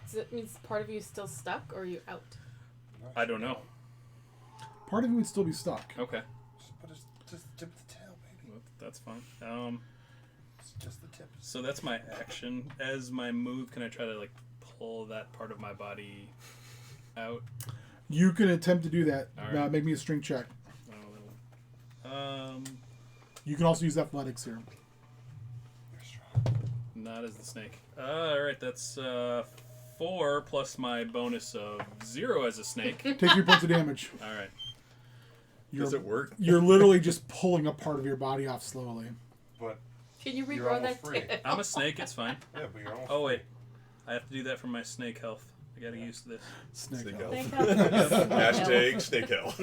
[SPEAKER 3] Does it mean part of you is still stuck, or are you out?
[SPEAKER 5] I don't know.
[SPEAKER 1] Part of you would still be stuck.
[SPEAKER 5] Okay.
[SPEAKER 7] But it's just the tip of the tail, baby.
[SPEAKER 5] Well, that's fine.
[SPEAKER 7] It's just the tip.
[SPEAKER 5] So that's my action. As my move, can I try to like pull that part of my body out?
[SPEAKER 1] You can attempt to do that.
[SPEAKER 5] All right.
[SPEAKER 1] Make me a strength check. You can also use athletics here.
[SPEAKER 7] You're strong.
[SPEAKER 5] Not as the snake. All right, that's 4 plus my bonus of 0 as a snake.
[SPEAKER 1] Take 3 points of damage.
[SPEAKER 5] All right.
[SPEAKER 2] Does it work?
[SPEAKER 1] You're literally just pulling a part of your body off slowly.
[SPEAKER 7] But
[SPEAKER 3] Can you
[SPEAKER 7] You're
[SPEAKER 3] regrow
[SPEAKER 7] almost
[SPEAKER 3] that
[SPEAKER 7] free.
[SPEAKER 3] tail?
[SPEAKER 5] I'm a snake. It's fine.
[SPEAKER 7] yeah, but you're almost.
[SPEAKER 5] Oh wait, I have to do that for my snake health. I gotta use this.
[SPEAKER 1] Snake
[SPEAKER 2] Snake
[SPEAKER 1] health.
[SPEAKER 3] Thank
[SPEAKER 2] health.
[SPEAKER 3] God.
[SPEAKER 2] Hashtag snake hell.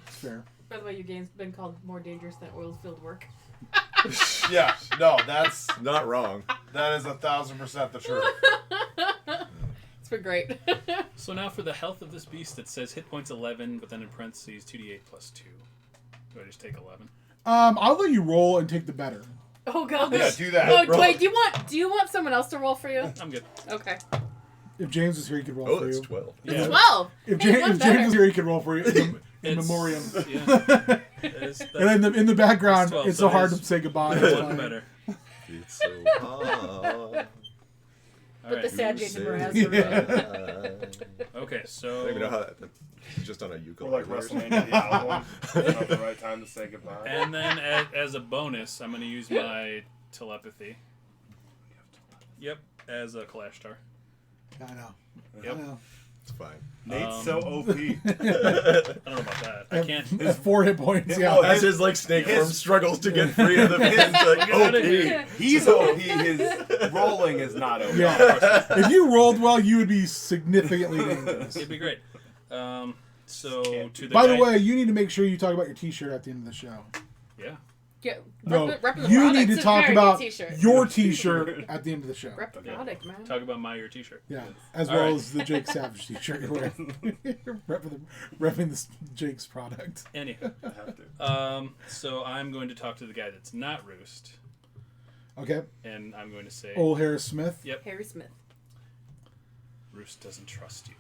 [SPEAKER 1] It's fair.
[SPEAKER 3] By the way, your game's been called more dangerous than oil field work.
[SPEAKER 7] Yeah, no, that is
[SPEAKER 2] Not wrong.
[SPEAKER 7] 1,000% the truth.
[SPEAKER 3] It's been great.
[SPEAKER 5] So now for the health of this beast, it says hit points 11, but then in parentheses 2d8 plus 2. Do I just take 11?
[SPEAKER 1] I'll let you roll and take the better.
[SPEAKER 3] Oh god.
[SPEAKER 7] Yeah, do that.
[SPEAKER 3] Oh
[SPEAKER 7] Roll.
[SPEAKER 3] wait, do you want someone else to roll for you?
[SPEAKER 5] I'm good.
[SPEAKER 3] Okay.
[SPEAKER 1] If James was here, he could roll
[SPEAKER 2] Oh,
[SPEAKER 1] for
[SPEAKER 2] it's
[SPEAKER 1] you.
[SPEAKER 2] 12.
[SPEAKER 5] Yeah.
[SPEAKER 3] 12.
[SPEAKER 1] If,
[SPEAKER 3] Hey, one
[SPEAKER 1] if James
[SPEAKER 3] better.
[SPEAKER 1] was here, he could roll for you. In
[SPEAKER 5] It's-
[SPEAKER 1] memoriam.
[SPEAKER 5] Yeah.
[SPEAKER 1] And in the background,
[SPEAKER 5] It's 12,
[SPEAKER 1] it's
[SPEAKER 5] so
[SPEAKER 1] so hard
[SPEAKER 5] it
[SPEAKER 1] to
[SPEAKER 5] is
[SPEAKER 1] say goodbye. It's
[SPEAKER 5] one
[SPEAKER 1] fine.
[SPEAKER 5] better.
[SPEAKER 2] It's so hot.
[SPEAKER 5] All
[SPEAKER 3] Put the
[SPEAKER 5] right.
[SPEAKER 3] sad
[SPEAKER 2] You
[SPEAKER 3] Jason
[SPEAKER 2] say
[SPEAKER 3] Mraz.
[SPEAKER 2] goodbye.
[SPEAKER 5] Okay,
[SPEAKER 2] I
[SPEAKER 5] so
[SPEAKER 2] don't even know how that. It's just on a
[SPEAKER 7] Or
[SPEAKER 2] ukulele.
[SPEAKER 7] like WrestleMania, the owl one. It's not the right time to say goodbye.
[SPEAKER 5] and then as a bonus, I'm going to use my telepathy. Yep, as a Kalashtar.
[SPEAKER 1] I know.
[SPEAKER 5] Yep.
[SPEAKER 1] I know.
[SPEAKER 2] It's fine.
[SPEAKER 8] Nate's so OP.
[SPEAKER 5] I don't know about that. I can't.
[SPEAKER 1] It's 4 hit points. Yeah.
[SPEAKER 2] Oh, as his like snake form struggles to get free of the pins. Like,
[SPEAKER 5] Get out of here.
[SPEAKER 8] He's OP. His rolling is not OP.
[SPEAKER 1] Yeah. If you rolled well, you would be significantly dangerous.
[SPEAKER 5] It'd be great. So to the
[SPEAKER 1] By the
[SPEAKER 5] giant-
[SPEAKER 1] way, you need to make sure you talk about your T-shirt at the end of the show.
[SPEAKER 5] yeah.
[SPEAKER 3] Yeah,
[SPEAKER 1] No,
[SPEAKER 3] repping the
[SPEAKER 1] you
[SPEAKER 3] product.
[SPEAKER 1] need to
[SPEAKER 3] It's a
[SPEAKER 1] talk
[SPEAKER 3] very
[SPEAKER 1] about
[SPEAKER 3] good t-shirt.
[SPEAKER 1] your T-shirt at the end of the show.
[SPEAKER 3] Rep the product, man.
[SPEAKER 5] Talk about my your T-shirt.
[SPEAKER 1] Yeah, as
[SPEAKER 5] All
[SPEAKER 1] well
[SPEAKER 5] right.
[SPEAKER 1] as the Jake Savage T-shirt you're wearing. repping this Jake's product.
[SPEAKER 5] Anyhow,
[SPEAKER 8] I have to.
[SPEAKER 5] so I'm going to talk to the guy that's not Roost,
[SPEAKER 1] Okay,
[SPEAKER 5] and I'm going to say,
[SPEAKER 1] Old Harris Smith.
[SPEAKER 5] Yep.
[SPEAKER 3] Harry Smith.
[SPEAKER 5] Roost doesn't trust you.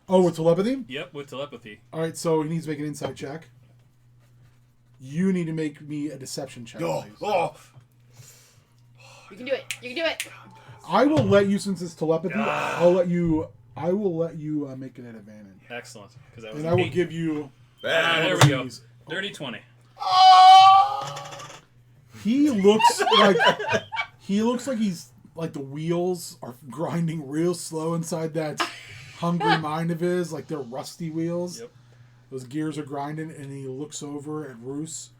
[SPEAKER 1] Oh, with telepathy.
[SPEAKER 5] Yep, with telepathy.
[SPEAKER 1] All right, so he needs to make an insight check. You need to make me a deception check.
[SPEAKER 8] Oh,
[SPEAKER 1] please.
[SPEAKER 8] oh.
[SPEAKER 3] You can do it. You can do it.
[SPEAKER 1] I will let you, since it's telepathy. I will let you make it at advantage,
[SPEAKER 5] Excellent, because that was
[SPEAKER 1] and
[SPEAKER 5] an
[SPEAKER 1] I will
[SPEAKER 5] 8.
[SPEAKER 1] give you.
[SPEAKER 5] There we go. Dirty 20.
[SPEAKER 1] He looks like he's like the wheels are grinding real slow inside that hungry mind of his, like they're rusty wheels.
[SPEAKER 5] Yep.
[SPEAKER 1] Those gears are grinding, and he looks over at Roos,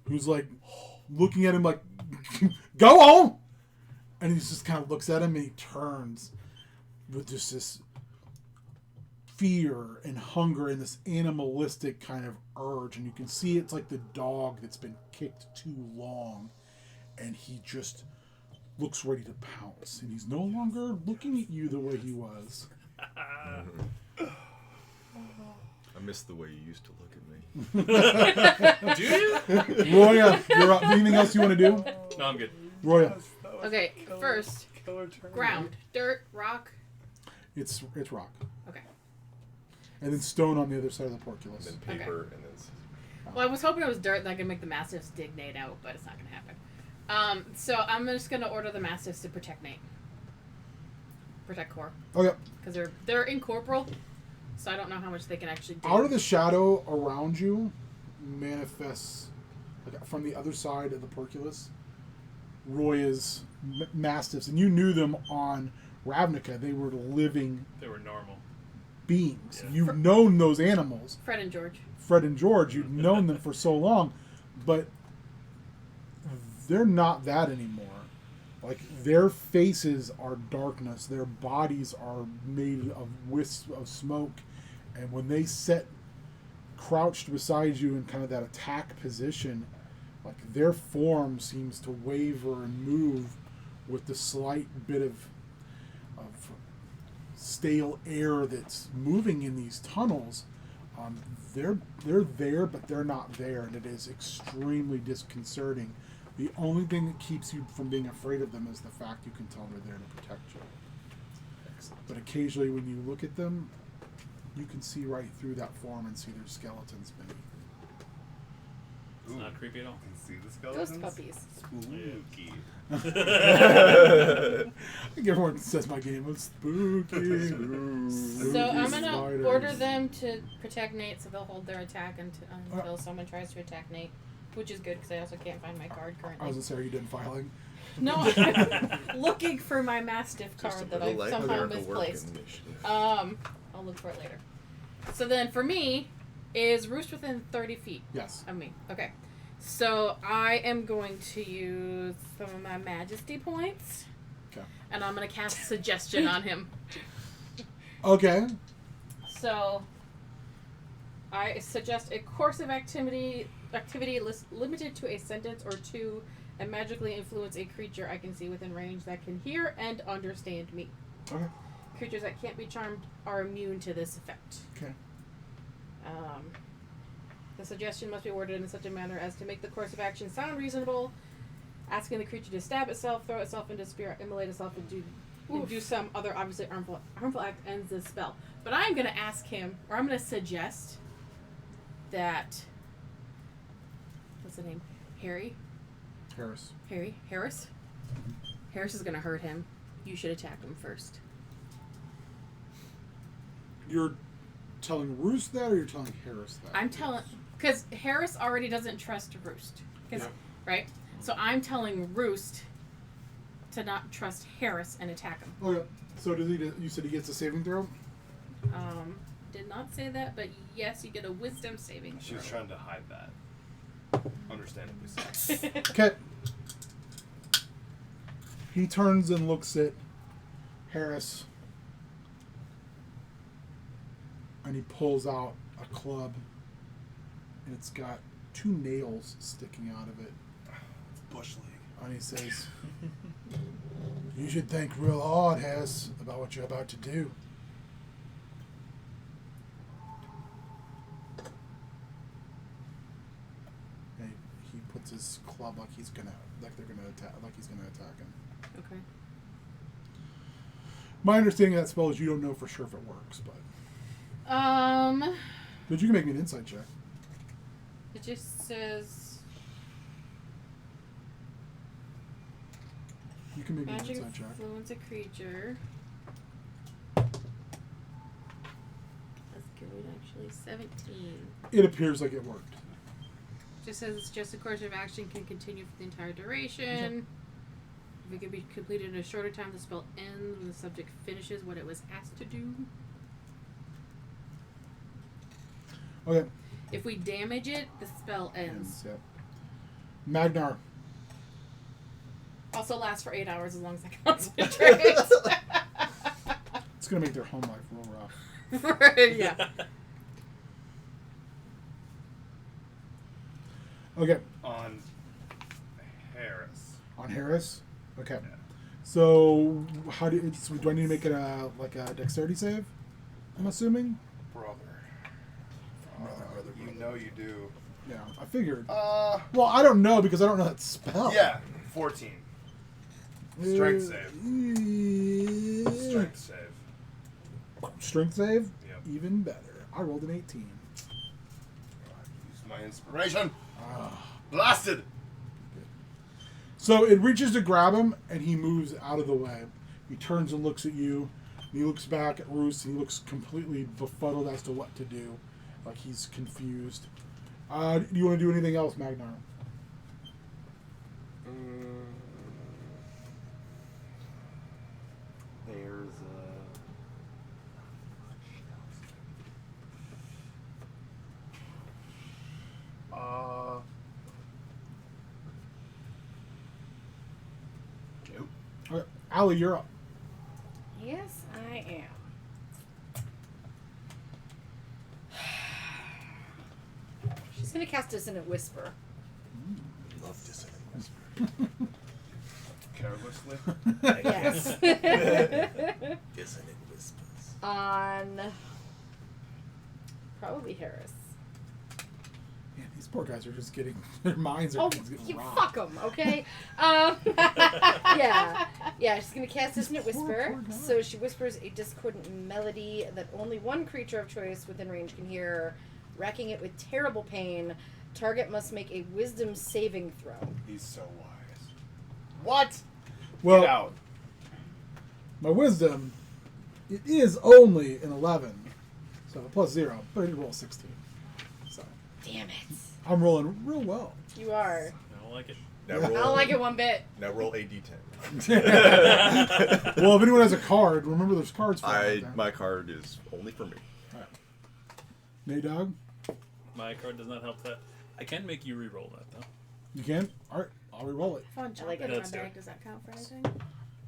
[SPEAKER 1] who's like looking at him like, "Go on!" And he just kind of looks at him, and he turns with just this fear and hunger and this animalistic kind of urge, and you can see it's like the dog that's been kicked too long, and he just looks ready to pounce, and he's no longer looking at you the way he was.
[SPEAKER 2] I miss the way you used to look at me.
[SPEAKER 5] Do you?
[SPEAKER 1] Roya, you're up. Anything else you want to do?
[SPEAKER 5] No, I'm good.
[SPEAKER 1] Roya.
[SPEAKER 3] Okay, first, ground. Dirt, rock.
[SPEAKER 1] It's rock.
[SPEAKER 3] Okay.
[SPEAKER 1] And then stone on the other side of the porculus.
[SPEAKER 2] And then paper, and then
[SPEAKER 3] Well, I was hoping it was dirt and I could make the Mastiffs dig Nate out, but it's not going to happen. So I'm just going to order the Mastiffs to protect Nate. Protect Core.
[SPEAKER 1] Okay.
[SPEAKER 3] Because they're incorporeal, so I don't know how much they can actually do.
[SPEAKER 1] Out of the shadow around you manifests, like, from the other side of the porculus, Roya's Mastiffs. And you knew them on Ravnica. They were living
[SPEAKER 5] They were normal.
[SPEAKER 1] beings.
[SPEAKER 5] Yeah.
[SPEAKER 1] You've known those animals.
[SPEAKER 3] Fred and George.
[SPEAKER 1] Fred and George, you've known them for so long, but they're not that anymore. Like, their faces are darkness, their bodies are made of wisps of smoke, and when they sit crouched beside you in kind of that attack position, like, their form seems to waver and move with the slight bit of stale air that's moving in these tunnels. They're there, but they're not there, and it is extremely disconcerting. The only thing that keeps you from being afraid of them is the fact you can tell they're there to protect you. But occasionally when you look at them, you can see right through that form and see their skeletons beneath.
[SPEAKER 5] It's not creepy at all.
[SPEAKER 8] You can see the skeletons.
[SPEAKER 6] Ghost puppies.
[SPEAKER 8] Spooky.
[SPEAKER 1] I think everyone says my game was spooky.
[SPEAKER 3] So I'm going to order them to protect Nate, so they'll hold their attack until someone tries to attack Nate. Which is good, because I also can't find my card currently.
[SPEAKER 1] I was going to say, are you done filing?
[SPEAKER 3] No, I'm looking for my Mastiff card that I've somehow misplaced. I'll look for it later. So then for me, is Roost within 30 feet
[SPEAKER 1] Yes.
[SPEAKER 3] of me? Okay. So I am going to use some of my Majesty points.
[SPEAKER 1] Okay.
[SPEAKER 3] And I'm going to cast Suggestion on him.
[SPEAKER 1] Okay.
[SPEAKER 3] So I suggest a course of activity limited to a sentence or two, and magically influence a creature I can see within range that can hear and understand me.
[SPEAKER 1] Okay.
[SPEAKER 3] Creatures that can't be charmed are immune to this effect.
[SPEAKER 1] Okay.
[SPEAKER 3] The suggestion must be worded in such a manner as to make the course of action sound reasonable, asking the creature to stab itself, throw itself into spear, immolate itself, and do some other obviously harmful act ends the spell. But I'm going to ask him, or I'm going to suggest that... What's the name? Harris? Harris is going to hurt him. You should attack him first.
[SPEAKER 1] You're telling Roost that, or you're telling Harris that?
[SPEAKER 3] I'm telling... Because Harris already doesn't trust Roost.
[SPEAKER 1] Yeah.
[SPEAKER 3] Right? So I'm telling Roost to not trust Harris and attack him.
[SPEAKER 1] Okay. So does he? You said he gets a saving throw?
[SPEAKER 3] Did not say that, but yes, you get a wisdom saving throw.
[SPEAKER 8] She was trying to hide that. Understandably so.
[SPEAKER 1] Okay. He turns and looks at Harris, and he pulls out a club, and it's got 2 nails sticking out of it.
[SPEAKER 8] It's bush league.
[SPEAKER 1] And he says, "You should think real hard, Harris, about what you're about to do." And he puts his club like he's gonna attack him.
[SPEAKER 3] Okay.
[SPEAKER 1] My understanding of that spell is you don't know for sure if it works, but you can make me an insight check.
[SPEAKER 3] It just says
[SPEAKER 1] You can make me an
[SPEAKER 3] magic
[SPEAKER 1] insight check.
[SPEAKER 3] influence a creature. That's good, actually. 17.
[SPEAKER 1] It appears like it worked.
[SPEAKER 3] Just says it's just a course of action can continue for the entire duration. If it can be completed in a shorter time, the spell ends when the subject finishes what it was asked to do.
[SPEAKER 1] Okay.
[SPEAKER 3] If we damage it, the spell ends.
[SPEAKER 1] Yep. Magnar.
[SPEAKER 3] Also lasts for 8 hours as long as I concentrate.
[SPEAKER 1] It's gonna make their home life real rough.
[SPEAKER 3] Yeah.
[SPEAKER 1] Okay.
[SPEAKER 8] On Harris.
[SPEAKER 1] On Harris. Okay. So how do I need to make it a dexterity save? I'm assuming.
[SPEAKER 7] Brother. You know you do.
[SPEAKER 1] Yeah, I figured.
[SPEAKER 7] Uh.
[SPEAKER 1] Well, I don't know because I don't know that spell.
[SPEAKER 7] Yeah. 14. Strength save. Strength save.
[SPEAKER 1] Strength save?
[SPEAKER 7] Yep.
[SPEAKER 1] Even better. I rolled an 18.
[SPEAKER 7] Use my inspiration. Blasted.
[SPEAKER 1] So it reaches to grab him, and he moves out of the way. He turns and looks at you. And he looks back at Roos, and he looks completely befuddled as to what to do. Like he's confused. Do you want to do anything else, Magnar?
[SPEAKER 8] There's
[SPEAKER 7] Nope.
[SPEAKER 1] Okay. Allie, you're up.
[SPEAKER 6] Yes, I am. She's gonna cast Dissonant Whisper.
[SPEAKER 2] Love dissonant.
[SPEAKER 7] Carelessly.
[SPEAKER 6] Yes.
[SPEAKER 2] Dissonant whispers.
[SPEAKER 6] On probably Harris.
[SPEAKER 1] Man, these poor guys are just getting their minds are
[SPEAKER 6] Oh,
[SPEAKER 1] just getting
[SPEAKER 6] you
[SPEAKER 1] rocked.
[SPEAKER 6] fuck them, okay? Yeah. She's gonna cast Dissonant Whisper.
[SPEAKER 1] poor guy.
[SPEAKER 6] So she whispers a discordant melody that only one creature of choice within range can hear, wrecking it with terrible pain. Target must make a Wisdom saving throw.
[SPEAKER 7] He's so wise. What?
[SPEAKER 1] Well,
[SPEAKER 7] Get out.
[SPEAKER 1] my wisdom, it is only an 11. So a plus 0, but I did roll 16. So
[SPEAKER 6] Damn it.
[SPEAKER 1] I'm rolling real well.
[SPEAKER 6] You are.
[SPEAKER 5] I don't like it.
[SPEAKER 2] Now
[SPEAKER 1] Yeah.
[SPEAKER 2] roll,
[SPEAKER 6] I don't like it one bit.
[SPEAKER 2] Now roll a d10.
[SPEAKER 1] Well, if anyone has a card, remember there's cards for it.
[SPEAKER 2] My card is only for me.
[SPEAKER 1] Nate Dog,
[SPEAKER 5] My card does not help that. I can make you re-roll that though.
[SPEAKER 1] you can? Alright, I'll re-roll it.
[SPEAKER 3] I found
[SPEAKER 6] I like
[SPEAKER 3] chocolate
[SPEAKER 6] it.
[SPEAKER 3] in my
[SPEAKER 5] Let's do
[SPEAKER 3] bag.
[SPEAKER 5] it.
[SPEAKER 3] Does that count for anything?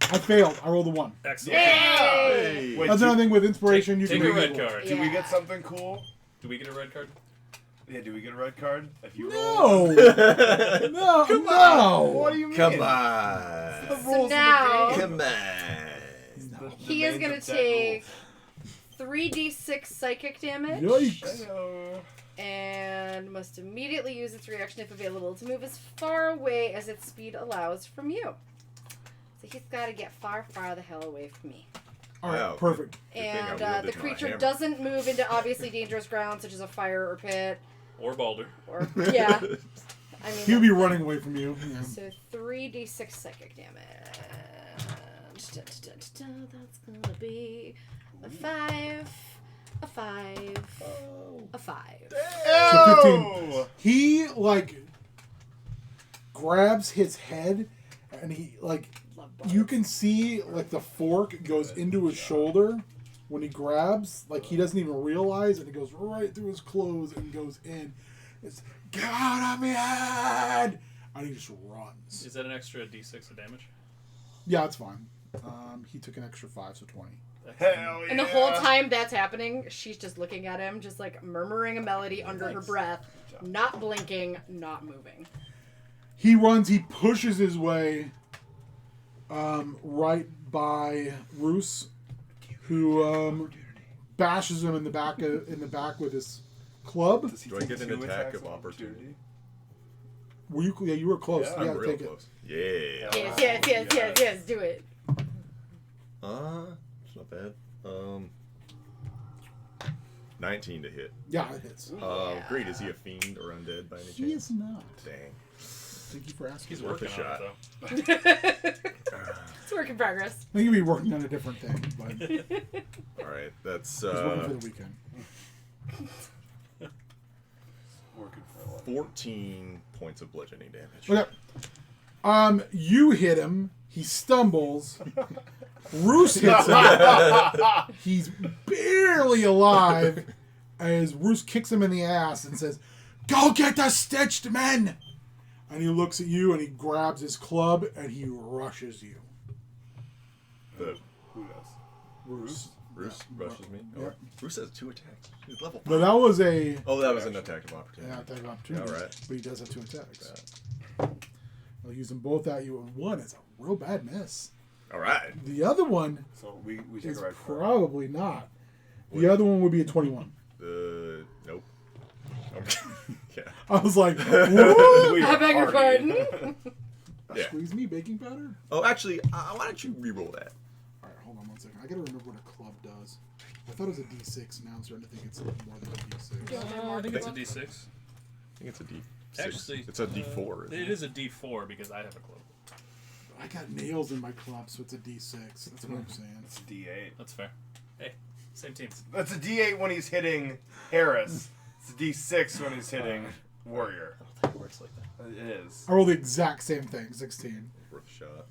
[SPEAKER 1] I failed. I rolled a 1.
[SPEAKER 5] Excellent.
[SPEAKER 6] Yay!
[SPEAKER 7] Wait,
[SPEAKER 1] That's
[SPEAKER 7] do,
[SPEAKER 1] another thing with inspiration. You
[SPEAKER 5] Take
[SPEAKER 1] can
[SPEAKER 5] a red
[SPEAKER 1] re-roll.
[SPEAKER 5] card.
[SPEAKER 7] do we
[SPEAKER 6] Yeah.
[SPEAKER 7] get something cool?
[SPEAKER 5] Do we get a red card?
[SPEAKER 7] Yeah, do we get a red card? If you roll?
[SPEAKER 1] No! No! No!
[SPEAKER 7] What do you mean?
[SPEAKER 2] Come on.
[SPEAKER 7] The
[SPEAKER 6] So
[SPEAKER 7] rules
[SPEAKER 6] now-
[SPEAKER 7] of the game.
[SPEAKER 2] Come on.
[SPEAKER 6] He is going to take 3d6 psychic damage.
[SPEAKER 1] Yikes!
[SPEAKER 7] Hello.
[SPEAKER 6] And must immediately use its reaction if available to move as far away as its speed allows from you. So he's got to get far, far the hell away from me.
[SPEAKER 1] Alright,
[SPEAKER 2] Wow.
[SPEAKER 1] perfect.
[SPEAKER 2] Good thing I
[SPEAKER 6] And
[SPEAKER 2] wielded
[SPEAKER 6] the
[SPEAKER 2] my
[SPEAKER 6] creature
[SPEAKER 2] hammer.
[SPEAKER 6] doesn't move into obviously dangerous ground, such as a fire or pit.
[SPEAKER 5] Or Baldur.
[SPEAKER 6] Or, yeah. I
[SPEAKER 1] He'll
[SPEAKER 6] mean,
[SPEAKER 1] be running away from you. Yeah.
[SPEAKER 6] so 3d6 psychic damage. That's going to be a 5, a 5, a 5.
[SPEAKER 1] So 15. He, grabs his head, and he, you can see, the fork goes into his shoulder when he grabs. He doesn't even realize, and it goes right through his clothes and goes in. It's, get out of my head! And he just runs.
[SPEAKER 5] Is that an extra d6 of damage?
[SPEAKER 1] Yeah, it's fine. He took an extra 5, so 20.
[SPEAKER 7] Hell yeah.
[SPEAKER 6] And the whole time that's happening, she's just looking at him, just murmuring a melody under her breath, not blinking, not moving.
[SPEAKER 1] He runs, he pushes his way right by Roos, who bashes him in the back with his club.
[SPEAKER 2] Do I get an attack of opportunity?
[SPEAKER 1] Were you? Yeah, you were close.
[SPEAKER 7] Yeah,
[SPEAKER 1] You
[SPEAKER 2] I'm
[SPEAKER 1] gotta
[SPEAKER 2] real
[SPEAKER 1] take
[SPEAKER 2] close. Yeah.
[SPEAKER 6] Yes, do it.
[SPEAKER 2] It's not bad. 19 to hit.
[SPEAKER 1] it. Yeah, it hits.
[SPEAKER 6] Yeah.
[SPEAKER 2] Great. Is he a fiend or undead by any chance?
[SPEAKER 1] He is not.
[SPEAKER 2] Dang.
[SPEAKER 1] Thank you for asking.
[SPEAKER 5] He's
[SPEAKER 2] Worth a
[SPEAKER 5] working on
[SPEAKER 2] shot.
[SPEAKER 5] it though.
[SPEAKER 6] It's a work in progress.
[SPEAKER 1] I think you'd be working on a different thing, but he's
[SPEAKER 2] All right. That's
[SPEAKER 1] working for the weekend.
[SPEAKER 7] Working for a lot.
[SPEAKER 2] 14 points of bludgeoning damage.
[SPEAKER 1] Okay. You hit him. He stumbles. Roos hits him. He's barely alive as Roos kicks him in the ass and says, "Go get the stitched men!" And he looks at you and he grabs his club and he rushes you.
[SPEAKER 2] The
[SPEAKER 7] Who does?
[SPEAKER 1] Roos.
[SPEAKER 2] Roos rushes me.
[SPEAKER 1] Yeah.
[SPEAKER 2] Oh, Roos has 2 attacks. He's level 5.
[SPEAKER 1] No, that was a
[SPEAKER 2] Oh, that was an attack of opportunity.
[SPEAKER 1] attack of opportunity.
[SPEAKER 2] All right.
[SPEAKER 1] But he does have 2 attacks. I'll use them both at you, and one is a real bad miss.
[SPEAKER 2] All right.
[SPEAKER 1] The other one
[SPEAKER 7] So we take
[SPEAKER 1] is
[SPEAKER 7] a red card.
[SPEAKER 1] probably not. The other one would be a 21.
[SPEAKER 2] Nope. Okay. Yeah.
[SPEAKER 1] I was like, whoa!
[SPEAKER 7] We
[SPEAKER 6] I
[SPEAKER 7] are
[SPEAKER 6] beg your
[SPEAKER 7] partying.
[SPEAKER 6] pardon.
[SPEAKER 2] Yeah.
[SPEAKER 1] Squeeze me, baking powder?
[SPEAKER 2] Oh, actually, why don't you re-roll that?
[SPEAKER 1] Alright, hold on 1 second. I gotta remember what a club does. I thought it was a D6, now I'm starting to think it's more than a D6.
[SPEAKER 5] I think it's a D6.
[SPEAKER 2] I think it's a D6.
[SPEAKER 5] Actually,
[SPEAKER 2] it's a D4. Isn't
[SPEAKER 5] It is a D4 because I have a club.
[SPEAKER 1] I got nails in my club, so it's a D6. That's what I'm saying.
[SPEAKER 7] It's a D8.
[SPEAKER 5] That's fair. Hey, same team.
[SPEAKER 7] That's a D8 when he's hitting Harris. It's a D6 when he's hitting Warrior.
[SPEAKER 5] I don't think it works like that.
[SPEAKER 7] It is.
[SPEAKER 1] I rolled the exact same thing, 16.
[SPEAKER 2] Worth a shot.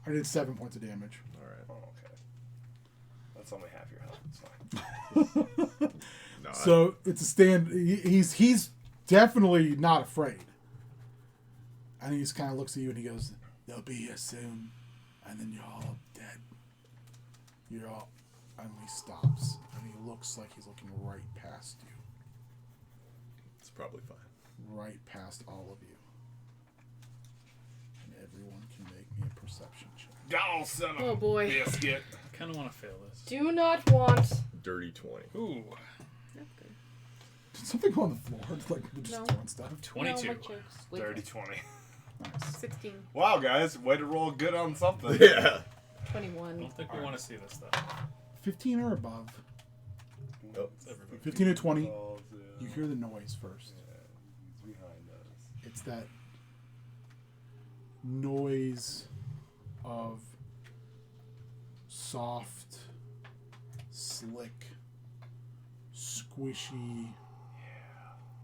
[SPEAKER 1] I did 7 points of damage.
[SPEAKER 2] All right.
[SPEAKER 7] Oh, okay. That's only half your health. It's fine.
[SPEAKER 2] No,
[SPEAKER 1] So it's a stand. He's definitely not afraid. And he just kind of looks at you and he goes, "They'll be here soon, and then you're all dead. You're all." And he stops and he looks like he's looking right past you,
[SPEAKER 2] it's probably fine.
[SPEAKER 1] right past all of you. And everyone can make me a perception check.
[SPEAKER 7] Oh, son of
[SPEAKER 3] Oh boy.
[SPEAKER 7] biscuit.
[SPEAKER 5] I kind of want to fail this.
[SPEAKER 6] Do not want.
[SPEAKER 2] Dirty 20.
[SPEAKER 5] Ooh,
[SPEAKER 3] That's good.
[SPEAKER 1] Did something go on the floor? Like we're just
[SPEAKER 3] No.
[SPEAKER 1] throwing stuff.
[SPEAKER 5] 22.
[SPEAKER 3] No, my chick's way
[SPEAKER 7] Dirty 20.
[SPEAKER 1] Nice.
[SPEAKER 3] 16.
[SPEAKER 7] Wow, guys. Way to roll good on something.
[SPEAKER 2] Yeah.
[SPEAKER 3] 21.
[SPEAKER 5] I don't think we want to see this though.
[SPEAKER 1] 15 or above.
[SPEAKER 2] Oh,
[SPEAKER 5] It's everybody.
[SPEAKER 1] 15 to 20.
[SPEAKER 7] Oh,
[SPEAKER 1] You hear the noise first.
[SPEAKER 7] he's behind us.
[SPEAKER 1] It's that noise of soft, slick, squishy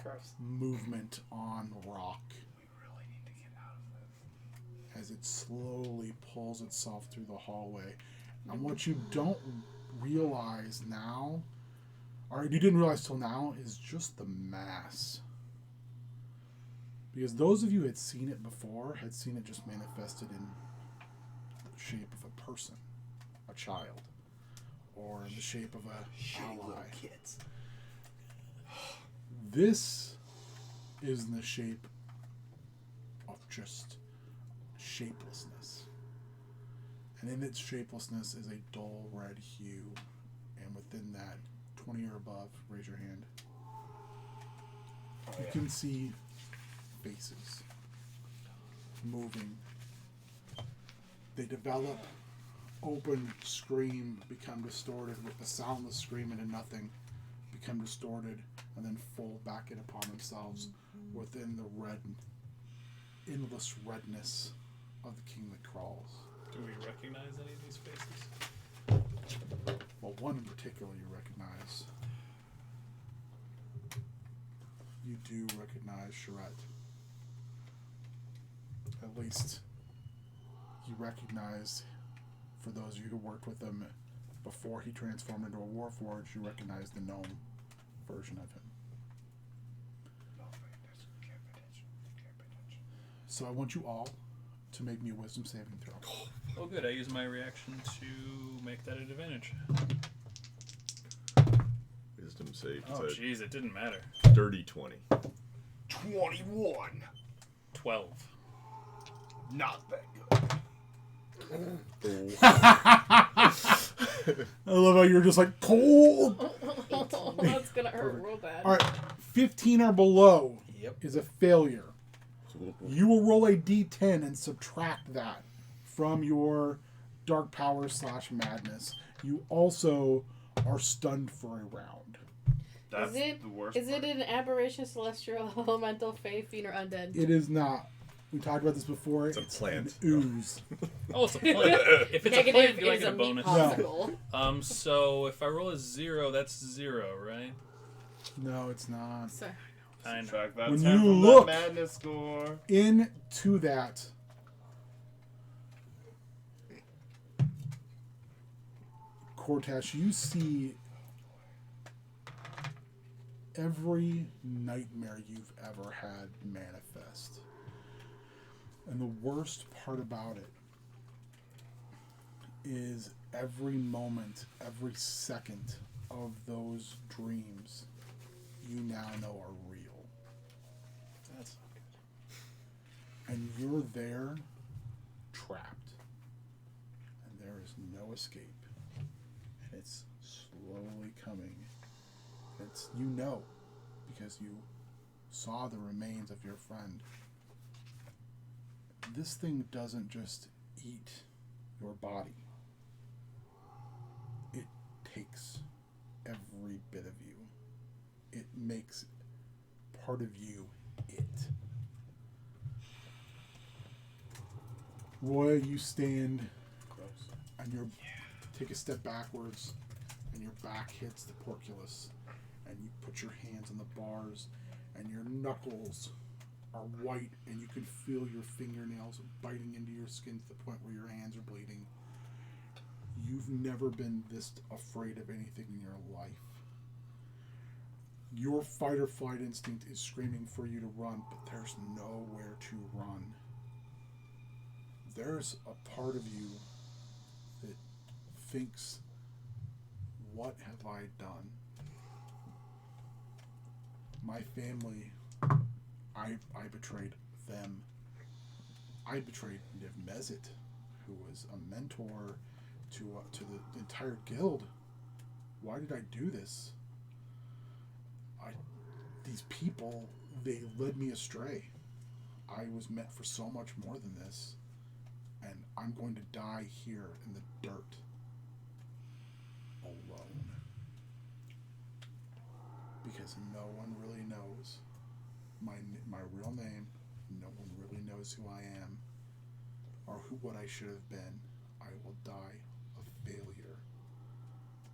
[SPEAKER 3] Gross.
[SPEAKER 1] movement on rock
[SPEAKER 7] We really need to get out of this.
[SPEAKER 1] as it slowly pulls itself through the hallway. And what you don't realize now, or you didn't realize till now, is just the mass. Because those of you who had seen it before had seen it just manifested in the shape of a person, a child, or in the shape of a ally.
[SPEAKER 7] Kids.
[SPEAKER 1] This is in the shape of just shapelessness. And in its shapelessness is a dull red hue. And within that, 20 or above, raise your hand. You can see faces moving. They develop, open, scream, become distorted with the soundless scream into nothing, become distorted, and then fold back in upon themselves within the red, endless redness of the king that crawls.
[SPEAKER 5] Do we recognize any of these faces?
[SPEAKER 1] Well, one in particular you recognize. You do recognize Charette. At least you recognize, for those of you who worked with him before he transformed into a Warforged, you recognize the gnome version of him. So I want you all to make me a wisdom saving throw.
[SPEAKER 5] Oh, good. I use my reaction to make that an advantage.
[SPEAKER 2] Wisdom save.
[SPEAKER 5] Oh,
[SPEAKER 2] It's
[SPEAKER 5] jeez, it didn't matter.
[SPEAKER 2] a dirty 20.
[SPEAKER 7] 21.
[SPEAKER 5] 12.
[SPEAKER 7] Not that good.
[SPEAKER 1] I love how you're just like cold.
[SPEAKER 3] That's gonna hurt real bad.
[SPEAKER 1] All right, 15 or below
[SPEAKER 5] Yep.
[SPEAKER 1] is a failure. You will roll a d10 and subtract that from your dark power / madness. You also are stunned for a round.
[SPEAKER 7] That's
[SPEAKER 3] Is it-
[SPEAKER 7] the worst
[SPEAKER 3] Is it
[SPEAKER 7] part.
[SPEAKER 3] an aberration, celestial, elemental, fae, fiend, or undead?
[SPEAKER 1] It is not. We talked about this before.
[SPEAKER 2] It's a plant.
[SPEAKER 1] An ooze.
[SPEAKER 5] Oh, it's a plant. If it's a plant, do I
[SPEAKER 3] is
[SPEAKER 5] get a
[SPEAKER 3] meat
[SPEAKER 5] bonus?
[SPEAKER 3] popsicle.
[SPEAKER 5] So if I roll a 0, that's 0, right?
[SPEAKER 1] No, it's not.
[SPEAKER 3] So,
[SPEAKER 5] I know.
[SPEAKER 7] Subtract that
[SPEAKER 1] When
[SPEAKER 7] 10
[SPEAKER 1] you
[SPEAKER 7] from
[SPEAKER 1] look-
[SPEAKER 7] that madness score.
[SPEAKER 1] Into that, Cortesh, you see every nightmare you've ever had manifest. And the worst part about it is every moment, every second of those dreams you now know are real.
[SPEAKER 5] That's not good.
[SPEAKER 1] And you're there, trapped. And there is no escape. And it's slowly coming. It's, you know, because you saw the remains of your friend this thing doesn't just eat your body. It takes every bit of you. It makes part of you it. Roy, you stand and you take a step backwards and your back hits the porculus and you put your hands on the bars and your knuckles are white and you can feel your fingernails biting into your skin to the point where your hands are bleeding. You've never been this afraid of anything in your life. Your fight or flight instinct is screaming for you to run, but there's nowhere to run. There's a part of you that thinks, what have I done? My family, I betrayed them. I betrayed Niv Mezit, who was a mentor to the entire guild. Why did I do this? These people, they led me astray. I was meant for so much more than this. And I'm going to die here in the dirt. Alone. Because no one really knows my real name. No one really knows who I am. Or what I should have been. I will die a failure.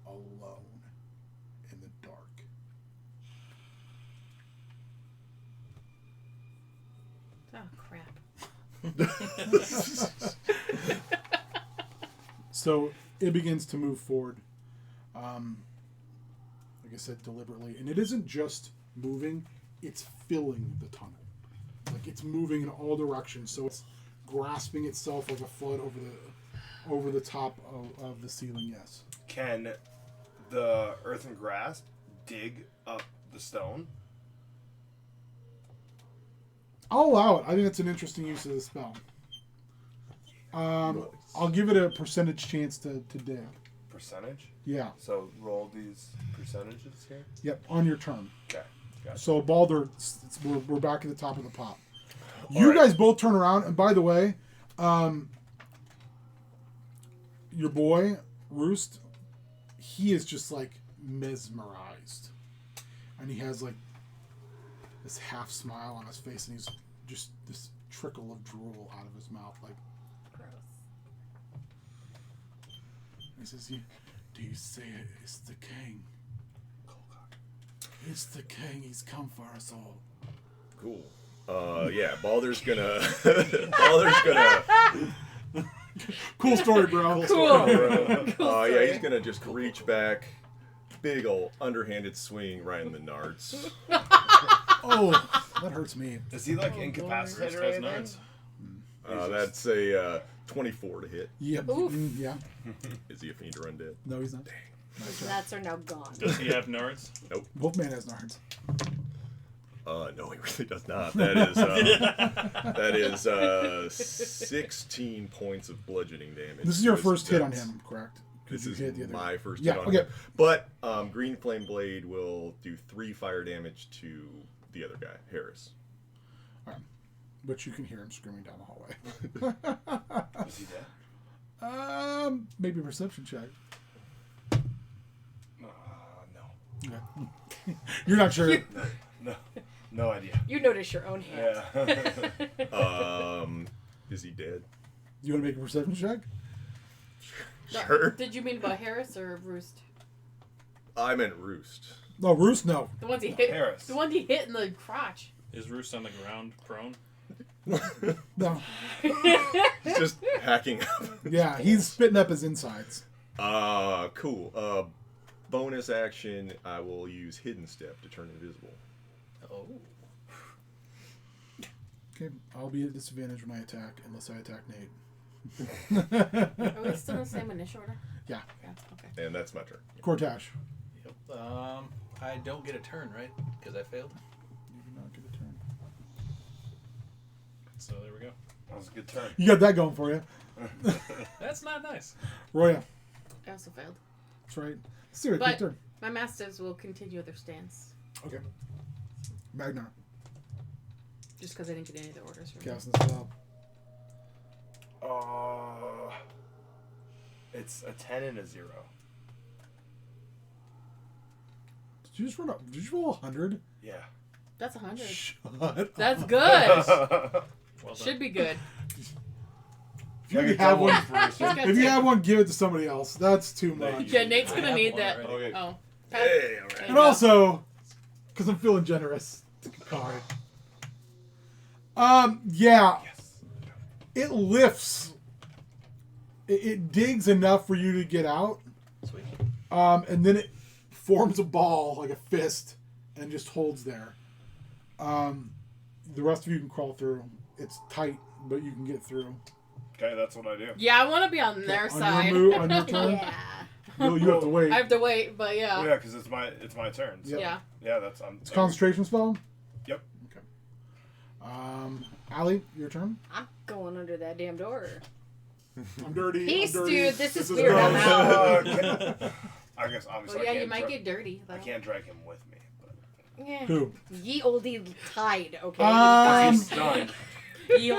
[SPEAKER 1] Alone. In the dark.
[SPEAKER 3] Oh, crap.
[SPEAKER 1] So it begins to move forward. Like I said, deliberately. And it isn't just moving, it's filling the tunnel. Like it's moving in all directions. So it's grasping itself like a flood over the top of the ceiling, yes.
[SPEAKER 7] Can the earthen grasp dig up the stone?
[SPEAKER 1] I'll allow it. I think that's an interesting use of the spell. I'll give it a percentage chance to dig.
[SPEAKER 7] Percentage?
[SPEAKER 1] Yeah.
[SPEAKER 7] So roll these percentages here?
[SPEAKER 1] Yep, on your turn.
[SPEAKER 7] Okay. Gotcha.
[SPEAKER 1] So Baldur, we're back at the top of the pot.
[SPEAKER 2] All
[SPEAKER 1] You
[SPEAKER 2] right.
[SPEAKER 1] guys both turn around, and by the way, your boy, Roost, he is just like mesmerized. And he has like this half smile on his face, and he's just this trickle of drool out of his mouth, like.
[SPEAKER 6] Gross.
[SPEAKER 1] He says, "Do you say it's the king? It's the king. He's come for us all."
[SPEAKER 2] Cool. Yeah, Baldur's gonna. Baldur's gonna.
[SPEAKER 1] Cool story, bro.
[SPEAKER 3] Cool.
[SPEAKER 2] Yeah, he's gonna just reach back, big ol' underhanded swing right in the nards.
[SPEAKER 1] Oh, that hurts me.
[SPEAKER 7] Is he like
[SPEAKER 3] Oh,
[SPEAKER 7] incapacitated
[SPEAKER 5] First
[SPEAKER 7] or
[SPEAKER 5] has
[SPEAKER 7] anything?
[SPEAKER 5] nards.
[SPEAKER 2] That's a 24 to hit.
[SPEAKER 1] Yep.
[SPEAKER 3] Oof.
[SPEAKER 1] Yeah.
[SPEAKER 2] Is he a fiend or undead?
[SPEAKER 1] No, he's not. Nice job.
[SPEAKER 6] Nuts are now gone.
[SPEAKER 5] Does he have nards?
[SPEAKER 1] Wolfman has nards.
[SPEAKER 2] No, he really does not. That is 16 points of bludgeoning damage.
[SPEAKER 1] This is your
[SPEAKER 2] to his
[SPEAKER 1] first hit on
[SPEAKER 2] dex.
[SPEAKER 1] him, correct?
[SPEAKER 2] This
[SPEAKER 1] You
[SPEAKER 2] is
[SPEAKER 1] hit the other-
[SPEAKER 2] my first
[SPEAKER 1] Yeah,
[SPEAKER 2] hit on
[SPEAKER 1] okay.
[SPEAKER 2] him. But Green Flame Blade will do 3 fire damage to the other guy, Harris.
[SPEAKER 1] But you can hear him screaming down the hallway.
[SPEAKER 7] Is he dead?
[SPEAKER 1] Maybe a perception check.
[SPEAKER 7] No.
[SPEAKER 1] Okay. You're not sure.
[SPEAKER 7] No idea.
[SPEAKER 6] You notice your own hand.
[SPEAKER 7] Yeah.
[SPEAKER 2] Is he dead?
[SPEAKER 1] You want to make a perception check?
[SPEAKER 2] Sure.
[SPEAKER 3] Did you mean about Harris or Roost?
[SPEAKER 2] I meant Roost.
[SPEAKER 1] No, Roost, no.
[SPEAKER 3] The ones he hit.
[SPEAKER 7] Harris.
[SPEAKER 3] The one he hit in the crotch.
[SPEAKER 5] Is Roost on the ground prone?
[SPEAKER 1] No.
[SPEAKER 2] He's just hacking up.
[SPEAKER 1] Yeah, he's spitting up his insides.
[SPEAKER 2] Cool. Bonus action, I will use Hidden Step to turn invisible.
[SPEAKER 5] Oh.
[SPEAKER 1] Okay, I'll be at disadvantage when I attack, unless I attack Nate.
[SPEAKER 3] Are we still in the same initial order?
[SPEAKER 1] Yeah.
[SPEAKER 3] Yeah. Okay.
[SPEAKER 2] And that's my turn.
[SPEAKER 1] Cortash.
[SPEAKER 5] Yep. I don't get a turn, right? Because I failed.
[SPEAKER 1] You do not get a turn.
[SPEAKER 5] So there we go.
[SPEAKER 7] That was a good turn.
[SPEAKER 1] You got that going for you.
[SPEAKER 5] That's not nice.
[SPEAKER 1] Roya.
[SPEAKER 3] I also failed.
[SPEAKER 1] That's right. Siri,
[SPEAKER 3] But-
[SPEAKER 1] quick turn.
[SPEAKER 3] My masters will continue their stance.
[SPEAKER 1] Okay. Magnar.
[SPEAKER 3] Just because I didn't get any of the orders from
[SPEAKER 1] Casting the spell.
[SPEAKER 7] It's a 10 and a 0.
[SPEAKER 1] Did you just run up? Did you roll 100?
[SPEAKER 7] Yeah.
[SPEAKER 3] That's 100.
[SPEAKER 1] Shut up.
[SPEAKER 3] That's good.
[SPEAKER 5] Well done.
[SPEAKER 3] Should be good.
[SPEAKER 1] If you
[SPEAKER 7] Like a
[SPEAKER 1] have
[SPEAKER 7] double
[SPEAKER 1] one,
[SPEAKER 7] inspiration.
[SPEAKER 1] if you have one, give it to somebody else. That's too
[SPEAKER 2] No,
[SPEAKER 1] much.
[SPEAKER 3] Yeah, Nate's
[SPEAKER 5] I
[SPEAKER 3] gonna
[SPEAKER 5] have
[SPEAKER 3] need
[SPEAKER 5] one
[SPEAKER 3] that.
[SPEAKER 5] already.
[SPEAKER 2] Okay.
[SPEAKER 3] Oh.
[SPEAKER 2] Hey, all right.
[SPEAKER 3] There you
[SPEAKER 1] And
[SPEAKER 3] go.
[SPEAKER 1] also, because I'm feeling generous, take a card. Yeah. It lifts. It digs enough for you to get out.
[SPEAKER 5] Sweet.
[SPEAKER 1] And then it forms a ball, like a fist, and just holds there. The rest of you can crawl through. It's tight, but you can get through.
[SPEAKER 7] Okay, that's what I do.
[SPEAKER 3] Yeah, I want to be on their side.
[SPEAKER 1] On your turn,
[SPEAKER 6] Yeah.
[SPEAKER 1] you have to wait.
[SPEAKER 3] I have to wait, but yeah.
[SPEAKER 7] Oh, yeah, because it's my turn. So.
[SPEAKER 3] Yeah.
[SPEAKER 7] Yeah, that's
[SPEAKER 1] It's a concentration spell.
[SPEAKER 7] Yep.
[SPEAKER 1] Okay. Allie, your turn.
[SPEAKER 6] I'm going under that damn door.
[SPEAKER 1] I'm dirty.
[SPEAKER 6] Peace,
[SPEAKER 1] I'm dirty.
[SPEAKER 6] dude. This is weird. I'm
[SPEAKER 1] gross.
[SPEAKER 6] out.
[SPEAKER 7] I guess obviously
[SPEAKER 3] Well, yeah,
[SPEAKER 7] I can't
[SPEAKER 3] you might
[SPEAKER 7] dra-
[SPEAKER 3] get dirty. Though.
[SPEAKER 7] I can't drag him with me. But
[SPEAKER 6] Yeah.
[SPEAKER 1] Who?
[SPEAKER 6] Ye olde tide, okay?
[SPEAKER 7] he's stunned.
[SPEAKER 1] You're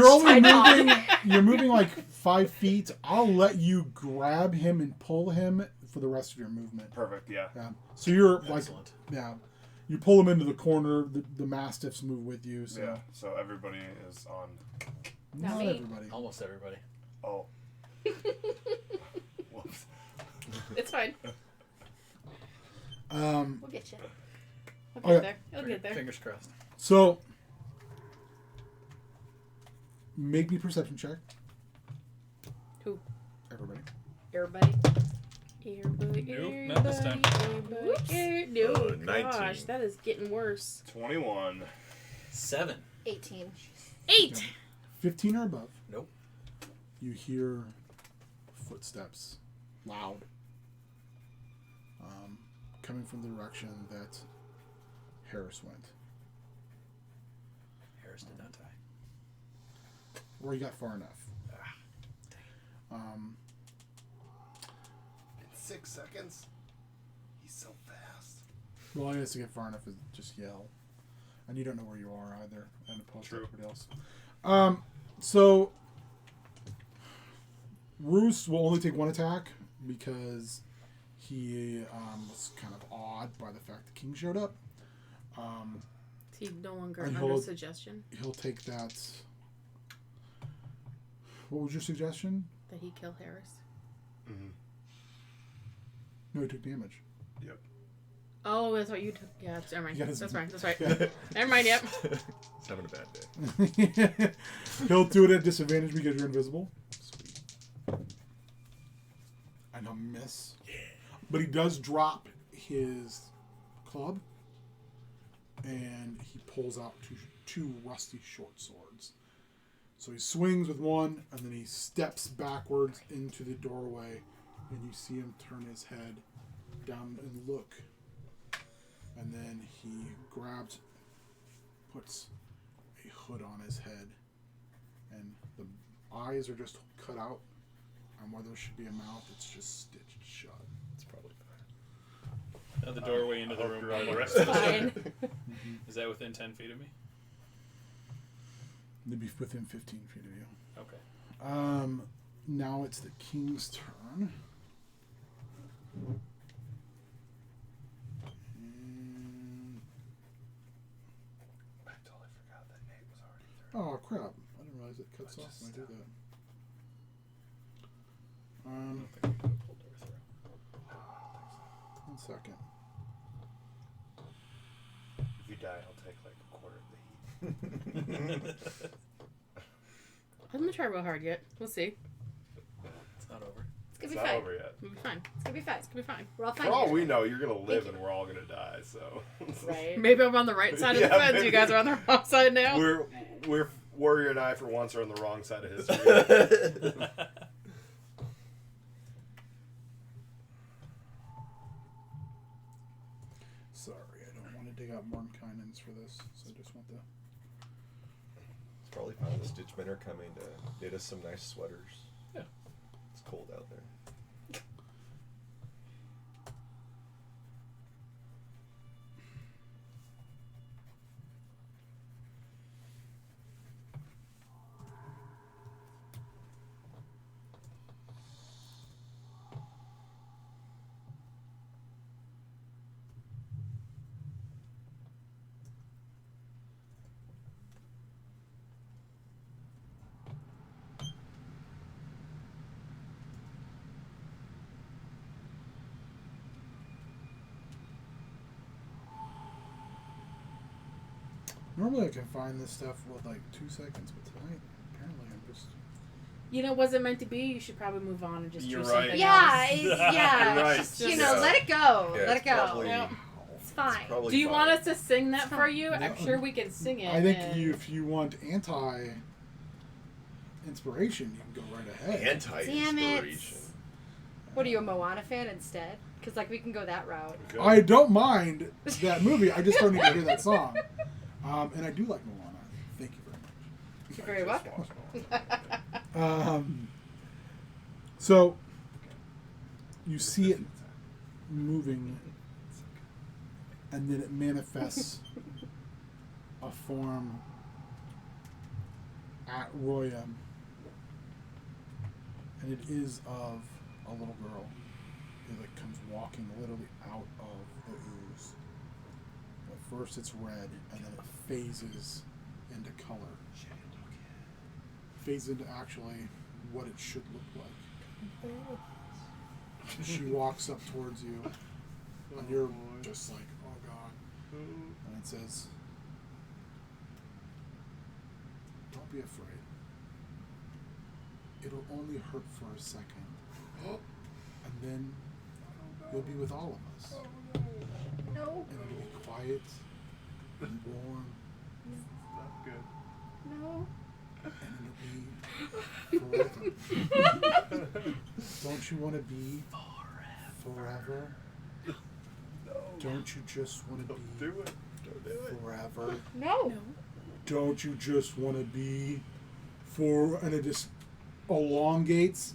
[SPEAKER 1] only
[SPEAKER 6] Tied
[SPEAKER 1] moving. You're moving like 5 feet. I'll let you grab him and pull him for the rest of your movement.
[SPEAKER 7] Perfect. Yeah.
[SPEAKER 1] Yeah. So you're like,
[SPEAKER 5] Excellent.
[SPEAKER 1] yeah, you pull him into the corner. The mastiffs move with you. So
[SPEAKER 7] Yeah. So everybody is on.
[SPEAKER 1] not
[SPEAKER 3] me.
[SPEAKER 1] everybody.
[SPEAKER 5] Almost everybody.
[SPEAKER 7] Oh. Whoops.
[SPEAKER 3] It's fine.
[SPEAKER 1] Um.
[SPEAKER 6] We'll get you.
[SPEAKER 3] I'll
[SPEAKER 1] Okay.
[SPEAKER 3] get there. I'll get there.
[SPEAKER 5] Fingers crossed.
[SPEAKER 1] So make me perception check.
[SPEAKER 3] Who?
[SPEAKER 1] Everybody.
[SPEAKER 6] Everybody.
[SPEAKER 5] Nope, not this time.
[SPEAKER 3] No,
[SPEAKER 2] 19.
[SPEAKER 3] gosh, that is getting worse.
[SPEAKER 7] 21.
[SPEAKER 5] 7.
[SPEAKER 6] 18.
[SPEAKER 3] 8.
[SPEAKER 1] 15 or above.
[SPEAKER 5] Nope.
[SPEAKER 1] You hear footsteps, loud, coming from the direction that Harris went.
[SPEAKER 5] Harris did not die.
[SPEAKER 1] Or he got far enough.
[SPEAKER 7] In 6 seconds. He's so fast.
[SPEAKER 1] Well, he has to get far enough to just yell. And you don't know where you are either, and opposed to
[SPEAKER 7] True.
[SPEAKER 1] everybody else. So Roos will only take 1 attack because he was kind of awed by the fact the king showed up.
[SPEAKER 3] Is he no longer
[SPEAKER 1] And
[SPEAKER 3] under
[SPEAKER 1] he'll-
[SPEAKER 3] suggestion
[SPEAKER 1] He'll take that. What was your suggestion?
[SPEAKER 3] that he kill Harris?
[SPEAKER 7] Mm-hmm.
[SPEAKER 1] No, he took damage.
[SPEAKER 7] Yep.
[SPEAKER 3] Oh, that's what you took. Yeah, never mind.
[SPEAKER 1] He got his-
[SPEAKER 3] That's right. That's right. Never mind. Yep.
[SPEAKER 2] He's having a bad day.
[SPEAKER 1] He'll do it at disadvantage because you're invisible.
[SPEAKER 2] Sweet.
[SPEAKER 1] And a miss. But he does drop his club. And he pulls out two rusty short swords. So he swings with one, and then he steps backwards into the doorway, and you see him turn his head down and look. And then he grabs, puts a hood on his head, and the eyes are just cut out, and where there should be a mouth, it's just stitched shut.
[SPEAKER 2] It's probably
[SPEAKER 5] Now the doorway into the
[SPEAKER 7] hope
[SPEAKER 5] room
[SPEAKER 7] you're
[SPEAKER 5] where the
[SPEAKER 7] right.
[SPEAKER 5] rest of us
[SPEAKER 3] Fine.
[SPEAKER 5] are. Is that within 10 feet of me?
[SPEAKER 1] They'd be within 15 feet of you.
[SPEAKER 5] Okay.
[SPEAKER 1] Now it's the king's turn. And,
[SPEAKER 7] I totally forgot that Nate was already there.
[SPEAKER 1] oh crap! I didn't realize it cuts off when I do that.
[SPEAKER 5] I don't think we could have pulled her through.
[SPEAKER 1] 1 second.
[SPEAKER 7] If you die, I'll take like a quarter of the heat.
[SPEAKER 3] I'm gonna try real hard yet. We'll see.
[SPEAKER 5] It's not over.
[SPEAKER 6] It's gonna
[SPEAKER 7] It's
[SPEAKER 6] be
[SPEAKER 7] not
[SPEAKER 6] fine.
[SPEAKER 7] over yet.
[SPEAKER 3] We'll be fine.
[SPEAKER 6] It's gonna be fine.
[SPEAKER 3] We'll be fine.
[SPEAKER 6] We're all fine.
[SPEAKER 7] For all
[SPEAKER 6] here.
[SPEAKER 7] we know, you're gonna live
[SPEAKER 6] Thank
[SPEAKER 7] and we're all gonna die. So.
[SPEAKER 6] Right.
[SPEAKER 3] Maybe I'm on the right side of the
[SPEAKER 7] Yeah,
[SPEAKER 3] fence. You
[SPEAKER 7] maybe.
[SPEAKER 3] guys are on the wrong side now.
[SPEAKER 7] We're Warrior and I for once are on the wrong side of history.
[SPEAKER 1] Sorry, I don't want to dig out Mordenkainen's for this, so I just want the.
[SPEAKER 2] It's probably fine. The Stitchmen are coming to knit us some nice sweaters.
[SPEAKER 5] Yeah.
[SPEAKER 2] It's cold out there.
[SPEAKER 1] Normally I can find this stuff with like 2 seconds, but tonight apparently I'm just.
[SPEAKER 3] You know, was it meant to be? You should probably move on and just
[SPEAKER 8] You're
[SPEAKER 3] do
[SPEAKER 8] right.
[SPEAKER 3] something
[SPEAKER 6] Yeah,
[SPEAKER 3] else.
[SPEAKER 6] yeah.
[SPEAKER 8] You're right.
[SPEAKER 6] Just, you know, let it go.
[SPEAKER 2] Yeah,
[SPEAKER 6] let it
[SPEAKER 2] it's
[SPEAKER 6] go.
[SPEAKER 2] probably-
[SPEAKER 3] Yep.
[SPEAKER 6] It's fine.
[SPEAKER 2] probably
[SPEAKER 3] Do you
[SPEAKER 2] fine.
[SPEAKER 3] want us to sing that for you?
[SPEAKER 1] No.
[SPEAKER 3] I'm sure we can sing it.
[SPEAKER 1] I think
[SPEAKER 3] and-
[SPEAKER 1] if you want anti-inspiration, you can go right ahead.
[SPEAKER 6] Damn it.
[SPEAKER 2] Anti-inspiration.
[SPEAKER 6] What are you, a Moana fan instead? Because like we can go that route.
[SPEAKER 7] Good.
[SPEAKER 1] I don't mind that movie. I just don't need to hear that song. And I do like Moana. Thank you very much.
[SPEAKER 6] You're very welcome.
[SPEAKER 1] So you see it moving, and then it manifests a form at Roya, and it is of a little girl. It like comes walking literally out of the ooze. At first it's red, and then it phases into color. Phases into actually what it should look like. She walks up towards you, and you're just like, oh god. And it says, don't be afraid. It'll only hurt for a second. And then you'll be with all of us.
[SPEAKER 6] No.
[SPEAKER 1] And it'll be quiet and warm,
[SPEAKER 4] Not good.
[SPEAKER 6] No.
[SPEAKER 1] and it'll be forever. Don't you want to be forever? Don't you just want to be
[SPEAKER 4] Do it.
[SPEAKER 1] forever?
[SPEAKER 6] No.
[SPEAKER 1] Don't you just want to be and it just elongates,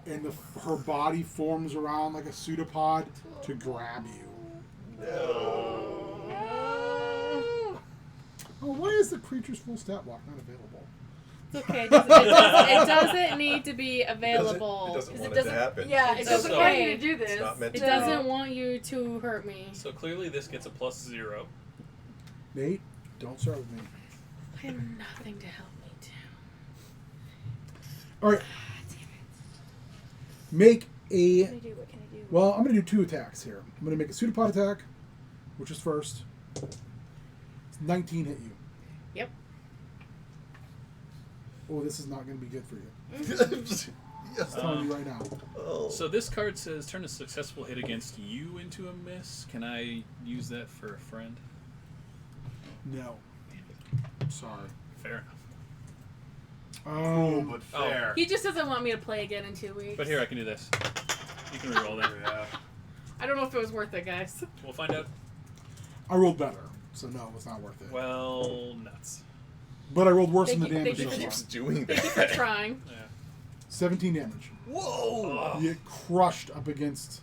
[SPEAKER 1] and her body forms around like a pseudopod to grab you. Oh, why is the creature's full stat block not available?
[SPEAKER 3] It's okay. It doesn't need to be available.
[SPEAKER 2] It doesn't
[SPEAKER 6] 'Cause
[SPEAKER 2] want
[SPEAKER 6] it
[SPEAKER 2] it to happen.
[SPEAKER 6] Yeah, it
[SPEAKER 3] It's
[SPEAKER 6] doesn't
[SPEAKER 3] okay.
[SPEAKER 6] want you to do this.
[SPEAKER 2] It's not meant
[SPEAKER 3] It
[SPEAKER 2] to
[SPEAKER 3] doesn't want you to hurt me.
[SPEAKER 5] So clearly this gets a +0.
[SPEAKER 1] Nate, don't start with me.
[SPEAKER 3] I have nothing to help me down.
[SPEAKER 1] All right. Make a.
[SPEAKER 6] What can I do? What can I do?
[SPEAKER 1] Well, I'm going to do 2 attacks here. I'm going to make a pseudopod attack, which is first. It's 19 hit you.
[SPEAKER 3] Yep.
[SPEAKER 1] Oh, this is not going to be good for you.
[SPEAKER 2] Yes.
[SPEAKER 1] Just telling you right now.
[SPEAKER 2] Oh.
[SPEAKER 5] So this card says turn a successful hit against you into a miss. Can I use that for a friend?
[SPEAKER 1] No. Sorry.
[SPEAKER 5] Fair enough.
[SPEAKER 7] Cool, but fair.
[SPEAKER 3] He just doesn't want me to play again in 2 weeks.
[SPEAKER 5] But here, I can do this. You can reroll that.
[SPEAKER 4] Yeah.
[SPEAKER 3] I don't know if it was worth it, guys.
[SPEAKER 5] We'll find out.
[SPEAKER 1] I rolled better, so no, it's not worth it.
[SPEAKER 5] Well, nuts.
[SPEAKER 1] But I rolled worse than the
[SPEAKER 3] Thank you-
[SPEAKER 1] damage
[SPEAKER 3] thank
[SPEAKER 1] so
[SPEAKER 2] He
[SPEAKER 3] you.
[SPEAKER 1] far.
[SPEAKER 2] keeps doing
[SPEAKER 3] Thank you for
[SPEAKER 2] that.
[SPEAKER 3] trying.
[SPEAKER 5] Yeah.
[SPEAKER 1] 17 damage.
[SPEAKER 2] Whoa!
[SPEAKER 1] You get crushed up against.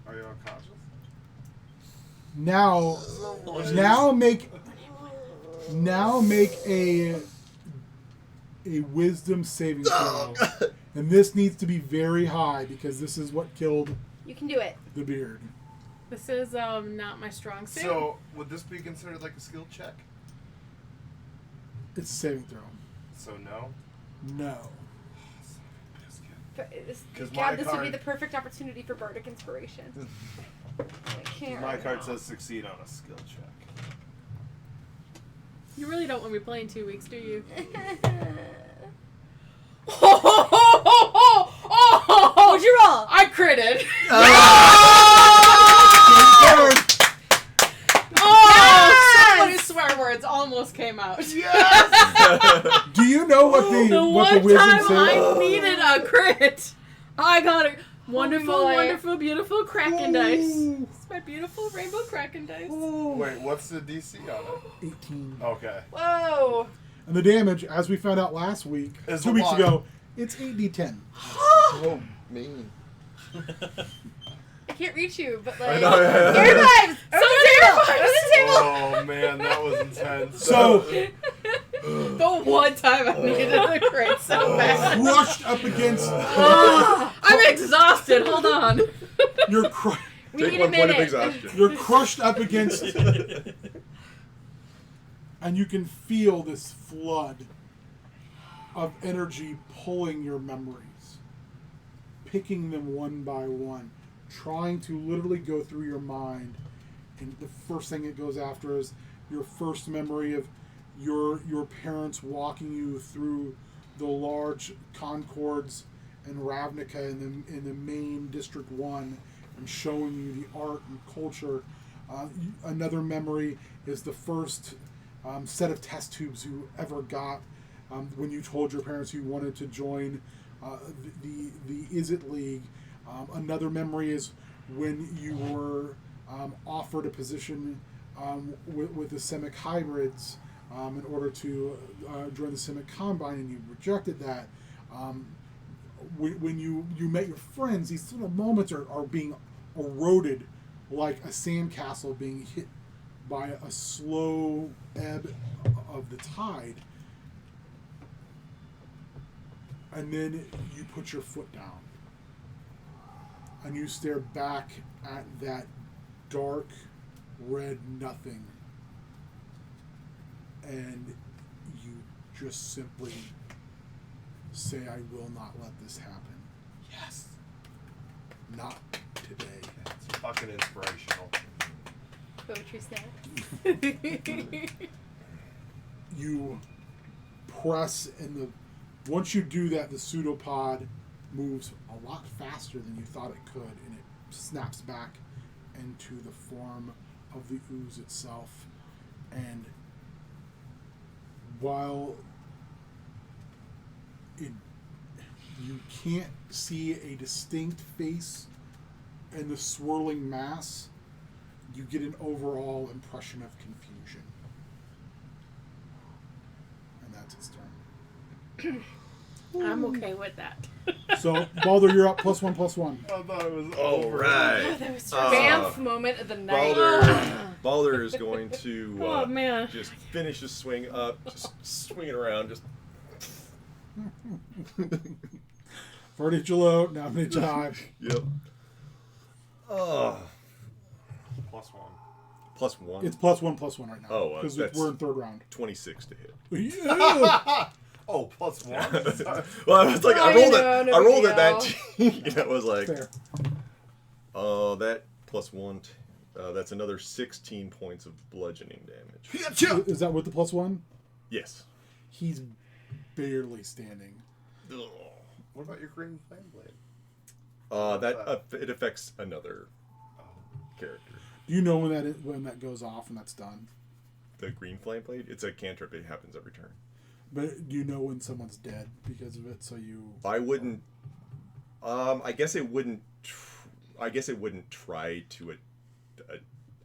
[SPEAKER 4] Are you unconscious?
[SPEAKER 1] Now make a wisdom saving throw. And this needs to be very high because this is what killed
[SPEAKER 6] You can do it.
[SPEAKER 1] the beard.
[SPEAKER 3] This is not my strong suit.
[SPEAKER 7] So, would this be considered like a skill check?
[SPEAKER 1] It's a saving throw.
[SPEAKER 7] So, no?
[SPEAKER 1] No.
[SPEAKER 7] Because
[SPEAKER 6] God, this would be the perfect opportunity for bardic inspiration. I can't.
[SPEAKER 7] My
[SPEAKER 6] right
[SPEAKER 7] card
[SPEAKER 6] now.
[SPEAKER 7] says succeed on a skill check.
[SPEAKER 3] You really don't want me to play in 2 weeks, do you?
[SPEAKER 6] What'd you roll?
[SPEAKER 3] I critted. So many swear words almost came out.
[SPEAKER 1] Do you know what
[SPEAKER 3] The
[SPEAKER 1] the
[SPEAKER 3] one
[SPEAKER 1] wisdom
[SPEAKER 3] time
[SPEAKER 1] saving?
[SPEAKER 3] I needed a crit, I got a wonderful,
[SPEAKER 6] boy.
[SPEAKER 3] wonderful, beautiful Kraken dice. It's my beautiful rainbow Kraken dice.
[SPEAKER 7] Wait, what's the DC on it?
[SPEAKER 1] 18.
[SPEAKER 7] Okay.
[SPEAKER 6] Whoa.
[SPEAKER 1] And the damage, as we found out last week,
[SPEAKER 7] Is
[SPEAKER 1] 2
[SPEAKER 7] a
[SPEAKER 1] weeks
[SPEAKER 7] lot.
[SPEAKER 1] ago, it's 8d10.
[SPEAKER 2] So mean.
[SPEAKER 6] I can't reach you, but like.
[SPEAKER 2] I know, yeah.
[SPEAKER 6] Air dives!
[SPEAKER 3] So
[SPEAKER 6] Over the table! Over the table!
[SPEAKER 7] Oh, man, that was intense.
[SPEAKER 1] So,
[SPEAKER 3] The one time I needed a crit so bad.
[SPEAKER 1] crushed up against.
[SPEAKER 3] I'm exhausted. Hold on.
[SPEAKER 1] You're,
[SPEAKER 6] We
[SPEAKER 2] Take
[SPEAKER 6] need
[SPEAKER 2] 1
[SPEAKER 6] a
[SPEAKER 2] point of
[SPEAKER 6] minute.
[SPEAKER 2] exhaustion.
[SPEAKER 1] you're crushed up against. And you can feel this flood of energy pulling your memories, picking them one by one, trying to literally go through your mind. And the first thing it goes after is your first memory of your parents walking you through the large concords in Ravnica in the main District 1 and showing you the art and culture. Another memory is the first set of test tubes you ever got when you told your parents you wanted to join the Is It League. Another memory is when you were offered a position with the Semic hybrids in order to join the Simic Combine, and you rejected that. When you met your friends, these little moments are being eroded like a sandcastle being hit by a slow ebb of the tide. And then you put your foot down. And you stare back at that dark red nothing. And you just simply say, I will not let this happen.
[SPEAKER 7] Yes.
[SPEAKER 1] Not today.
[SPEAKER 7] It's fucking inspirational.
[SPEAKER 6] Poetry snacks.
[SPEAKER 1] You press, and once you do that, the pseudopod moves a lot faster than you thought it could, and it snaps back into the form of the ooze itself. And while you can't see a distinct face in the swirling mass, you get an overall impression of confusion. And that's its turn.
[SPEAKER 3] I'm okay with that.
[SPEAKER 1] So, Baldur, you're up +1/+1.
[SPEAKER 7] I thought it was
[SPEAKER 2] All
[SPEAKER 7] over.
[SPEAKER 2] right.
[SPEAKER 6] That was Bamf moment of the night.
[SPEAKER 2] Baldur is going to
[SPEAKER 3] Oh, man.
[SPEAKER 2] just finish his swing up, just swing it around, just
[SPEAKER 1] Verticalo, now Nijai.
[SPEAKER 2] yep. Oh,
[SPEAKER 7] +1.
[SPEAKER 2] +1.
[SPEAKER 1] It's +1/+1 right now.
[SPEAKER 2] Oh,
[SPEAKER 1] because
[SPEAKER 2] that's-
[SPEAKER 1] we're in third round.
[SPEAKER 2] 26 to hit.
[SPEAKER 1] Yeah.
[SPEAKER 7] Oh, +1.
[SPEAKER 2] Well, I was like, I
[SPEAKER 6] I
[SPEAKER 2] rolled
[SPEAKER 6] know,
[SPEAKER 2] it.
[SPEAKER 6] no
[SPEAKER 2] I rolled
[SPEAKER 6] big
[SPEAKER 2] at that. It was like,
[SPEAKER 1] Fair.
[SPEAKER 2] that +1. That's another 16 points of bludgeoning damage.
[SPEAKER 1] Is that with the +1?
[SPEAKER 2] Yes.
[SPEAKER 1] He's barely standing.
[SPEAKER 2] Ugh.
[SPEAKER 7] What about your green flame blade?
[SPEAKER 2] It affects another character.
[SPEAKER 1] Do you know when that goes off and that's done?
[SPEAKER 2] The green flame blade. It's a cantrip. It happens every turn.
[SPEAKER 1] But do you know when someone's dead because of it? So you.
[SPEAKER 2] I wouldn't. I guess it wouldn't. I guess it wouldn't try to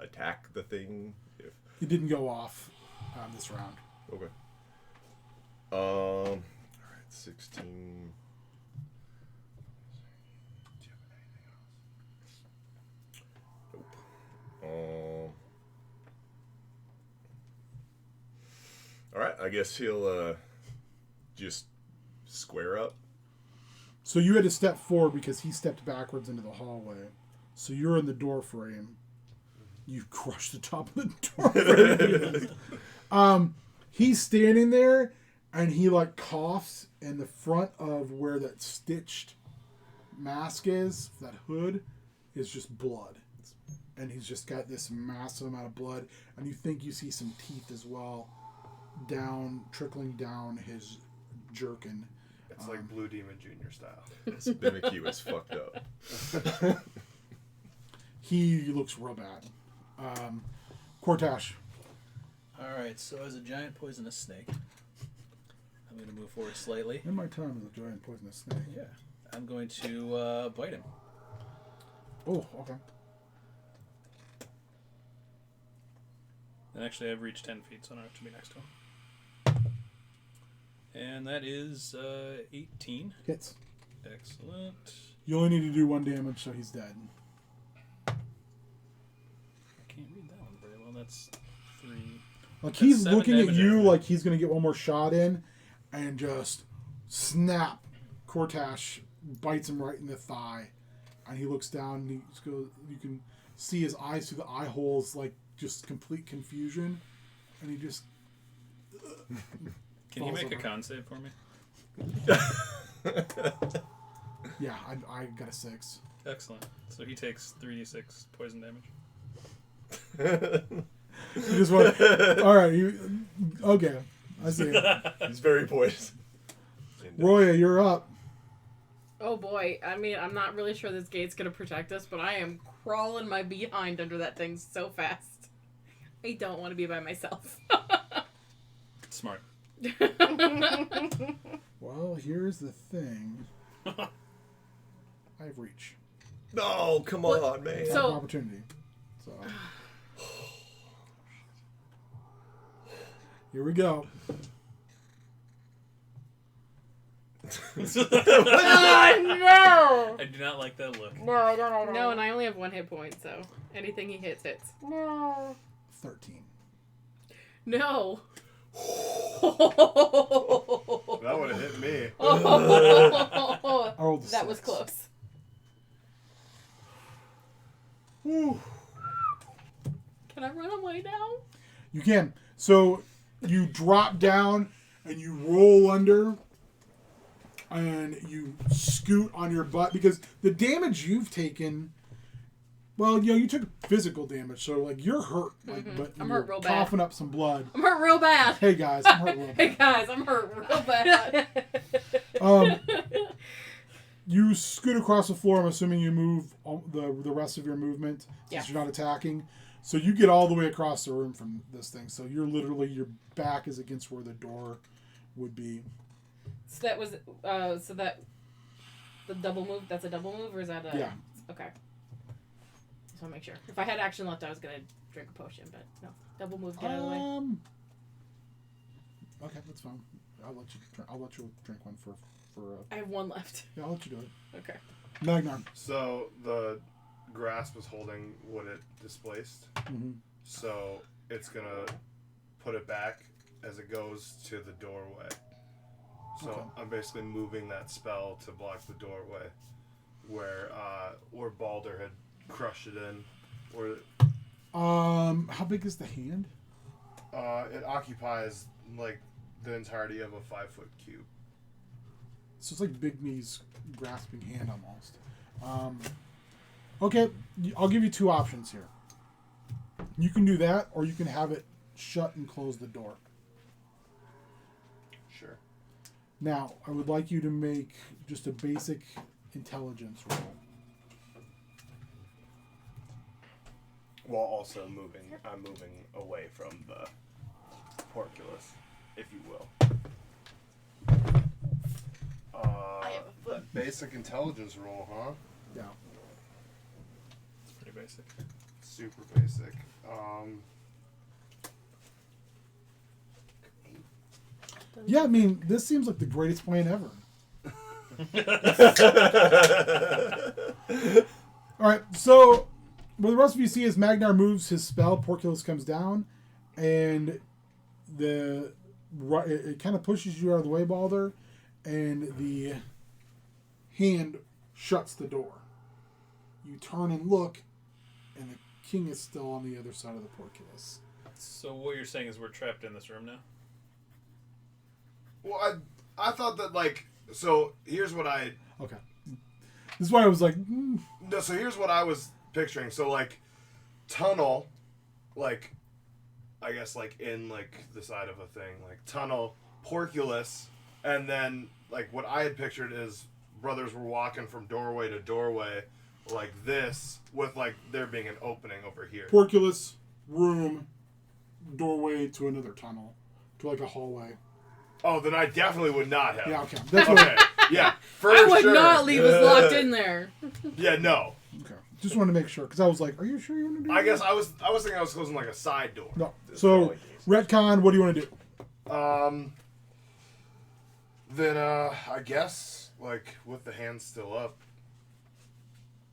[SPEAKER 2] attack the thing if.
[SPEAKER 1] It didn't go off this round.
[SPEAKER 2] Okay. All right. 16. Do you have anything else? Nope. All right. I guess he'll just square up.
[SPEAKER 1] So you had to step forward because he stepped backwards into the hallway. So you're in the door frame. You crushed the top of the door frame. He's standing there, and he like coughs, and the front of where that stitched mask is, that hood, is just blood. And he's just got this massive amount of blood, and you think you see some teeth as well, trickling down his jerkin.
[SPEAKER 7] It's like Blue Demon Jr. style.
[SPEAKER 2] This Mimikyu is fucked up.
[SPEAKER 1] He looks real bad. Cortash.
[SPEAKER 5] Alright, so as a giant poisonous snake, I'm going to move forward slightly.
[SPEAKER 1] In my time as a giant poisonous snake.
[SPEAKER 5] Yeah. I'm going to bite him.
[SPEAKER 1] Oh, okay.
[SPEAKER 5] And actually, I've reached 10 feet, so I don't have to be next to him. And that is 18.
[SPEAKER 1] Hits.
[SPEAKER 5] Excellent.
[SPEAKER 1] You only need to do 1 damage, so he's dead.
[SPEAKER 5] I can't read that one very well. That's 3.
[SPEAKER 1] Like he's
[SPEAKER 5] That's 7
[SPEAKER 1] looking at
[SPEAKER 5] damage,
[SPEAKER 1] you
[SPEAKER 5] I think.
[SPEAKER 1] like he's gonna get one more shot in, and just snap. Cortash bites him right in the thigh, and he looks down. And he just goes. You can see his eyes through the eye holes, like just complete confusion, and he just.
[SPEAKER 5] Can you
[SPEAKER 1] falls
[SPEAKER 5] make a
[SPEAKER 1] over.
[SPEAKER 5] con save for me?
[SPEAKER 1] Yeah, I got a 6.
[SPEAKER 5] Excellent. So he takes 3d6 poison damage.
[SPEAKER 1] You just want. All right. Okay. I see it.
[SPEAKER 2] He's very poised.
[SPEAKER 1] Roya, you're up.
[SPEAKER 3] Oh boy. I mean, I'm not really sure this gate's gonna protect us, but I am crawling my behind under that thing so fast. I don't want to be by myself.
[SPEAKER 5] Smart.
[SPEAKER 1] Well, here's the thing. I have reach.
[SPEAKER 2] No, come on, man.
[SPEAKER 1] I have an opportunity. So. Here we go.
[SPEAKER 6] Oh, no!
[SPEAKER 5] I do not like that look.
[SPEAKER 6] No, I don't either.
[SPEAKER 3] No, and I only have 1 hit point, so anything he hits.
[SPEAKER 6] No.
[SPEAKER 1] 13.
[SPEAKER 3] No.
[SPEAKER 7] That would have hit me.
[SPEAKER 1] I rolled a
[SPEAKER 3] That was
[SPEAKER 1] 6.
[SPEAKER 3] close.
[SPEAKER 1] Whew.
[SPEAKER 3] Can I run away now?
[SPEAKER 1] You can. So you drop down and you roll under and you scoot on your butt because the damage you've taken, well, you took physical damage, so like you're hurt, like, but
[SPEAKER 3] I'm
[SPEAKER 1] you're
[SPEAKER 3] hurt real bad.
[SPEAKER 1] coughing up some blood.
[SPEAKER 3] I'm hurt real bad.
[SPEAKER 1] Hey guys, I'm hurt real
[SPEAKER 3] Hey
[SPEAKER 1] bad.
[SPEAKER 3] guys, I'm hurt real bad.
[SPEAKER 1] You scoot across the floor. I'm assuming you move the rest of your movement since
[SPEAKER 3] Yeah.
[SPEAKER 1] you're not attacking. So you get all the way across the room from this thing. So you're literally, your back is against where the door would be.
[SPEAKER 3] So that was so that the double move. That's a double move, or is that a?
[SPEAKER 1] Yeah.
[SPEAKER 3] Okay. Just want to make sure. If I had action left, I was gonna drink a potion, but no. Double move. Get out of the way.
[SPEAKER 1] Okay, that's fine. I'll let you drink one for.
[SPEAKER 3] I have 1 left.
[SPEAKER 1] Yeah, I'll let you do it.
[SPEAKER 3] Okay.
[SPEAKER 1] Magnar.
[SPEAKER 7] So the grasp is holding what it displaced.
[SPEAKER 1] Mm-hmm.
[SPEAKER 7] So it's gonna put it back as it goes to the doorway. So
[SPEAKER 1] Okay.
[SPEAKER 7] I'm basically moving that spell to block the doorway where Balder had crushed it in. Or
[SPEAKER 1] How big is the hand?
[SPEAKER 7] it occupies like the entirety of a 5-foot cube.
[SPEAKER 1] So it's like Big Me's grasping hand almost. Okay, I'll give you 2 options here. You can do that, or you can have it shut and close the door.
[SPEAKER 7] Sure.
[SPEAKER 1] Now, I would like you to make just a basic intelligence roll.
[SPEAKER 8] While also moving, I'm moving away from the porculus, if you will.
[SPEAKER 3] I have a foot.
[SPEAKER 7] Basic intelligence roll, huh?
[SPEAKER 1] Yeah.
[SPEAKER 5] It's pretty basic.
[SPEAKER 7] Super basic.
[SPEAKER 1] Yeah, I mean, this seems like the greatest plan ever. Alright, so what the rest of you see is Magnar moves his spell, Porculus comes down, and it kind of pushes you out of the way, Balder, and the hand shuts the door. You turn and look, and the king is still on the other side of the Porculus.
[SPEAKER 5] So what you're saying is we're trapped in this room now?
[SPEAKER 7] Well, I thought that, like, so here's what I...
[SPEAKER 1] Okay. This is why I was like...
[SPEAKER 7] No, so here's what I was picturing. So, like, tunnel, like, I guess, like, in, like, the side of a thing. Like, tunnel, Porculus, and then, like, what I had pictured is brothers were walking from doorway to doorway like this, with, like, there being an opening over here.
[SPEAKER 1] Porculus, room, doorway to another tunnel. To, like, a hallway.
[SPEAKER 7] Oh, then I definitely would not have.
[SPEAKER 1] Yeah, okay. That's
[SPEAKER 7] Okay, yeah, for
[SPEAKER 3] I would
[SPEAKER 7] sure.
[SPEAKER 3] not leave us locked in there.
[SPEAKER 7] Yeah, no.
[SPEAKER 1] Okay. Just wanted to make sure, because I was like, are you sure you want to do
[SPEAKER 7] I
[SPEAKER 1] that?
[SPEAKER 7] guess I was thinking I was closing, like, a side door.
[SPEAKER 1] No. So, retcon, what do you want to do?
[SPEAKER 7] Then, I guess, like, with the hand still up,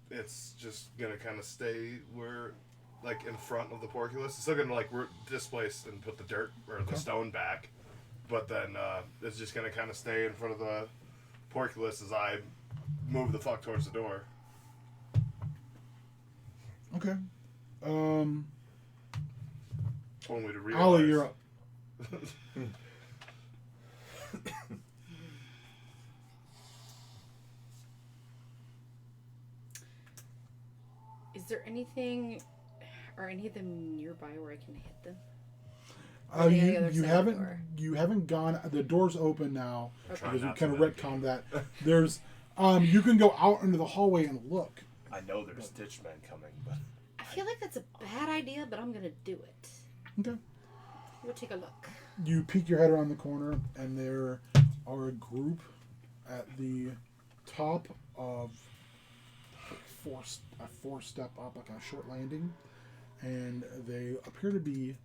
[SPEAKER 7] it's just gonna kind of stay where, like, in front of the Porculus. It's still gonna, like, displace and put the dirt, or the stone back. But then, it's just gonna kind of stay in front of the Porculus as I move the fuck towards the door.
[SPEAKER 1] Okay.
[SPEAKER 7] Only to realize.
[SPEAKER 1] Ollie, you're up.
[SPEAKER 6] Is there anything Are any of them nearby where I can hit them? Or the other
[SPEAKER 1] You
[SPEAKER 6] side of the door?
[SPEAKER 1] haven't gone. The door's open now
[SPEAKER 6] Okay.
[SPEAKER 1] because we
[SPEAKER 8] not
[SPEAKER 1] kind of
[SPEAKER 8] to
[SPEAKER 1] retconned that. There's you can go out into the hallway and look.
[SPEAKER 8] I know there's ditchmen coming, but
[SPEAKER 6] I feel like that's a bad idea, but I'm gonna do it.
[SPEAKER 1] Okay.
[SPEAKER 6] We'll take a look.
[SPEAKER 1] You peek your head around the corner, and there are a group at the top of a four-step up, like a short landing, and they appear to be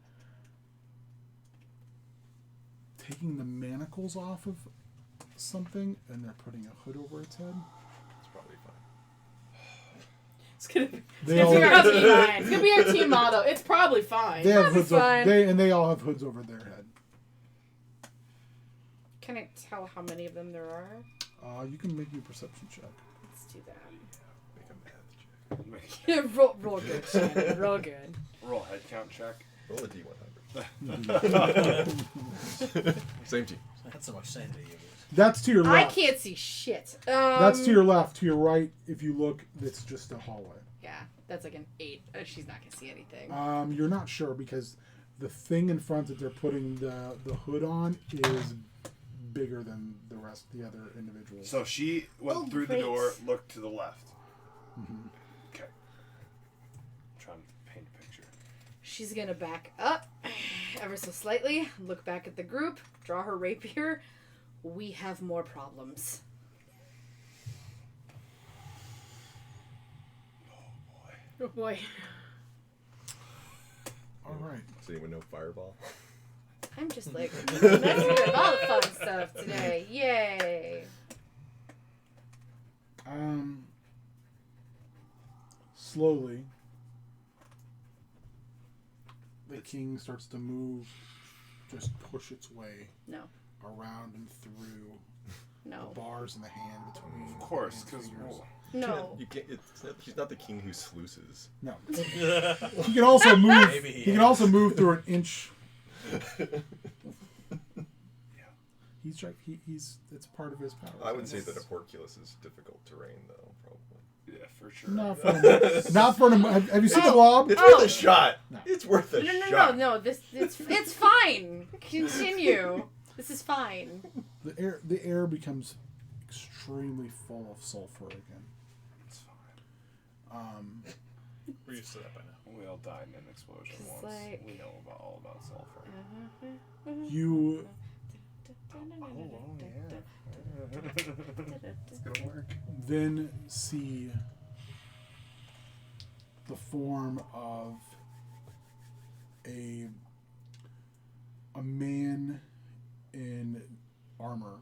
[SPEAKER 1] taking the manacles off of something, and they're putting a hood over its head.
[SPEAKER 2] It's probably fine.
[SPEAKER 3] It's gonna be,
[SPEAKER 1] They
[SPEAKER 3] it's
[SPEAKER 1] all
[SPEAKER 3] gonna be our team. It's gonna be our team motto. It's probably fine.
[SPEAKER 1] they have
[SPEAKER 6] Probably
[SPEAKER 1] hoods over,
[SPEAKER 6] fine.
[SPEAKER 1] they all have hoods over their head.
[SPEAKER 6] Can I tell how many of them there are?
[SPEAKER 1] You can make me a perception check.
[SPEAKER 6] Let's do that.
[SPEAKER 2] Make a math check.
[SPEAKER 6] roll good, Shannon. Roll good.
[SPEAKER 8] roll head count check.
[SPEAKER 2] Roll a D100. Same team.
[SPEAKER 9] That's so much sanity you lose.
[SPEAKER 1] That's to your
[SPEAKER 6] I
[SPEAKER 1] left.
[SPEAKER 6] can't see shit.
[SPEAKER 1] That's to your left. To your right, if you look, it's just a hallway.
[SPEAKER 6] Yeah, that's like an 8. She's not gonna see anything.
[SPEAKER 1] You're not sure because the thing in front that they're putting the hood on is bigger than the other individuals.
[SPEAKER 8] So she went
[SPEAKER 6] Oh,
[SPEAKER 8] through
[SPEAKER 6] great.
[SPEAKER 8] the door, looked to the left.
[SPEAKER 1] Mhm.
[SPEAKER 8] Okay. I'm trying to paint a picture.
[SPEAKER 6] She's gonna back up ever so slightly, look back at the group, draw her rapier. We have more problems.
[SPEAKER 3] Oh boy.
[SPEAKER 1] All right.
[SPEAKER 2] Does anyone know Fireball?
[SPEAKER 6] I'm just like messing with all the fun stuff today. Yay!
[SPEAKER 1] Slowly, the king starts to move, just push its way
[SPEAKER 6] No,
[SPEAKER 1] around and through the
[SPEAKER 6] no,
[SPEAKER 1] bars in the hand between.
[SPEAKER 8] Of course,
[SPEAKER 1] the
[SPEAKER 8] because
[SPEAKER 1] fingers.
[SPEAKER 6] no.
[SPEAKER 2] You can't. She's not the king who sluices.
[SPEAKER 1] No. He can also move.
[SPEAKER 9] Maybe
[SPEAKER 1] He
[SPEAKER 9] he
[SPEAKER 1] can
[SPEAKER 9] is.
[SPEAKER 1] also move through an inch. He's like he's. It's part of his power.
[SPEAKER 2] I would say that a porculus is difficult terrain, though. Probably.
[SPEAKER 8] yeah, for sure.
[SPEAKER 1] Not for not for an. Have you seen the blob?
[SPEAKER 2] It's worth a shot.
[SPEAKER 1] No.
[SPEAKER 2] It's worth a
[SPEAKER 6] No,
[SPEAKER 2] shot.
[SPEAKER 6] no. It's fine. Continue. This is fine.
[SPEAKER 1] The air becomes extremely full of sulfur again.
[SPEAKER 8] It's fine.
[SPEAKER 5] We're used to that by now.
[SPEAKER 8] We all died in an explosion
[SPEAKER 6] It's
[SPEAKER 8] once.
[SPEAKER 6] like-
[SPEAKER 8] We know all about sulfur.
[SPEAKER 1] You
[SPEAKER 8] Oh, yeah. It's gonna work.
[SPEAKER 1] then see the form of a man in armor,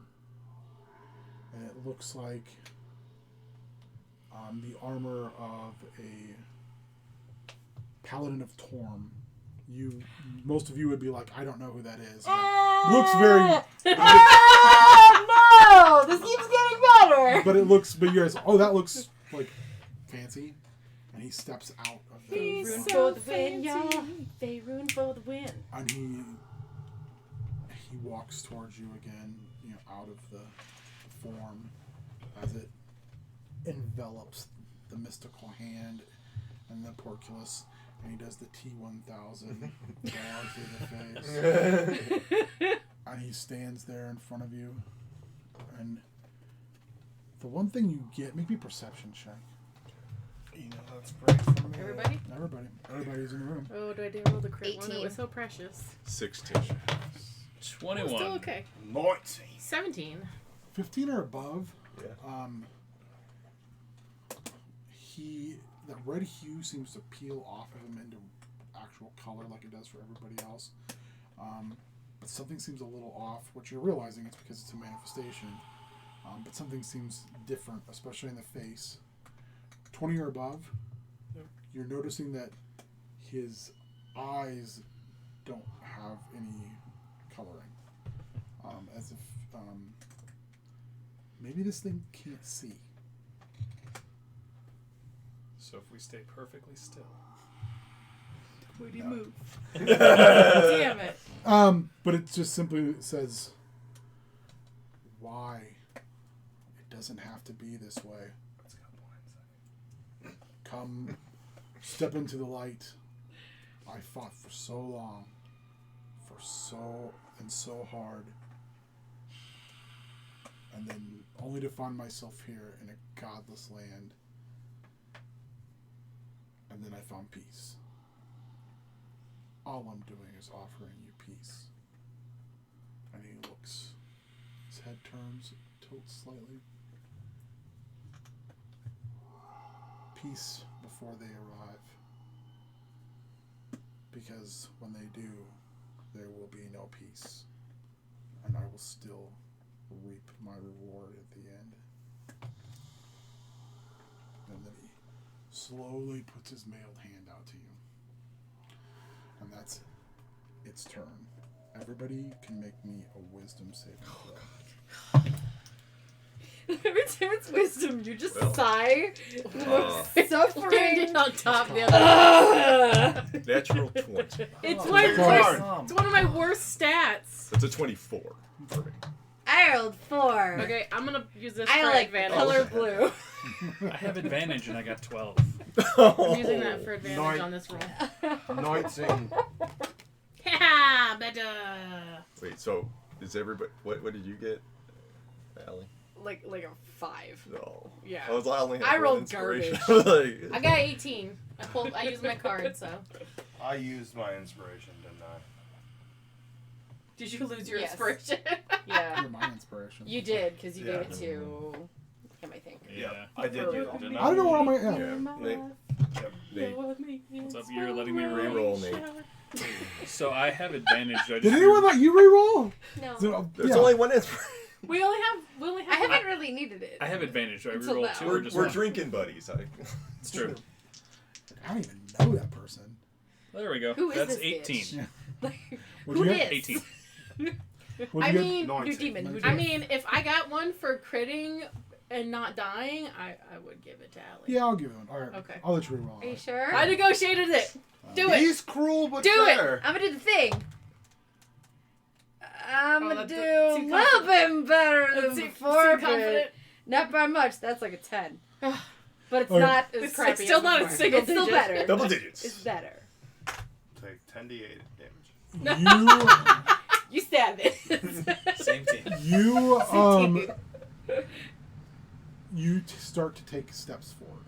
[SPEAKER 1] and it looks like the armor of a paladin of Torm. Most of you would be like, I don't know who that is. Looks very,
[SPEAKER 6] Oh no! This keeps getting better.
[SPEAKER 1] but it looks, but you guys, oh, that looks like fancy, and he steps out of the
[SPEAKER 6] Faerun
[SPEAKER 1] front,
[SPEAKER 6] for the win, y'all. Faerun for the win.
[SPEAKER 1] and he walks towards you again, out of the form as it envelops the mystical hand and the porculus, and he does the T-1000 bar through the face, and he stands there in front of you, and the one thing you get, make me a perception check.
[SPEAKER 8] You know, that's great for me.
[SPEAKER 3] Everybody?
[SPEAKER 1] Everybody's in the room.
[SPEAKER 3] Oh, do I do roll the crit one? It
[SPEAKER 6] 18.
[SPEAKER 3] was so precious.
[SPEAKER 2] 16.
[SPEAKER 5] 21.
[SPEAKER 3] Still okay.
[SPEAKER 8] 19.
[SPEAKER 3] 17.
[SPEAKER 1] 15 or above.
[SPEAKER 2] Yeah.
[SPEAKER 1] The red hue seems to peel off of him into actual color like it does for everybody else. But something seems a little off. What you're realizing is because it's a manifestation. But something seems different, especially in the face. 20 or above,
[SPEAKER 5] Yep.
[SPEAKER 1] You're noticing that his eyes don't have any coloring. As if maybe this thing can't see.
[SPEAKER 5] So if we stay perfectly still.
[SPEAKER 3] Where do you move?
[SPEAKER 6] Damn it.
[SPEAKER 1] But it just simply says, why? It doesn't have to be this way. Come, step into the light. I fought for so long, so hard, and then only to find myself here in a godless land. And then I found peace. All I'm doing is offering you peace. And he looks. His head turns, tilts slightly. Peace before they arrive. Because when they do, there will be no peace. And I will still reap my reward at the end. And then he slowly puts his mailed hand out to you. And that's it. Its turn. Everybody can make me a wisdom saving throw.
[SPEAKER 6] Every time it's wisdom, you just sigh.
[SPEAKER 3] Suffering
[SPEAKER 6] Suffering.
[SPEAKER 3] on top of the other.
[SPEAKER 2] Natural 20.
[SPEAKER 3] It's
[SPEAKER 1] Oh,
[SPEAKER 3] my
[SPEAKER 1] my
[SPEAKER 3] worst.
[SPEAKER 1] God.
[SPEAKER 3] It's one of my worst stats.
[SPEAKER 2] That's a 24 for me.
[SPEAKER 6] I rolled 4.
[SPEAKER 3] Okay, I'm gonna use this
[SPEAKER 6] I
[SPEAKER 3] for
[SPEAKER 6] like
[SPEAKER 3] advantage.
[SPEAKER 6] color blue.
[SPEAKER 5] I have advantage and I got 12.
[SPEAKER 3] I'm using that for advantage
[SPEAKER 7] Nine.
[SPEAKER 3] on this roll.
[SPEAKER 7] 19.
[SPEAKER 3] Ha! Better.
[SPEAKER 2] Wait, so is everybody? What did you get, Allie?
[SPEAKER 6] like a 5.
[SPEAKER 2] No.
[SPEAKER 6] Yeah.
[SPEAKER 2] I only had
[SPEAKER 6] I
[SPEAKER 2] one
[SPEAKER 6] rolled
[SPEAKER 2] inspiration.
[SPEAKER 6] garbage.
[SPEAKER 3] I got 18. I used my card, so.
[SPEAKER 7] I used my inspiration, didn't I?
[SPEAKER 3] Did you lose your
[SPEAKER 6] Yes.
[SPEAKER 3] inspiration?
[SPEAKER 6] Yeah.
[SPEAKER 1] You're my inspiration.
[SPEAKER 6] You did, because you
[SPEAKER 7] Yeah.
[SPEAKER 6] gave it to him, I think.
[SPEAKER 5] Yeah.
[SPEAKER 7] I did use it, didn't
[SPEAKER 1] I don't know where all my.
[SPEAKER 2] Yeah. Nate,
[SPEAKER 5] What's up? You're letting me
[SPEAKER 2] Reroll,
[SPEAKER 5] reroll.
[SPEAKER 2] Nate.
[SPEAKER 5] So I have advantage. I
[SPEAKER 1] Did
[SPEAKER 5] just
[SPEAKER 1] anyone let you reroll?
[SPEAKER 3] No.
[SPEAKER 1] So,
[SPEAKER 2] There's
[SPEAKER 1] yeah.
[SPEAKER 2] only one inspiration.
[SPEAKER 3] We only have.
[SPEAKER 6] I haven't really needed it.
[SPEAKER 5] I have advantage. Do I
[SPEAKER 6] Until
[SPEAKER 5] reroll
[SPEAKER 6] now.
[SPEAKER 5] 2 or
[SPEAKER 2] We're,
[SPEAKER 5] just
[SPEAKER 2] we're
[SPEAKER 5] 1?
[SPEAKER 2] drinking buddies.
[SPEAKER 5] It's true.
[SPEAKER 1] I don't even know that person.
[SPEAKER 5] There we go.
[SPEAKER 6] Who is
[SPEAKER 5] That's
[SPEAKER 6] this
[SPEAKER 5] 18.
[SPEAKER 1] What'd
[SPEAKER 6] Who
[SPEAKER 1] you get?
[SPEAKER 6] dis?
[SPEAKER 5] 18.
[SPEAKER 1] What'd
[SPEAKER 3] I
[SPEAKER 1] you get?
[SPEAKER 3] mean,
[SPEAKER 6] Your
[SPEAKER 7] 19.
[SPEAKER 6] demon. Who
[SPEAKER 3] I
[SPEAKER 6] dis?
[SPEAKER 3] mean, if I got one for critting and not dying, I would give it to Allie.
[SPEAKER 1] Yeah, I'll give it one. All right.
[SPEAKER 3] Okay.
[SPEAKER 1] I'll let you reroll.
[SPEAKER 6] Are you sure?
[SPEAKER 3] I negotiated it. Do it.
[SPEAKER 7] He's cruel but
[SPEAKER 3] Do it.
[SPEAKER 7] fair.
[SPEAKER 6] I'm gonna do the thing. I'm
[SPEAKER 3] Oh,
[SPEAKER 6] gonna
[SPEAKER 3] that's
[SPEAKER 6] do
[SPEAKER 3] too
[SPEAKER 6] a little bit better than
[SPEAKER 3] Seem
[SPEAKER 6] before,
[SPEAKER 3] confident.
[SPEAKER 6] but not by much. That's like a 10. But it's
[SPEAKER 1] Okay.
[SPEAKER 6] not as
[SPEAKER 3] It's
[SPEAKER 6] crappy
[SPEAKER 3] still
[SPEAKER 6] as
[SPEAKER 3] not a
[SPEAKER 6] before.
[SPEAKER 3] single
[SPEAKER 6] It's still
[SPEAKER 3] digit.
[SPEAKER 6] better.
[SPEAKER 2] Double digits.
[SPEAKER 6] It's better.
[SPEAKER 7] Take 10d8 damage.
[SPEAKER 6] You stab it.
[SPEAKER 5] Same team.
[SPEAKER 1] You start to take steps forward.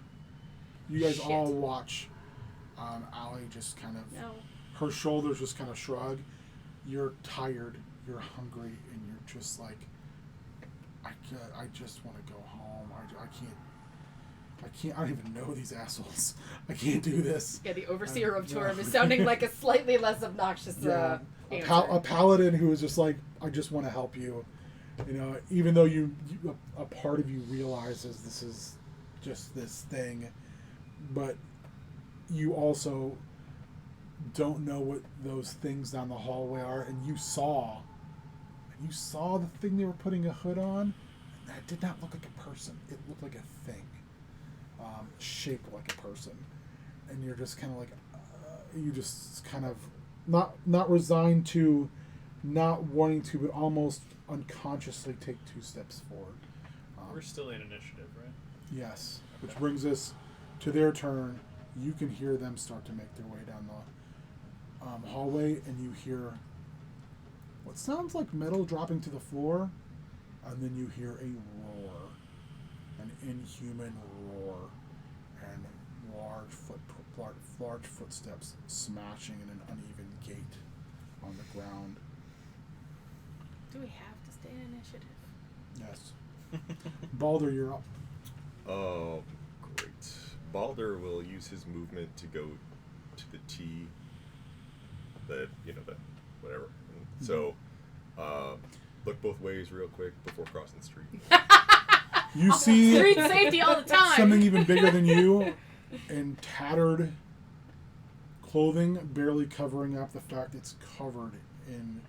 [SPEAKER 1] You guys
[SPEAKER 6] Shit.
[SPEAKER 1] all watch Allie just kind of,
[SPEAKER 3] No.
[SPEAKER 1] her shoulders just kind of shrug. You're tired, you're hungry, and you're just like, I just want to go home. I don't even know these assholes. I can't do this.
[SPEAKER 6] Yeah, the overseer of
[SPEAKER 1] Yeah.
[SPEAKER 6] Torm is sounding like a slightly less obnoxious
[SPEAKER 1] Yeah.
[SPEAKER 6] answer.
[SPEAKER 1] A paladin who is just like, I just want to help you. You know, even though a part of you realizes this is just this thing, but you also don't know what those things down the hallway are, and you saw the thing they were putting a hood on, and that did not look like a person. It looked like a thing, shaped like a person, and you're just kind of like, you just kind of not resigned to, not wanting to, but almost unconsciously take 2 steps forward.
[SPEAKER 5] We're still in initiative, right?
[SPEAKER 1] Yes, which brings us to their turn. You can hear them start to make their way down the hallway, and you hear what sounds like metal dropping to the floor, and then you hear a roar, an inhuman roar, and large footsteps smashing in an uneven gate on the ground.
[SPEAKER 3] Do we have to stay in initiative?
[SPEAKER 1] Yes. Balder, you're up.
[SPEAKER 2] Oh, great. Balder will use his movement to go to the T. Whatever. So, look both ways real quick before crossing the street.
[SPEAKER 1] You see
[SPEAKER 3] Street safety all the time.
[SPEAKER 1] something even bigger than you in tattered clothing, barely covering up the fact it's covered in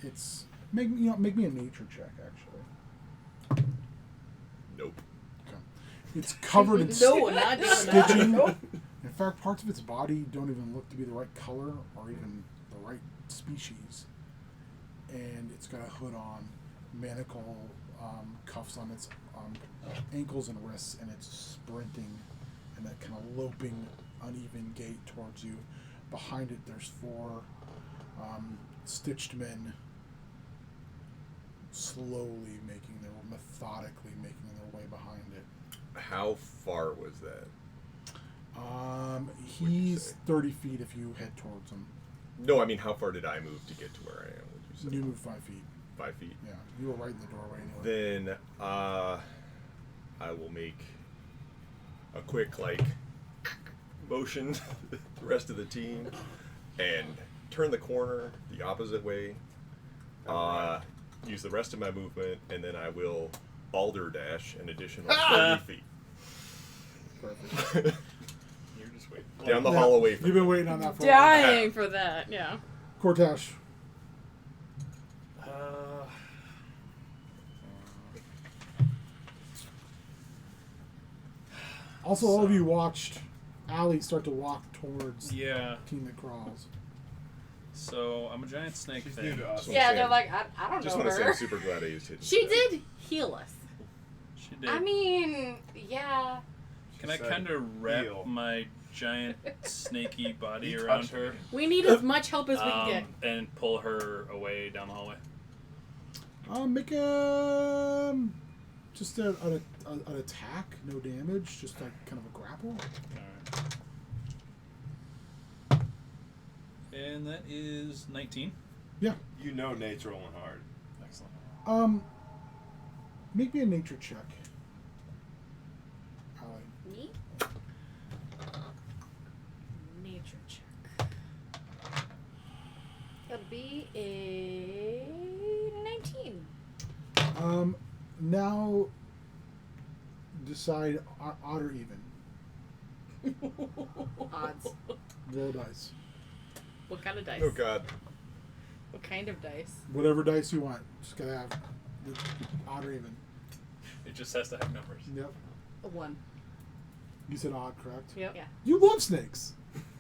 [SPEAKER 1] it's make me a nature check actually.
[SPEAKER 2] Nope.
[SPEAKER 1] Okay. It's covered in
[SPEAKER 3] No, not doing that.
[SPEAKER 1] stitching. In fact, parts of its body don't even look to be the right color or even the right species. And it's got a hood on, manacle cuffs on its ankles and wrists, and it's sprinting in that kind of loping, uneven gait towards you. Behind it, there's 4 stitched men slowly methodically making their way behind it.
[SPEAKER 2] How far was that?
[SPEAKER 1] He's 30 feet if you head towards him.
[SPEAKER 2] No, I mean, how far did I move to get to where I am? Would you say?
[SPEAKER 1] You move 5 feet.
[SPEAKER 2] 5 feet.
[SPEAKER 1] Yeah, you were right in the doorway anyway.
[SPEAKER 2] Then I will make a quick motion to the rest of the team and turn the corner the opposite way. Use the rest of my movement, and then I will balderdash an additional 30 feet.
[SPEAKER 1] Perfect.
[SPEAKER 5] You're just waiting.
[SPEAKER 2] Down the hall away from
[SPEAKER 1] You've been waiting on that for a while.
[SPEAKER 3] Dying for that, yeah.
[SPEAKER 1] Cortash. Also, all of you watched Allie start to walk towards
[SPEAKER 5] Yeah.
[SPEAKER 1] Team that crawls.
[SPEAKER 5] So I'm a giant snake
[SPEAKER 4] She's
[SPEAKER 5] thing.
[SPEAKER 4] new to us.
[SPEAKER 6] Yeah, they're like, I don't
[SPEAKER 2] Just
[SPEAKER 6] know
[SPEAKER 2] want to say
[SPEAKER 6] her.
[SPEAKER 2] I'm super glad I used hidden.
[SPEAKER 6] She
[SPEAKER 2] Step.
[SPEAKER 6] did heal us.
[SPEAKER 5] She did.
[SPEAKER 6] I mean, yeah.
[SPEAKER 5] Can I
[SPEAKER 4] said
[SPEAKER 5] kind of wrap
[SPEAKER 4] heal.
[SPEAKER 5] my giant snaky body
[SPEAKER 4] You
[SPEAKER 5] around
[SPEAKER 4] touched
[SPEAKER 5] her
[SPEAKER 3] We need as much help as we can get.
[SPEAKER 5] and pull her away down the hallway?
[SPEAKER 1] Make just an attack, no damage, just like kind of a grapple.
[SPEAKER 5] Alright. And that is 19.
[SPEAKER 1] Yeah.
[SPEAKER 8] You know Nate's rolling hard.
[SPEAKER 5] Excellent.
[SPEAKER 1] Make me a nature check. Allie.
[SPEAKER 6] Me? Nature check. That'll be a 19.
[SPEAKER 1] Now decide odd or even.
[SPEAKER 6] Odds.
[SPEAKER 1] Roll dice.
[SPEAKER 3] What kind of dice?
[SPEAKER 2] Oh God.
[SPEAKER 3] What kind of dice?
[SPEAKER 1] Whatever dice you want. Just gotta have odd or even.
[SPEAKER 5] It just has to have numbers.
[SPEAKER 1] Yep.
[SPEAKER 6] A 1.
[SPEAKER 1] You said odd, correct?
[SPEAKER 3] Yep.
[SPEAKER 6] Yeah.
[SPEAKER 1] You love snakes.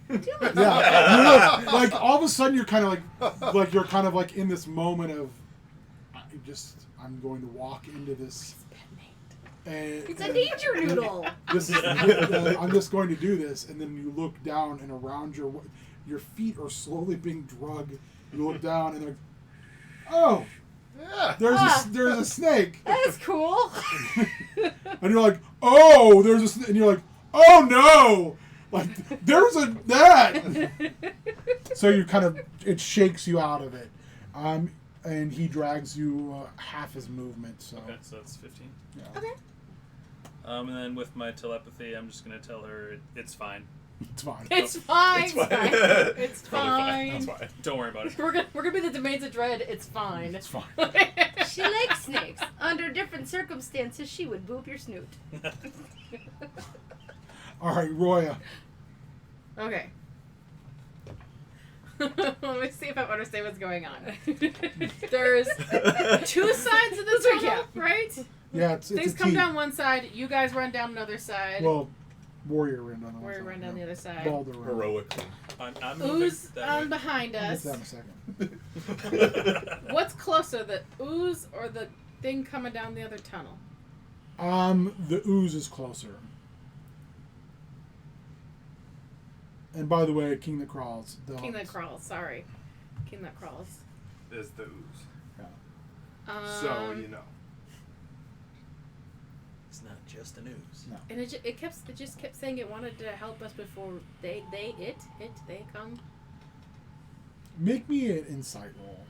[SPEAKER 1] Yeah. You look, like all of a sudden you're kind of like in this moment of I'm going to walk into this.
[SPEAKER 6] It's a danger noodle.
[SPEAKER 1] This is, I'm just going to do this, and then you look down, and around your feet are slowly being drugged. You look down, and they're, oh,
[SPEAKER 7] Yeah.
[SPEAKER 1] there's a snake,
[SPEAKER 6] That's cool.
[SPEAKER 1] and you're like, oh, and you're like, oh no, like there's that. So you kind of it shakes you out of it, and he drags you half his movement. So
[SPEAKER 5] Okay, so that's 15.
[SPEAKER 1] yeah.
[SPEAKER 6] Okay.
[SPEAKER 5] And then with my telepathy, I'm just gonna tell her it's fine.
[SPEAKER 1] It's fine.
[SPEAKER 3] It's fine.
[SPEAKER 2] It's fine.
[SPEAKER 3] It's
[SPEAKER 5] Totally
[SPEAKER 3] fine.
[SPEAKER 2] That's fine.
[SPEAKER 5] Don't worry about it.
[SPEAKER 3] We're gonna be the domains of dread. It's fine.
[SPEAKER 1] It's fine.
[SPEAKER 6] She likes snakes. Under different circumstances, she would boop your snoot.
[SPEAKER 1] All right, Roya.
[SPEAKER 3] Okay. Let me see if I understand what's going on. There's 2 sides of the tunnel, right?
[SPEAKER 1] Yeah, it's
[SPEAKER 3] Things
[SPEAKER 1] a
[SPEAKER 3] come
[SPEAKER 1] T.
[SPEAKER 3] down one side, you guys run down another side.
[SPEAKER 1] Well, warrior ran down the
[SPEAKER 3] Warrior run down the other side.
[SPEAKER 1] Balder ran.
[SPEAKER 2] Heroically.
[SPEAKER 5] I'm moving
[SPEAKER 3] Ooze
[SPEAKER 5] that way.
[SPEAKER 3] behind
[SPEAKER 1] I'll get
[SPEAKER 3] us.
[SPEAKER 1] to that in a second.
[SPEAKER 3] What's closer, the ooze or the thing coming down the other tunnel?
[SPEAKER 1] The ooze is closer. And by the way, King that crawls.
[SPEAKER 3] King that crawls, sorry. King that crawls.
[SPEAKER 8] Is the ooze.
[SPEAKER 4] So you know.
[SPEAKER 5] It's not just a news.
[SPEAKER 3] And it just kept saying it wanted to help us before they come.
[SPEAKER 1] Make me an insight roll.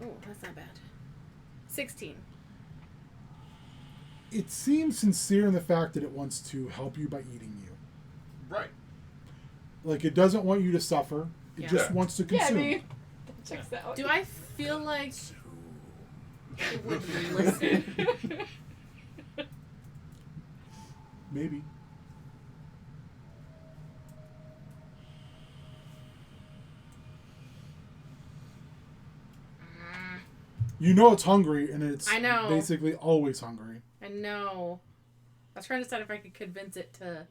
[SPEAKER 3] Oh, that's not bad. 16.
[SPEAKER 1] It seems sincere in the fact that it wants to help you by eating you.
[SPEAKER 7] Right.
[SPEAKER 1] Like, it doesn't want you to suffer. It
[SPEAKER 3] Yeah.
[SPEAKER 1] just wants to consume.
[SPEAKER 6] that checks out.
[SPEAKER 3] Do I feel like it would listen?
[SPEAKER 1] Maybe. You know it's hungry, and it's
[SPEAKER 3] I know.
[SPEAKER 1] basically always hungry.
[SPEAKER 3] I know. I was trying to decide if I could convince it to.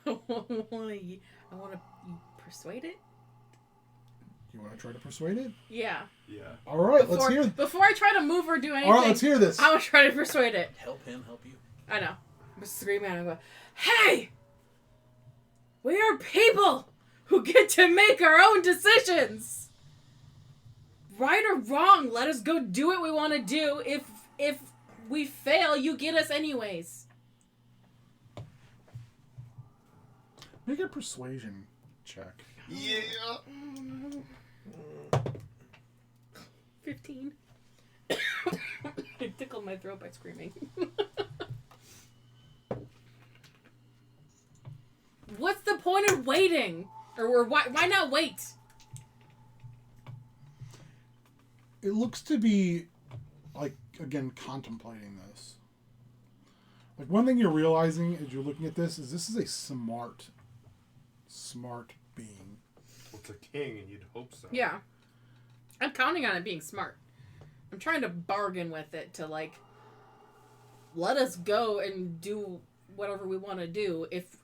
[SPEAKER 3] I want to persuade it.
[SPEAKER 1] You want to try to persuade it?
[SPEAKER 3] Yeah.
[SPEAKER 8] Yeah.
[SPEAKER 1] All right, let's hear.
[SPEAKER 3] Before I try to move or do anything.
[SPEAKER 1] All right, let's hear this.
[SPEAKER 3] I want to try to persuade it.
[SPEAKER 5] Help him help you.
[SPEAKER 3] I know. I'm screaming and I go, hey! We are people who get to make our own decisions. Right or wrong, let us go do what we want to do. If we fail, you get us anyways.
[SPEAKER 1] Make a persuasion check.
[SPEAKER 7] Yeah.
[SPEAKER 3] 15. I tickled my throat by screaming. What's the point of waiting? Or why not wait?
[SPEAKER 1] It looks to be, like, again, contemplating this. Like, one thing you're realizing as you're looking at this is a smart being.
[SPEAKER 7] Well, it's a king, and you'd hope so.
[SPEAKER 3] Yeah. I'm counting on it being smart. I'm trying to bargain with it to, like, let us go and do whatever we want to do. If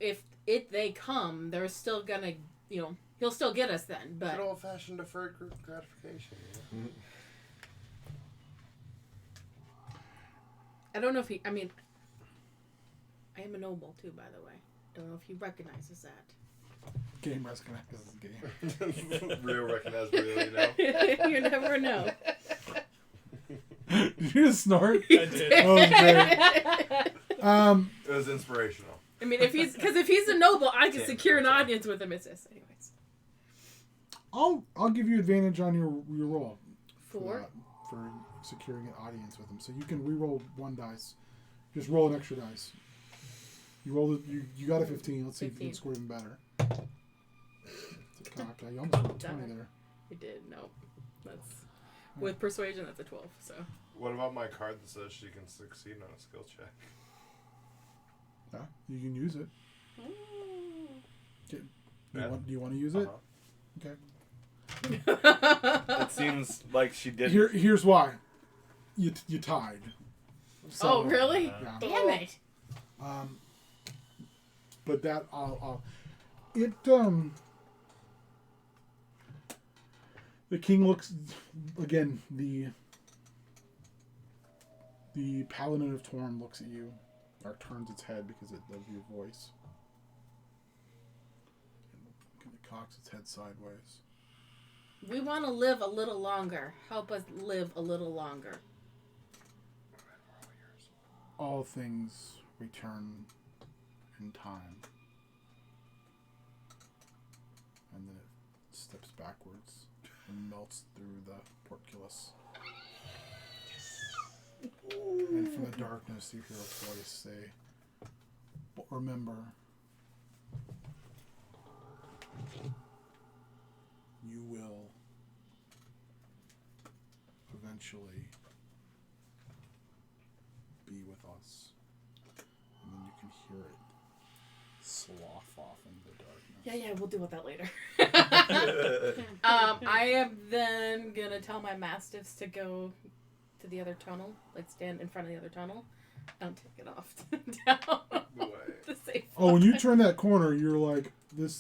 [SPEAKER 3] they come, they're still gonna, he'll still get us then. But
[SPEAKER 7] Good old-fashioned deferred gratification. Yeah?
[SPEAKER 3] I don't know if I am a noble too, by the way. Don't know if he recognizes that.
[SPEAKER 1] Game recognizes the game.
[SPEAKER 7] Real recognize real, you know?
[SPEAKER 3] You never know.
[SPEAKER 1] Did you just snort?
[SPEAKER 5] I did.
[SPEAKER 1] Oh, great.
[SPEAKER 7] It was inspirational.
[SPEAKER 3] I mean, if he's a noble, I can secure an audience with him. It's this, anyways.
[SPEAKER 1] I'll give you advantage on your roll.
[SPEAKER 3] 4.
[SPEAKER 1] For securing an audience with him. So you can re-roll one dice. Just roll an extra dice. You rolled you got a 15. Let's see if you can score even better. It's a cock. You almost rolled a 20 there.
[SPEAKER 3] I did. No. That's with persuasion. That's a 12. So.
[SPEAKER 7] What about my card that says she can succeed on a skill check?
[SPEAKER 1] Yeah, you can use it. Do you want to use it? Okay.
[SPEAKER 8] It seems like she did.
[SPEAKER 1] Here's why. You tied. So,
[SPEAKER 3] oh really?
[SPEAKER 1] Yeah.
[SPEAKER 3] Damn it.
[SPEAKER 1] But that the king looks again. The paladin of Torm looks at you, or turns its head because of your voice. And it cocks its head sideways.
[SPEAKER 3] We want to live a little longer. Help us live a little longer.
[SPEAKER 1] All things return in time. And then it steps backwards and melts through the portcullis. And from the darkness you hear a voice say, "But remember, you will eventually be with us." And then you can hear it slough off into the darkness.
[SPEAKER 3] Yeah, we'll deal with that later. I am then gonna tell my mastiffs to go to the other tunnel, like stand in front of the other tunnel. Don't take it off down the safe.
[SPEAKER 1] Oh, when you turn that corner, you're like,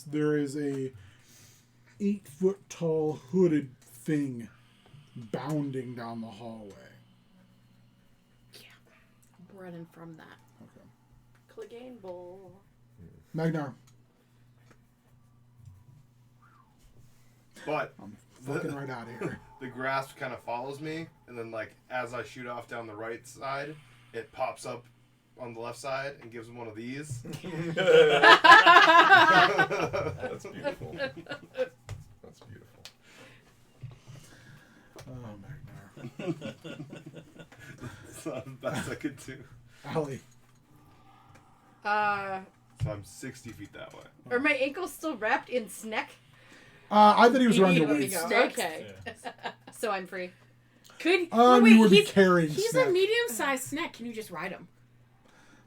[SPEAKER 1] there is a 8-foot tall hooded thing bounding down the hallway.
[SPEAKER 3] Yeah, running from that.
[SPEAKER 1] Okay.
[SPEAKER 6] Clegane Bowl.
[SPEAKER 1] Magnar.
[SPEAKER 7] But
[SPEAKER 1] I'm fucking right out of here.
[SPEAKER 7] the grasp kind of follows me, and then like as I shoot off down the right side, it pops up on the left side and gives him one of these.
[SPEAKER 2] That's beautiful. That's beautiful.
[SPEAKER 1] Oh, Magnar.
[SPEAKER 7] That's not the best I could do.
[SPEAKER 1] Allie.
[SPEAKER 7] So I'm 60 feet that way.
[SPEAKER 6] Are my ankles still wrapped in snack?
[SPEAKER 1] I thought he was around
[SPEAKER 6] You
[SPEAKER 1] your
[SPEAKER 6] let me
[SPEAKER 1] waist.
[SPEAKER 6] go. Okay.
[SPEAKER 5] Yeah.
[SPEAKER 6] So I'm free.
[SPEAKER 3] Could
[SPEAKER 1] You would be carrying
[SPEAKER 3] he's
[SPEAKER 1] snack.
[SPEAKER 3] a medium-sized snack. Can you just ride him?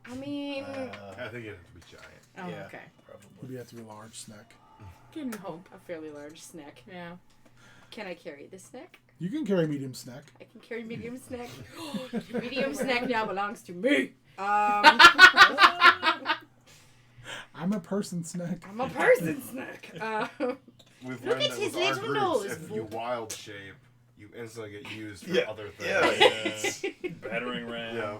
[SPEAKER 6] I mean,
[SPEAKER 7] I think it'd have to be giant.
[SPEAKER 3] Oh,
[SPEAKER 5] Yeah.
[SPEAKER 3] okay.
[SPEAKER 1] Would you have to be a large snack?
[SPEAKER 3] Can hope.
[SPEAKER 6] a fairly large snack.
[SPEAKER 3] Yeah.
[SPEAKER 6] Can I carry this snack?
[SPEAKER 1] You can carry medium snack.
[SPEAKER 6] I can carry medium snack. Medium snack now belongs to me.
[SPEAKER 1] I'm a person snack.
[SPEAKER 6] I'm a person snack.
[SPEAKER 7] We've
[SPEAKER 6] Look
[SPEAKER 7] learned
[SPEAKER 6] at
[SPEAKER 7] that
[SPEAKER 6] his
[SPEAKER 7] with our
[SPEAKER 6] little
[SPEAKER 7] groups,
[SPEAKER 6] nose.
[SPEAKER 7] if you wild shape, you instantly get used for
[SPEAKER 8] Yeah.
[SPEAKER 7] other things.
[SPEAKER 8] Yeah.
[SPEAKER 5] battering ram.
[SPEAKER 7] Yeah.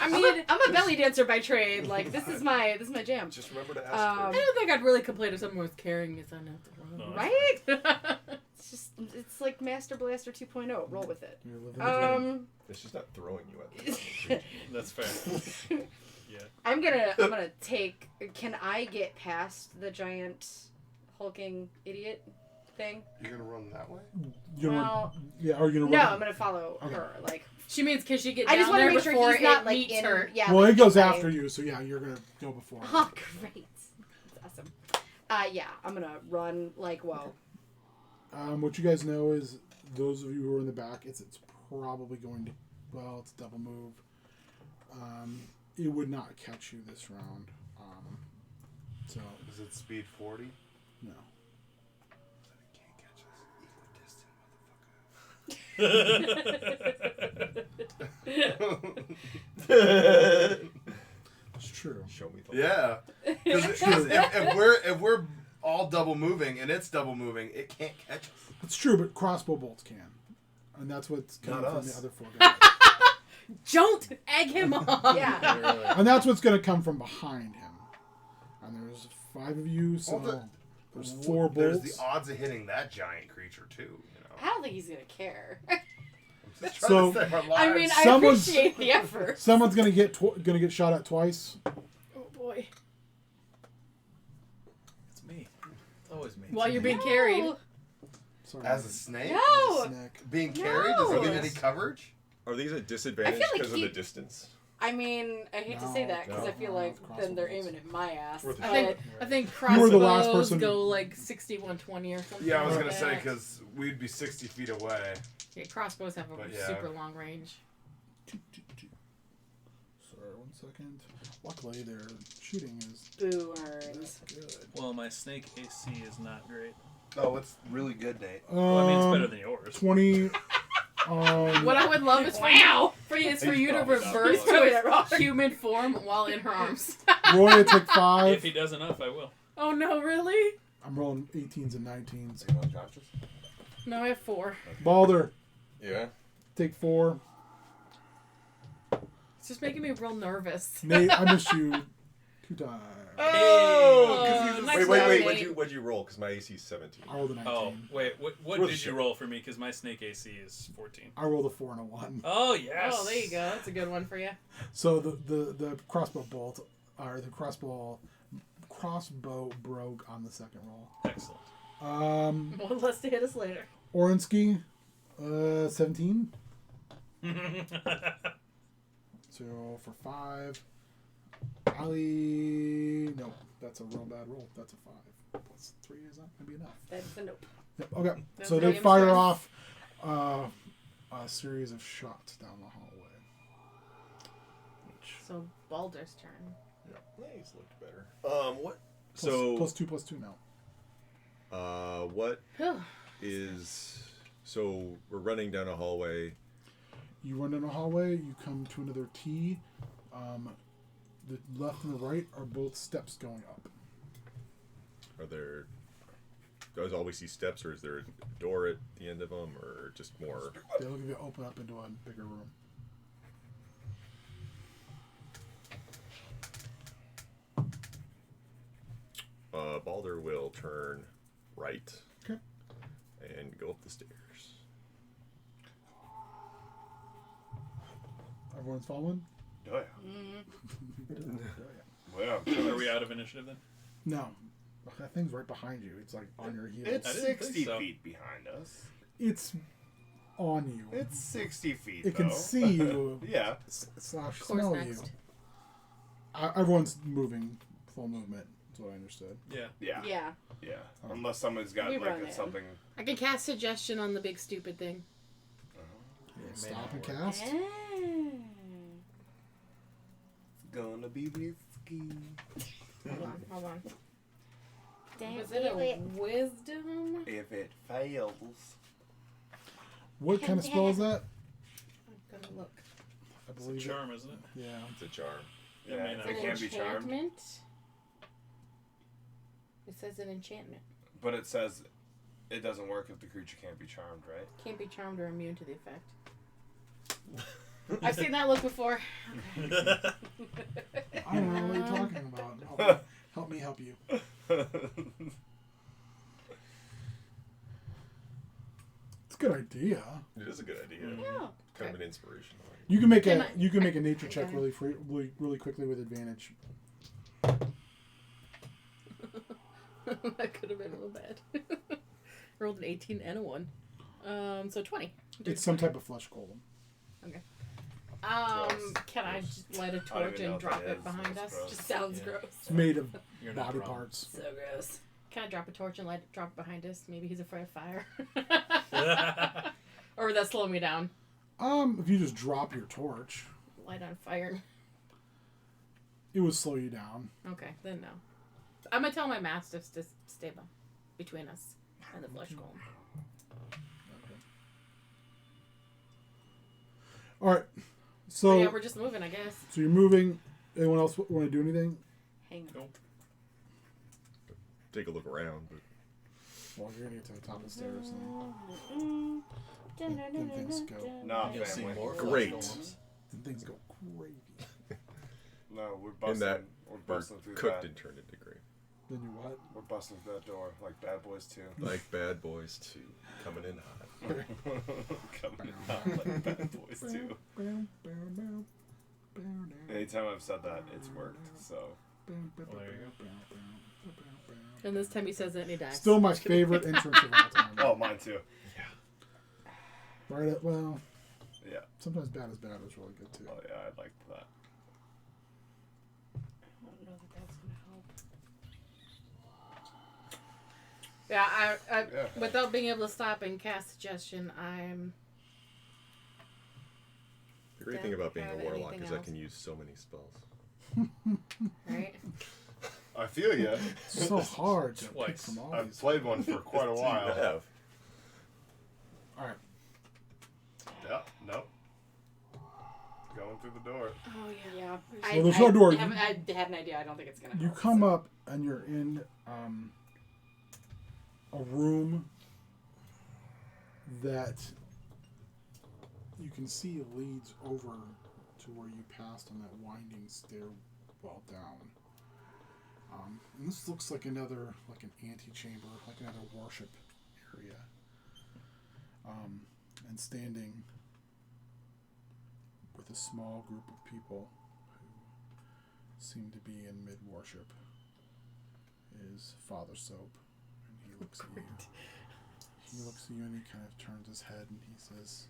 [SPEAKER 3] I mean,
[SPEAKER 6] I'm a belly dancer by trade. Like this is my jam.
[SPEAKER 2] Just remember to ask
[SPEAKER 3] I
[SPEAKER 2] first.
[SPEAKER 3] don't think I'd really complain if someone was carrying his own out the room.
[SPEAKER 5] No.
[SPEAKER 6] Right? It's like Master Blaster 2.0. Roll with it.
[SPEAKER 1] You're living the dream.
[SPEAKER 2] It's just not throwing you at the creature.
[SPEAKER 5] That's fair. Yeah.
[SPEAKER 6] I'm gonna take. Can I get past the giant hulking idiot thing?
[SPEAKER 7] You're gonna run that way?
[SPEAKER 1] You know
[SPEAKER 6] Well,
[SPEAKER 1] yeah, are you gonna
[SPEAKER 6] no,
[SPEAKER 1] run?
[SPEAKER 6] I'm gonna follow
[SPEAKER 1] Okay.
[SPEAKER 6] her. Like
[SPEAKER 3] She means can she get
[SPEAKER 6] I just
[SPEAKER 3] down
[SPEAKER 6] want to
[SPEAKER 3] there
[SPEAKER 6] make sure
[SPEAKER 3] before
[SPEAKER 6] he's not
[SPEAKER 3] it
[SPEAKER 6] like
[SPEAKER 3] meets
[SPEAKER 6] in.
[SPEAKER 3] her?
[SPEAKER 6] Yeah.
[SPEAKER 1] Well,
[SPEAKER 6] like,
[SPEAKER 1] it goes
[SPEAKER 6] like-
[SPEAKER 1] after you, so yeah, you're gonna go before. it.
[SPEAKER 6] Oh, great. That's awesome. Yeah, I'm gonna run like whoa.
[SPEAKER 1] What you guys know is those of you who are in the back, it's probably going to, well, it's double move. It would not catch you this round. So
[SPEAKER 7] Is it speed 40?
[SPEAKER 1] no.
[SPEAKER 7] It can't catch us.
[SPEAKER 1] It's true.
[SPEAKER 2] Show me the
[SPEAKER 7] Yeah. Because if we're all double moving and it's double moving, it can't catch us.
[SPEAKER 1] It's true, but crossbow bolts can, and that's what's coming
[SPEAKER 2] Not
[SPEAKER 1] from
[SPEAKER 2] us.
[SPEAKER 1] the other four guys.
[SPEAKER 3] Don't egg him on.
[SPEAKER 6] Yeah.
[SPEAKER 1] And that's what's going to come from behind him. And there's 5 of you, so
[SPEAKER 7] Well,
[SPEAKER 1] there's 4
[SPEAKER 7] There's
[SPEAKER 1] bolts.
[SPEAKER 7] the odds of hitting that giant creature too. You know.
[SPEAKER 6] I don't think he's gonna care.
[SPEAKER 7] Just trying
[SPEAKER 1] So-
[SPEAKER 7] to save our lives.
[SPEAKER 6] I mean, I
[SPEAKER 1] Someone's-
[SPEAKER 6] appreciate the effort.
[SPEAKER 1] Someone's going to get shot at twice.
[SPEAKER 3] Oh boy.
[SPEAKER 5] It's me. It's always me.
[SPEAKER 3] While you're being carried.
[SPEAKER 6] No.
[SPEAKER 1] Sorry.
[SPEAKER 7] as a snake,
[SPEAKER 6] No.
[SPEAKER 1] Snack.
[SPEAKER 7] being carried, does it get
[SPEAKER 6] No.
[SPEAKER 7] any coverage?
[SPEAKER 2] Are these at disadvantage
[SPEAKER 6] like
[SPEAKER 2] because of the
[SPEAKER 6] he-
[SPEAKER 2] distance?
[SPEAKER 6] I mean, I hate to say that because
[SPEAKER 1] No,
[SPEAKER 6] I feel
[SPEAKER 1] no,
[SPEAKER 6] like
[SPEAKER 1] it's
[SPEAKER 6] then they're
[SPEAKER 1] crossbows.
[SPEAKER 6] aiming at my ass.
[SPEAKER 2] Worth a
[SPEAKER 6] But
[SPEAKER 3] I think
[SPEAKER 1] You were the last
[SPEAKER 3] crossbows
[SPEAKER 1] person-
[SPEAKER 3] go like 60, 120 or something.
[SPEAKER 7] Yeah, I was
[SPEAKER 3] like
[SPEAKER 7] gonna say
[SPEAKER 3] that.
[SPEAKER 7] because we'd be 60 feet away.
[SPEAKER 3] Yeah, crossbows have a
[SPEAKER 7] But yeah.
[SPEAKER 3] super long range.
[SPEAKER 1] Sorry, 1 second. Luckily, their shooting is
[SPEAKER 6] booers.
[SPEAKER 1] good.
[SPEAKER 5] Well, my snake AC is not great.
[SPEAKER 7] Oh, it's really good, Nate.
[SPEAKER 5] Well, I mean, it's better than yours.
[SPEAKER 1] 20.
[SPEAKER 3] What I would love is for you, for you to
[SPEAKER 5] probably not
[SPEAKER 3] reverse
[SPEAKER 5] close.
[SPEAKER 3] to a human form while in her arms.
[SPEAKER 1] Roy, take
[SPEAKER 5] If
[SPEAKER 1] 5.
[SPEAKER 5] he does enough, I will.
[SPEAKER 3] Oh no, really?
[SPEAKER 1] I'm rolling 18s and 19s.
[SPEAKER 7] Are you unconscious?
[SPEAKER 3] No, I have 4.
[SPEAKER 1] Balder,
[SPEAKER 2] Yeah.
[SPEAKER 1] take 4.
[SPEAKER 3] It's just making me real nervous.
[SPEAKER 1] Nate, I missed you 2 times.
[SPEAKER 3] Oh,
[SPEAKER 2] 'cause he's
[SPEAKER 3] nice
[SPEAKER 2] wait,
[SPEAKER 3] work,
[SPEAKER 2] wait.
[SPEAKER 3] Nate.
[SPEAKER 2] What'd you roll? Because my AC is 17.
[SPEAKER 1] I rolled a 19.
[SPEAKER 5] Oh, wait. What
[SPEAKER 2] Worth
[SPEAKER 5] did
[SPEAKER 2] a
[SPEAKER 5] you
[SPEAKER 2] shot.
[SPEAKER 5] roll for me? Because my snake AC is 14.
[SPEAKER 1] I rolled a 4 and a 1.
[SPEAKER 5] Oh, yes.
[SPEAKER 3] Oh, there you go. That's a good one for you.
[SPEAKER 1] So the crossbow bolt, or the crossbow broke on the second roll.
[SPEAKER 5] Excellent.
[SPEAKER 3] One less to hit us later.
[SPEAKER 1] Orenski, 17. So for 5. Ali, no, that's a real bad roll. That's a 5. Plus 3 is not going to be enough.
[SPEAKER 6] That's a nope.
[SPEAKER 1] Yep, okay,
[SPEAKER 3] That's
[SPEAKER 1] so they
[SPEAKER 3] medium
[SPEAKER 1] fire
[SPEAKER 3] stress.
[SPEAKER 1] off a series of shots down the hallway.
[SPEAKER 3] So Baldur's turn.
[SPEAKER 2] Yeah, he's looked better. What?
[SPEAKER 1] Plus
[SPEAKER 2] So,
[SPEAKER 1] plus 2 now.
[SPEAKER 2] what is? So we're running down a hallway.
[SPEAKER 1] You run down a hallway, you come to another T. The left and the right are both steps going up.
[SPEAKER 2] Are there? Does always see steps, or is there a door at the end of them, or just more?
[SPEAKER 1] They'll give you open up into a bigger room.
[SPEAKER 2] Balder will turn right.
[SPEAKER 1] Okay.
[SPEAKER 2] And go up the stairs.
[SPEAKER 1] Everyone's following?
[SPEAKER 8] Oh, yeah. Well,
[SPEAKER 5] Are we out of initiative then?
[SPEAKER 1] No. That thing's right behind you. It's like on your heels.
[SPEAKER 8] it's
[SPEAKER 5] I didn't think
[SPEAKER 8] 60
[SPEAKER 5] so.
[SPEAKER 8] feet behind us.
[SPEAKER 1] It's on you.
[SPEAKER 8] It's 60 feet,
[SPEAKER 1] It can
[SPEAKER 8] though.
[SPEAKER 1] see you
[SPEAKER 8] Yeah.
[SPEAKER 1] slash
[SPEAKER 3] Course
[SPEAKER 1] smell
[SPEAKER 3] next.
[SPEAKER 1] you. Everyone's moving full movement. That's what I understood.
[SPEAKER 5] Yeah.
[SPEAKER 8] Yeah.
[SPEAKER 6] Yeah.
[SPEAKER 8] Yeah. Unless someone's got
[SPEAKER 6] We
[SPEAKER 8] like
[SPEAKER 6] run in.
[SPEAKER 8] something.
[SPEAKER 3] I can cast suggestion on the big stupid thing.
[SPEAKER 1] Stop and cast.
[SPEAKER 8] It's gonna be risky.
[SPEAKER 3] Hold on.
[SPEAKER 6] Don't
[SPEAKER 3] Was it a wisdom?
[SPEAKER 8] If it fails.
[SPEAKER 1] What kind of spell is that?
[SPEAKER 3] I'm gonna look.
[SPEAKER 1] I
[SPEAKER 5] It's a
[SPEAKER 1] believe
[SPEAKER 5] charm, isn't it?
[SPEAKER 1] it. Yeah.
[SPEAKER 2] It's a charm.
[SPEAKER 5] It may not
[SPEAKER 8] it
[SPEAKER 5] be.
[SPEAKER 8] can be charmed.
[SPEAKER 3] Enchantment. It says an enchantment.
[SPEAKER 8] But it says it doesn't work if the creature can't be charmed, right?
[SPEAKER 3] Can't be charmed or immune to the effect. I've seen that look before.
[SPEAKER 1] I don't know what you're talking about. Help me help you. It's a good idea.
[SPEAKER 2] It is a good idea.
[SPEAKER 6] Yeah.
[SPEAKER 2] Kind of an inspiration.
[SPEAKER 1] You can make
[SPEAKER 3] Can
[SPEAKER 1] a
[SPEAKER 3] I-
[SPEAKER 1] nature check
[SPEAKER 3] Okay.
[SPEAKER 1] really quickly with advantage.
[SPEAKER 3] That could have been real bad. Rolled an 18 and a 1. So 20.
[SPEAKER 1] It's some type of flesh golem.
[SPEAKER 3] Can I just light a
[SPEAKER 8] I don't
[SPEAKER 3] torch
[SPEAKER 8] even know
[SPEAKER 3] and
[SPEAKER 8] what
[SPEAKER 3] drop
[SPEAKER 8] that
[SPEAKER 3] it
[SPEAKER 8] is.
[SPEAKER 3] behind
[SPEAKER 8] That's
[SPEAKER 3] us?
[SPEAKER 8] gross.
[SPEAKER 3] Just sounds
[SPEAKER 5] Yeah.
[SPEAKER 3] gross.
[SPEAKER 1] It's made of
[SPEAKER 5] You're not
[SPEAKER 1] body
[SPEAKER 5] wrong.
[SPEAKER 1] parts.
[SPEAKER 6] So gross.
[SPEAKER 3] Can I drop a torch and drop it behind us? Maybe he's afraid of fire. Or would that slow me down?
[SPEAKER 1] If you just drop your torch,
[SPEAKER 3] Light on fire.
[SPEAKER 1] it would slow you down.
[SPEAKER 3] Okay, then no. I'm gonna tell my mastiffs to stay between us and the flesh golem.
[SPEAKER 1] All right.
[SPEAKER 3] But
[SPEAKER 1] So,
[SPEAKER 3] yeah, we're just moving, I guess.
[SPEAKER 1] so you're moving. Anyone else want to do anything?
[SPEAKER 6] Hang on.
[SPEAKER 2] Take a look around, but
[SPEAKER 1] Well, you're gonna get to the top of the stairs now. Then things go.
[SPEAKER 8] Not
[SPEAKER 5] You'll see
[SPEAKER 8] family.
[SPEAKER 5] more
[SPEAKER 2] Great.
[SPEAKER 5] flesh golems.
[SPEAKER 1] Then things go crazy.
[SPEAKER 8] No, we're
[SPEAKER 2] in
[SPEAKER 8] busting.
[SPEAKER 2] that
[SPEAKER 8] We're
[SPEAKER 2] we're
[SPEAKER 8] busting through
[SPEAKER 2] cooked
[SPEAKER 8] that.
[SPEAKER 2] and turned into gravy.
[SPEAKER 1] Then you what?
[SPEAKER 8] We're busting through that door like Bad Boys 2.
[SPEAKER 2] Like Bad Boys 2, coming in hot.
[SPEAKER 8] Coming in hot like Bad Boys 2. Anytime I've said that, it's worked. So
[SPEAKER 5] Well, there you go.
[SPEAKER 3] And this time he says it and he dies.
[SPEAKER 1] Still my favorite entrance of all time.
[SPEAKER 8] oh, mine too.
[SPEAKER 1] Right at, well,
[SPEAKER 8] Yeah.
[SPEAKER 1] sometimes bad is really good too.
[SPEAKER 8] Oh yeah, I liked that.
[SPEAKER 6] I don't know that that's gonna help.
[SPEAKER 3] Yeah,
[SPEAKER 8] Yeah.
[SPEAKER 3] without being able to stop and cast suggestion, I'm...
[SPEAKER 2] The great
[SPEAKER 3] Don't
[SPEAKER 2] thing about being
[SPEAKER 3] have
[SPEAKER 2] a warlock
[SPEAKER 3] anything
[SPEAKER 2] is I
[SPEAKER 3] else.
[SPEAKER 2] can use so many spells.
[SPEAKER 3] Right?
[SPEAKER 8] I feel ya.
[SPEAKER 1] It's so hard to pick
[SPEAKER 5] Twice.
[SPEAKER 1] from all
[SPEAKER 8] I've
[SPEAKER 1] these.
[SPEAKER 8] played one for quite a
[SPEAKER 2] I
[SPEAKER 8] while.
[SPEAKER 2] have.
[SPEAKER 1] All right.
[SPEAKER 8] Yeah. Nope. Going through the door.
[SPEAKER 3] Oh, yeah.
[SPEAKER 6] Yeah.
[SPEAKER 1] Well, there's no door.
[SPEAKER 6] I had an idea. I don't think it's gonna
[SPEAKER 1] You
[SPEAKER 6] help.
[SPEAKER 1] come up and you're in a room that you can see leads over to where you passed on that winding stairwell down. And this looks like an antechamber, like another worship area. And standing with a small group of people who seem to be in mid-worship is Father Soap. And he looks at you. He looks at you and he kind of turns his head and he says,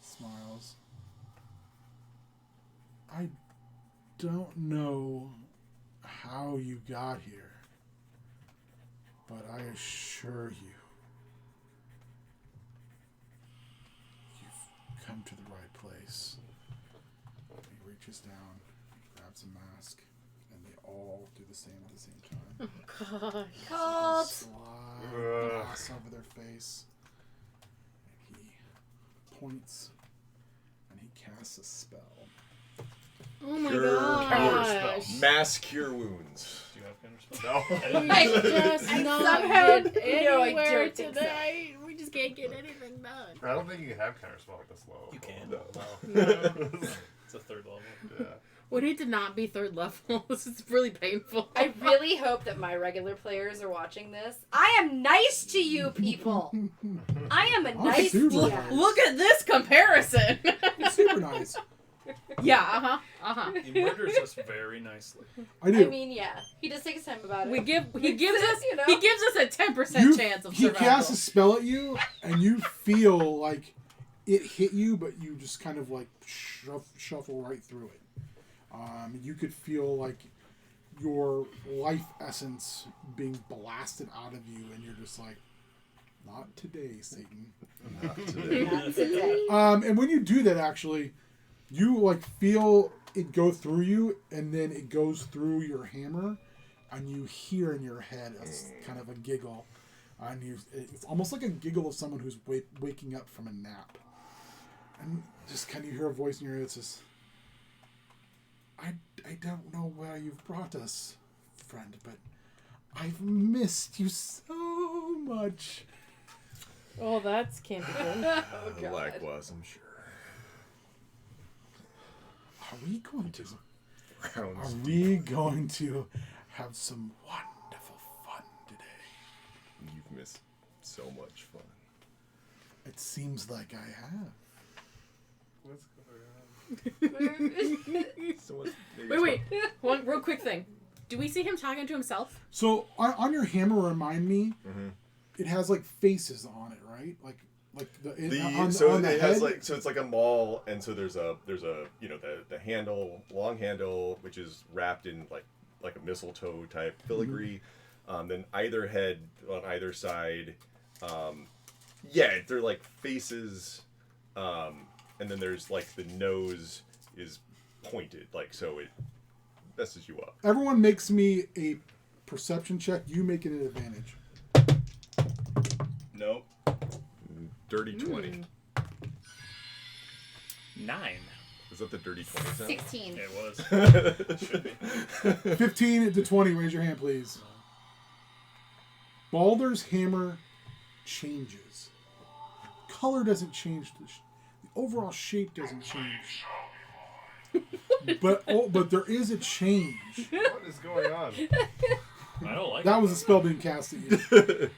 [SPEAKER 1] smiles. I don't know how you got here, but I assure you, you've come to the right place. He reaches down, he grabs a mask, and they all do the same at the same time.
[SPEAKER 3] God.
[SPEAKER 6] Cult.
[SPEAKER 1] Slide glass over their face. And he points and he casts a spell.
[SPEAKER 3] Oh my
[SPEAKER 2] Cure
[SPEAKER 3] gosh.
[SPEAKER 2] Mass cure wounds.
[SPEAKER 5] Do you have counterspell?
[SPEAKER 8] No.
[SPEAKER 3] We just not
[SPEAKER 6] somehow-
[SPEAKER 3] get
[SPEAKER 6] No, I
[SPEAKER 3] anywhere
[SPEAKER 6] don't think so.
[SPEAKER 3] today. We just can't get anything done.
[SPEAKER 7] I don't think you can have counterspell like this low.
[SPEAKER 5] You can.
[SPEAKER 7] No.
[SPEAKER 5] It's a third level.
[SPEAKER 7] Yeah.
[SPEAKER 3] We need to not be third level. This is really painful.
[SPEAKER 6] I really hope that my regular players are watching this. I am nice to you people. I am a
[SPEAKER 1] I'm
[SPEAKER 6] nice
[SPEAKER 1] super
[SPEAKER 6] player.
[SPEAKER 1] nice.
[SPEAKER 3] Look at this comparison.
[SPEAKER 1] Super nice.
[SPEAKER 3] Yeah,
[SPEAKER 5] He murders us very nicely.
[SPEAKER 1] I do.
[SPEAKER 6] I mean, yeah. He just takes time about it.
[SPEAKER 3] he gives us
[SPEAKER 6] You know?
[SPEAKER 3] he gives us a 10% chance of
[SPEAKER 1] he
[SPEAKER 3] survival.
[SPEAKER 1] casts a spell at you, and you feel like it hit you, but you just kind of like shuffle right through it. You could feel like your life essence being blasted out of you, and you're just like, not today, Satan.
[SPEAKER 2] Not today.
[SPEAKER 6] Not today.
[SPEAKER 1] And when you do that, actually, you like feel it go through you, and then it goes through your hammer, and you hear in your head a kind of a giggle, and it's almost like a giggle of someone who's waking up from a nap, and just kind of hear a voice in your ear that says, I don't know where you've brought us, friend, but I've missed you so much.
[SPEAKER 3] Oh, that's can't be good.
[SPEAKER 6] Oh, God.
[SPEAKER 2] Likewise, I'm sure.
[SPEAKER 1] Are we going to?
[SPEAKER 2] Rounds
[SPEAKER 1] Are
[SPEAKER 2] deep.
[SPEAKER 1] we going to have some wonderful fun today?
[SPEAKER 2] You've missed so much fun.
[SPEAKER 1] It seems like I have.
[SPEAKER 4] What's going on?
[SPEAKER 2] So what's,
[SPEAKER 3] Wait. One real quick thing. Do we see him talking to himself?
[SPEAKER 1] So on your hammer, remind me, it has like faces on it, right? Like the
[SPEAKER 2] it has
[SPEAKER 1] head?
[SPEAKER 2] like so it's like a maul, and so there's a the handle, long handle, which is wrapped in like a mistletoe type filigree. Then either head on either side, they're like faces, and then there's like the nose is pointed, like so it messes you up.
[SPEAKER 1] Everyone makes me a perception check. You make it an advantage.
[SPEAKER 8] Nope.
[SPEAKER 2] Dirty 20.
[SPEAKER 5] 9.
[SPEAKER 2] Is that the dirty 20 sound?
[SPEAKER 6] 16.
[SPEAKER 5] It was. Should be.
[SPEAKER 1] 15 to 20. Raise your hand, please. Baldur's hammer changes. Color doesn't change. The overall shape doesn't change. But there is a change.
[SPEAKER 4] What is going on?
[SPEAKER 5] I don't like
[SPEAKER 1] That
[SPEAKER 5] it.
[SPEAKER 1] was a spell being cast at you.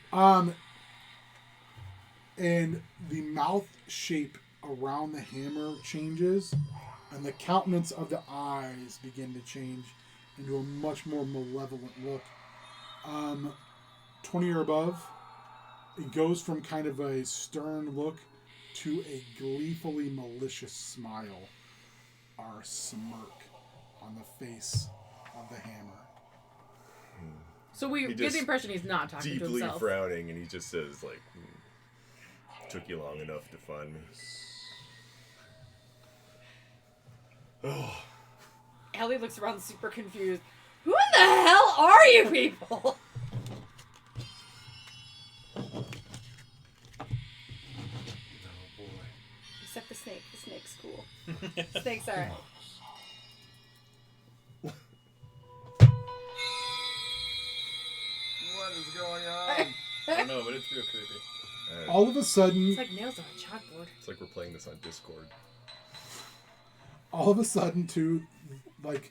[SPEAKER 1] And the mouth shape around the hammer changes, and the countenance of the eyes begin to change into a much more malevolent look. 20 or above, it goes from kind of a stern look to a gleefully malicious smile or a smirk on the face of the hammer.
[SPEAKER 3] So we
[SPEAKER 2] He
[SPEAKER 3] get
[SPEAKER 2] just
[SPEAKER 3] the impression he's not talking to
[SPEAKER 2] Deeply
[SPEAKER 3] himself.
[SPEAKER 2] frowning, and he just says like, "Took you long enough to find me." Oh,
[SPEAKER 6] Ellie looks around super confused. Who in the hell are you people?
[SPEAKER 4] Oh boy.
[SPEAKER 6] Except the snake. The snake's cool. Snake's alright.
[SPEAKER 4] What is going on?
[SPEAKER 5] I don't know, but it's real creepy.
[SPEAKER 1] All of a sudden,
[SPEAKER 3] It's like nails on a chalkboard.
[SPEAKER 2] it's like we're playing this on Discord.
[SPEAKER 1] too, like,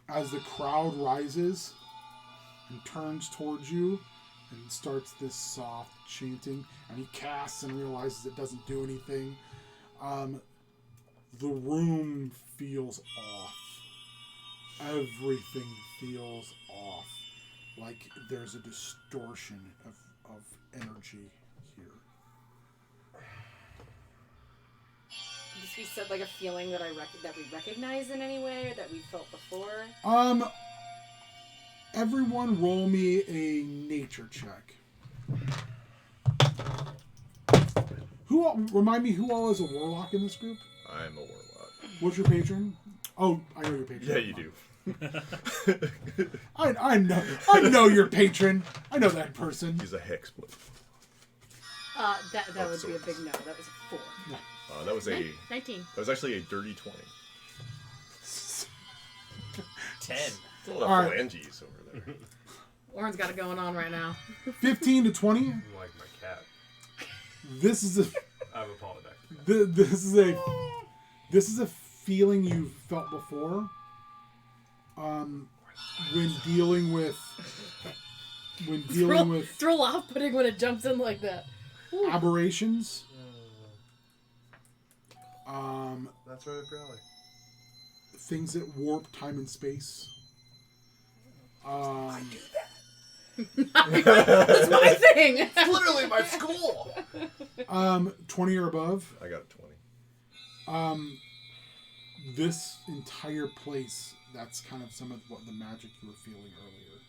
[SPEAKER 1] as the crowd rises and turns towards you and starts this soft chanting, and he casts and realizes it doesn't do anything, the room feels off. Everything feels off. Like there's a distortion of energy here.
[SPEAKER 6] Does he said like a feeling that that we recognize in any way or that we felt before?
[SPEAKER 1] Everyone roll me a nature check. Remind me who all is a warlock in this group?
[SPEAKER 2] I'm a warlock.
[SPEAKER 1] What's your patron? Oh, I know your patron.
[SPEAKER 2] Yeah, you do.
[SPEAKER 1] I know your patron. I know that person.
[SPEAKER 2] He's a hexblade.
[SPEAKER 6] That would be a big no. That was a 4.
[SPEAKER 2] That was
[SPEAKER 3] 19.
[SPEAKER 2] That was actually a dirty 20.
[SPEAKER 5] 10.
[SPEAKER 2] It's a lot of
[SPEAKER 1] All right.
[SPEAKER 2] phalanges over there.
[SPEAKER 3] Warren's got it going on right now.
[SPEAKER 1] 15 to 20.
[SPEAKER 4] I'm like my cat.
[SPEAKER 1] This is a
[SPEAKER 4] I've apologized.
[SPEAKER 1] this is a feeling you've felt before. When dealing with
[SPEAKER 3] It's real off-putting when it jumps in like that. Ooh.
[SPEAKER 1] aberrations.
[SPEAKER 4] That's right, probably.
[SPEAKER 1] Things that warp time and space.
[SPEAKER 3] That's my thing.
[SPEAKER 7] It's literally my school.
[SPEAKER 1] 20 or above.
[SPEAKER 2] I got a 20.
[SPEAKER 1] This entire place, that's kind of some of what the magic you were feeling earlier.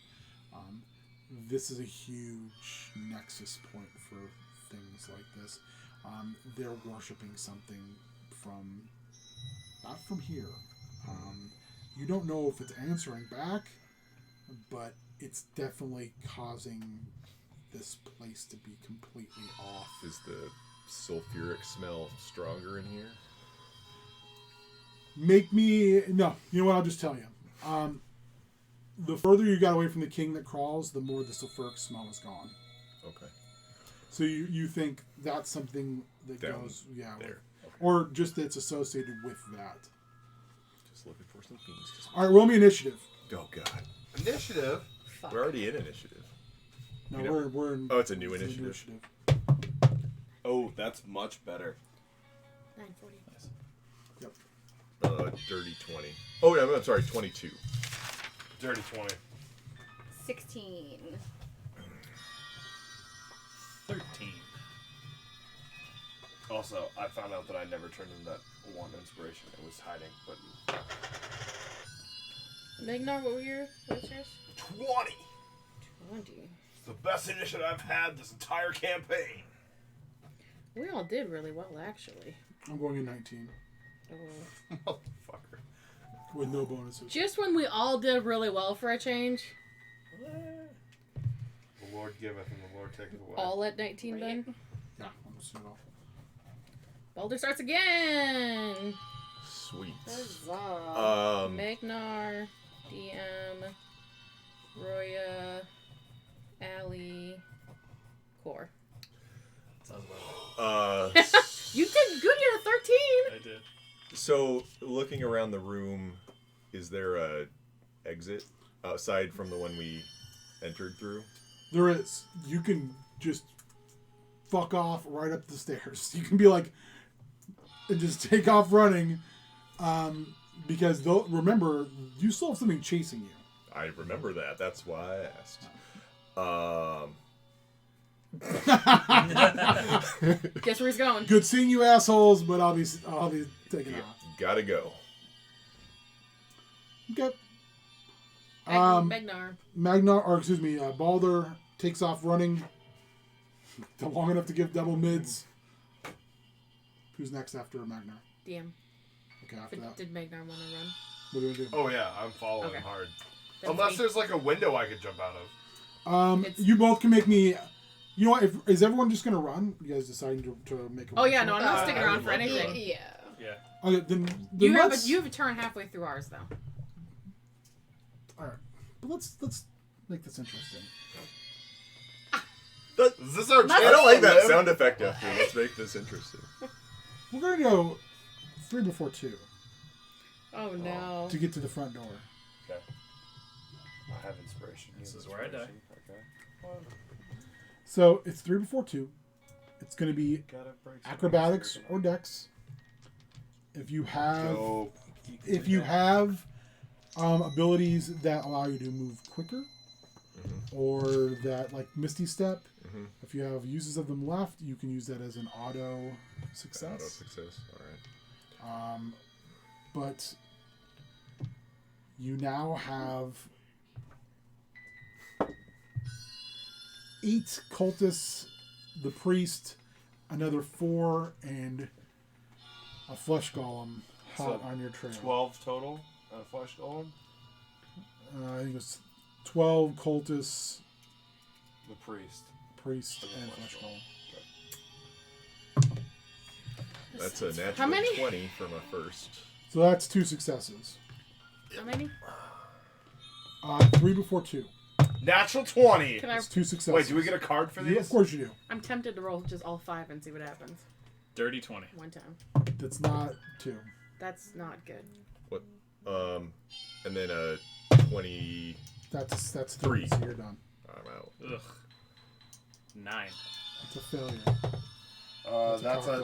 [SPEAKER 1] This is a huge nexus point for things like this. They're worshiping something not from here. You don't know if it's answering back, but it's definitely causing this place to be completely off.
[SPEAKER 2] Is the sulfuric smell stronger in here?
[SPEAKER 1] No, you know what, I'll just tell you. The further you got away from the king that crawls, the more the sulfuric smell is gone.
[SPEAKER 2] Okay.
[SPEAKER 1] So you think that's something that
[SPEAKER 2] Down
[SPEAKER 1] goes,
[SPEAKER 2] there.
[SPEAKER 1] or just that it's associated with that.
[SPEAKER 2] Just looking for some things.
[SPEAKER 1] All right, roll me initiative.
[SPEAKER 2] Oh God,
[SPEAKER 7] Initiative.
[SPEAKER 6] Fuck.
[SPEAKER 2] we're already in initiative.
[SPEAKER 1] No,
[SPEAKER 2] You know-
[SPEAKER 1] we're in.
[SPEAKER 2] Oh, it's a new
[SPEAKER 1] it's an
[SPEAKER 2] initiative.
[SPEAKER 8] Oh, that's much better.
[SPEAKER 3] 940.
[SPEAKER 2] Dirty 20. Oh, yeah, I'm sorry, 22.
[SPEAKER 7] Dirty 20.
[SPEAKER 6] 16.
[SPEAKER 5] 13.
[SPEAKER 8] Also, I found out that I never turned in that one inspiration. It was hiding, but
[SPEAKER 3] Magnar, what was yours?
[SPEAKER 7] 20.
[SPEAKER 3] 20.
[SPEAKER 7] It's the best initiative I've had this entire campaign.
[SPEAKER 3] We all did really well, actually.
[SPEAKER 1] I'm going in 19
[SPEAKER 3] Oh.
[SPEAKER 7] Motherfucker.
[SPEAKER 1] with no bonuses.
[SPEAKER 3] Just when we all did really well for a change,
[SPEAKER 7] The Lord giveth and the Lord taketh away.
[SPEAKER 3] all at 19 then.
[SPEAKER 1] Yeah, I'm just gonna.
[SPEAKER 3] Baldur starts again.
[SPEAKER 2] Sweet.
[SPEAKER 6] Huzzah.
[SPEAKER 3] Magnar, DM, Roya, Allie, Core.
[SPEAKER 5] Sounds about
[SPEAKER 3] You did good. You're 13.
[SPEAKER 5] I did.
[SPEAKER 2] So, looking around the room, is there a exit outside from the one we entered through?
[SPEAKER 1] There is. You can just fuck off right up the stairs. You can be like, and just take off running, because remember, you still have something chasing you.
[SPEAKER 2] I remember that. That's why I asked.
[SPEAKER 3] Guess where he's going.
[SPEAKER 1] Good seeing you, assholes, but I'll be taking off.
[SPEAKER 2] Gotta go.
[SPEAKER 1] Okay.
[SPEAKER 3] Magnar.
[SPEAKER 1] Baldur takes off running. Long enough to give double mids. Who's next after Magnar?
[SPEAKER 3] DM.
[SPEAKER 1] Okay, after that.
[SPEAKER 3] Did Magnar want to run?
[SPEAKER 1] What do we do?
[SPEAKER 7] Oh yeah, I'm following
[SPEAKER 3] Okay.
[SPEAKER 7] hard.
[SPEAKER 3] That's
[SPEAKER 7] Unless
[SPEAKER 3] me.
[SPEAKER 7] there's like a window I could jump out of.
[SPEAKER 1] You both can make me. You know what? Is everyone just gonna run? You guys deciding to make a
[SPEAKER 3] Oh yeah, no, I'm not
[SPEAKER 7] Uh,
[SPEAKER 3] sticking
[SPEAKER 7] I
[SPEAKER 3] around
[SPEAKER 7] would
[SPEAKER 3] for
[SPEAKER 7] love to.
[SPEAKER 3] anything.
[SPEAKER 6] Yeah.
[SPEAKER 5] Yeah.
[SPEAKER 1] Okay, then
[SPEAKER 3] You have
[SPEAKER 1] let's.
[SPEAKER 3] a turn halfway through ours though.
[SPEAKER 1] All right, but let's make this interesting.
[SPEAKER 7] Is this our
[SPEAKER 2] I
[SPEAKER 7] chance
[SPEAKER 2] don't like
[SPEAKER 7] to
[SPEAKER 2] that
[SPEAKER 7] live?
[SPEAKER 2] sound effect after. Let's make this interesting.
[SPEAKER 1] We're gonna go 3 before 2
[SPEAKER 3] Oh no.
[SPEAKER 1] to get to the front door.
[SPEAKER 8] okay. I have inspiration. You
[SPEAKER 5] This
[SPEAKER 8] have
[SPEAKER 5] is where I die.
[SPEAKER 8] inspiration? Okay.
[SPEAKER 1] So it's 3 before 2. It's gonna be
[SPEAKER 8] Gotta break some
[SPEAKER 1] acrobatics
[SPEAKER 8] inspiration.
[SPEAKER 1] or dex. If you have
[SPEAKER 8] Dope.
[SPEAKER 1] abilities that allow you to move quicker, or that like Misty Step, if you have uses of them left, you can use that as an auto success.
[SPEAKER 2] Auto success. All right.
[SPEAKER 1] But you now have 8 cultists, the priest, another 4, and a flesh golem hot
[SPEAKER 8] So,
[SPEAKER 1] on your trail.
[SPEAKER 8] 12 total on a flesh golem.
[SPEAKER 1] I think it's 12 cultists,
[SPEAKER 8] The priest.
[SPEAKER 1] priest,
[SPEAKER 8] And the
[SPEAKER 1] and
[SPEAKER 8] flesh
[SPEAKER 1] flesh golem.
[SPEAKER 2] That's a natural
[SPEAKER 3] How many?
[SPEAKER 2] 20 for my first.
[SPEAKER 1] So that's 2 successes.
[SPEAKER 3] How many?
[SPEAKER 1] 3 before 2.
[SPEAKER 7] Natural 20.
[SPEAKER 3] Can I?
[SPEAKER 1] It's 2 successes.
[SPEAKER 7] Wait, do we get a card for
[SPEAKER 1] You,
[SPEAKER 7] these?
[SPEAKER 1] of course you do.
[SPEAKER 3] I'm tempted to roll just all 5 and see what happens.
[SPEAKER 5] Dirty 20.
[SPEAKER 3] One time.
[SPEAKER 1] That's not 2.
[SPEAKER 3] That's not good.
[SPEAKER 2] What? And then a 20.
[SPEAKER 1] That's
[SPEAKER 2] 3.
[SPEAKER 1] 3, so you're done.
[SPEAKER 2] I'm out.
[SPEAKER 5] Ugh. 9.
[SPEAKER 1] It's a failure.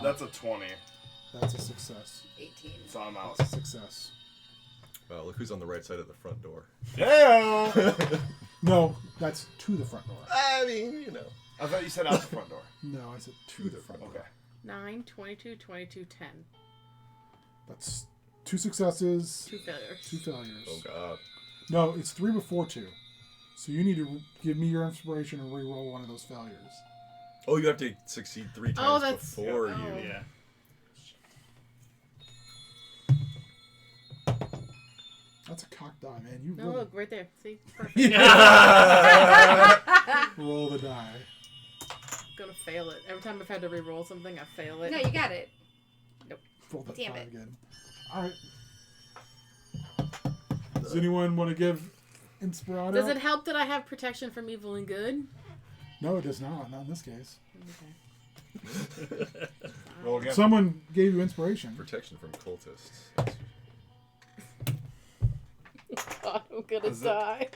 [SPEAKER 7] That's a 20.
[SPEAKER 1] That's a success.
[SPEAKER 6] 18.
[SPEAKER 8] So I'm out.
[SPEAKER 1] That's a success.
[SPEAKER 2] Look who's on the right side of the front door.
[SPEAKER 7] Damn!
[SPEAKER 1] No, that's to the front door.
[SPEAKER 2] I mean, you know.
[SPEAKER 8] I thought you said out the front door.
[SPEAKER 1] No, I said to the front door.
[SPEAKER 8] Okay.
[SPEAKER 3] 9, 22, 22, 10.
[SPEAKER 1] That's 2 successes,
[SPEAKER 3] 2 failures.
[SPEAKER 1] 2 failures.
[SPEAKER 2] Oh God.
[SPEAKER 1] No, it's 3 before 2. So you need to give me your inspiration and re-roll one of those failures.
[SPEAKER 2] Oh, you have to succeed 3
[SPEAKER 3] Oh,
[SPEAKER 2] times
[SPEAKER 3] that's-
[SPEAKER 2] before
[SPEAKER 3] oh.
[SPEAKER 2] you.
[SPEAKER 5] Yeah.
[SPEAKER 1] That's a cock die, man. You
[SPEAKER 3] No,
[SPEAKER 1] really
[SPEAKER 3] look, right there. See? Perfect.
[SPEAKER 1] roll the die.
[SPEAKER 3] I'm gonna fail it. Every time I've had to re-roll something, I fail it.
[SPEAKER 6] No, you got it.
[SPEAKER 1] Roll that
[SPEAKER 6] Damn
[SPEAKER 1] 5
[SPEAKER 6] it.
[SPEAKER 1] again. Alright. Does anyone want to give Inspirato?
[SPEAKER 3] Does it help that I have protection from evil and good?
[SPEAKER 1] No, it does not. Not in this case.
[SPEAKER 3] Okay.
[SPEAKER 7] Roll again.
[SPEAKER 1] Someone gave you inspiration.
[SPEAKER 2] Protection from cultists.
[SPEAKER 3] God, I'm gonna
[SPEAKER 8] Is it-
[SPEAKER 3] die.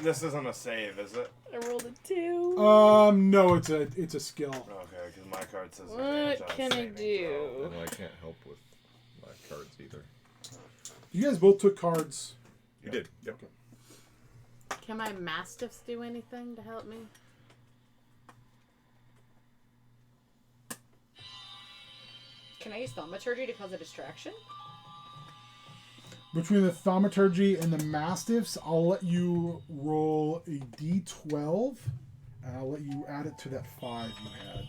[SPEAKER 8] This isn't a save, is it?
[SPEAKER 3] I rolled a 2.
[SPEAKER 1] No, it's a skill.
[SPEAKER 8] Okay, because my card says.
[SPEAKER 3] What
[SPEAKER 8] advantage on a
[SPEAKER 3] can I
[SPEAKER 8] saving
[SPEAKER 3] do?
[SPEAKER 8] throw.
[SPEAKER 2] And I can't help with my cards either.
[SPEAKER 1] You guys both took cards.
[SPEAKER 2] You did. Yep.
[SPEAKER 1] Okay.
[SPEAKER 3] Can my mastiffs do anything to help me?
[SPEAKER 6] Can I use thaumaturgy to cause a distraction?
[SPEAKER 1] Between the thaumaturgy and the mastiffs, I'll let you roll a d12, and I'll let you add it to that 5 you had.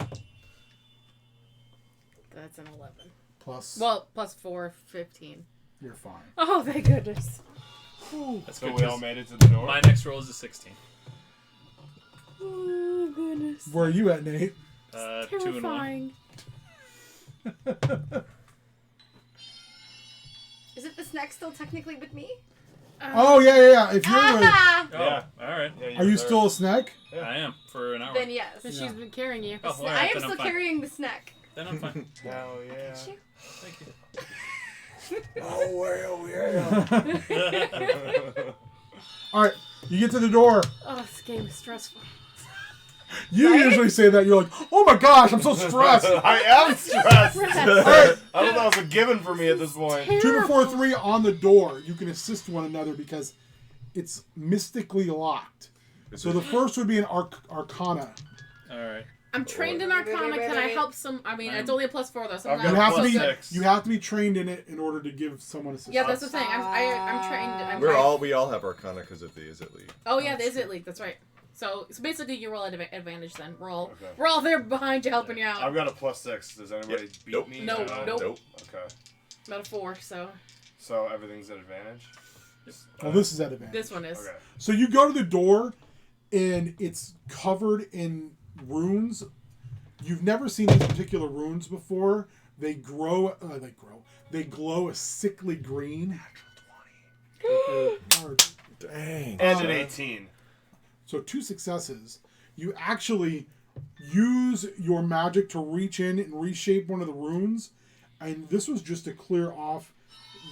[SPEAKER 3] Goodness. That's an 11.
[SPEAKER 1] Plus,
[SPEAKER 3] Well, plus 4, 15.
[SPEAKER 1] you're fine.
[SPEAKER 3] Oh, thank goodness.
[SPEAKER 5] That's
[SPEAKER 8] So
[SPEAKER 5] good.
[SPEAKER 8] we all
[SPEAKER 5] 'cause
[SPEAKER 8] made it to the door.
[SPEAKER 5] my next roll is a 16.
[SPEAKER 3] Oh, goodness.
[SPEAKER 1] Where are you at, Nate?
[SPEAKER 5] 2 and 1.
[SPEAKER 3] Terrifying.
[SPEAKER 6] Is it the snack still technically with me?
[SPEAKER 1] Oh, yeah. If you're with...
[SPEAKER 6] Ah!
[SPEAKER 5] Oh,
[SPEAKER 8] Yeah.
[SPEAKER 5] all right.
[SPEAKER 8] Yeah,
[SPEAKER 1] Are you
[SPEAKER 8] were
[SPEAKER 1] still a snack?
[SPEAKER 5] I am for an hour.
[SPEAKER 6] Then yes.
[SPEAKER 3] But
[SPEAKER 1] Yeah.
[SPEAKER 3] she's been carrying you.
[SPEAKER 5] Oh, all
[SPEAKER 6] I
[SPEAKER 5] right,
[SPEAKER 6] am
[SPEAKER 5] then
[SPEAKER 6] still
[SPEAKER 5] I'm fine.
[SPEAKER 6] carrying the snack.
[SPEAKER 5] Then I'm fine.
[SPEAKER 8] Oh yeah.
[SPEAKER 5] Thank you.
[SPEAKER 8] Oh well, yeah.
[SPEAKER 1] All right, you get to the door.
[SPEAKER 3] Oh, this game is stressful.
[SPEAKER 1] You usually say that. You're like, oh my gosh, I'm so stressed.
[SPEAKER 8] I am stressed.
[SPEAKER 1] All right,
[SPEAKER 8] I don't know if it's a given for me at this point.
[SPEAKER 1] 2 before 3 on the door. You can assist one another because it's mystically locked. So the first would be an arcana.
[SPEAKER 5] All right.
[SPEAKER 3] I'm trained in Arcana. Can I help some? I mean, it's only a +4 though. So I'm
[SPEAKER 8] I've
[SPEAKER 3] not.
[SPEAKER 8] got
[SPEAKER 1] You have to be
[SPEAKER 8] +6.
[SPEAKER 1] you have to be trained in it in order to give someone assistance.
[SPEAKER 3] Yeah, that's the thing. I'm trained.
[SPEAKER 2] We all have Arcana because of the Is It League.
[SPEAKER 3] Oh yeah, the Is It League. That's right. So basically, you roll at advantage then. Roll.
[SPEAKER 8] Okay.
[SPEAKER 3] We're all there behind you, helping you out.
[SPEAKER 8] I've got a +6. Does anybody
[SPEAKER 2] Yep.
[SPEAKER 8] beat
[SPEAKER 2] Nope.
[SPEAKER 8] me?
[SPEAKER 3] No, nope.
[SPEAKER 2] Nope.
[SPEAKER 8] Okay.
[SPEAKER 3] About a 4. So
[SPEAKER 8] So everything's at advantage.
[SPEAKER 1] Well, this is at advantage.
[SPEAKER 3] this one is.
[SPEAKER 8] Okay.
[SPEAKER 1] So you go to the door, and it's covered in runes. You've never seen these particular runes before. They grow. They glow a sickly green.
[SPEAKER 2] Dang.
[SPEAKER 8] And an 18.
[SPEAKER 1] So 2 successes. You actually use your magic to reach in and reshape one of the runes, and this was just to clear off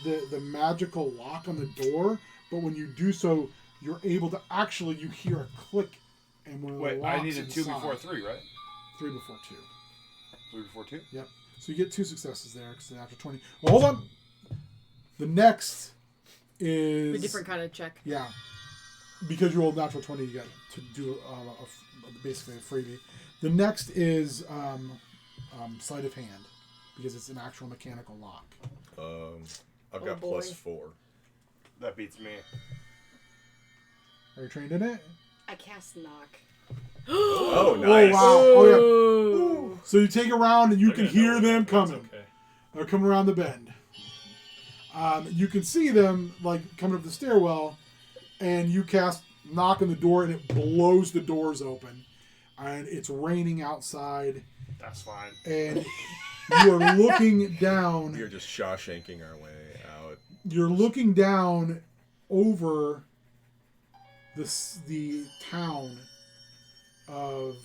[SPEAKER 1] the magical lock on the door. But when you do so, you're able to actually you hear a click, and one of the
[SPEAKER 8] Wait,
[SPEAKER 1] locks
[SPEAKER 8] I needed 2
[SPEAKER 1] inside.
[SPEAKER 8] before 3, right?
[SPEAKER 1] 3 before 2.
[SPEAKER 8] 3 before 2?
[SPEAKER 1] Yep. So you get 2 successes there because after 20. Well, hold on. The next is
[SPEAKER 3] A different kind of check.
[SPEAKER 1] Yeah, because you rolled natural 20, you got to do basically a freebie. The next is sleight of hand because it's an actual mechanical lock.
[SPEAKER 2] I've got
[SPEAKER 3] boy.
[SPEAKER 2] +4.
[SPEAKER 8] That beats me.
[SPEAKER 1] Are you trained in it?
[SPEAKER 6] I cast knock.
[SPEAKER 2] Oh,
[SPEAKER 1] Oh
[SPEAKER 2] nice.
[SPEAKER 1] wow! Oh yeah. So you take a round and you
[SPEAKER 5] They're
[SPEAKER 1] can
[SPEAKER 5] gonna know
[SPEAKER 1] hear
[SPEAKER 5] what
[SPEAKER 1] them
[SPEAKER 5] that means,
[SPEAKER 1] coming.
[SPEAKER 5] Okay.
[SPEAKER 1] They're coming around the bend. You can see them like coming up the stairwell, and you cast knock on the door, and it blows the doors open, and it's raining outside,
[SPEAKER 8] That's fine.
[SPEAKER 1] and you are looking down.
[SPEAKER 2] We're just Shawshanking our way out.
[SPEAKER 1] You're looking down over the town of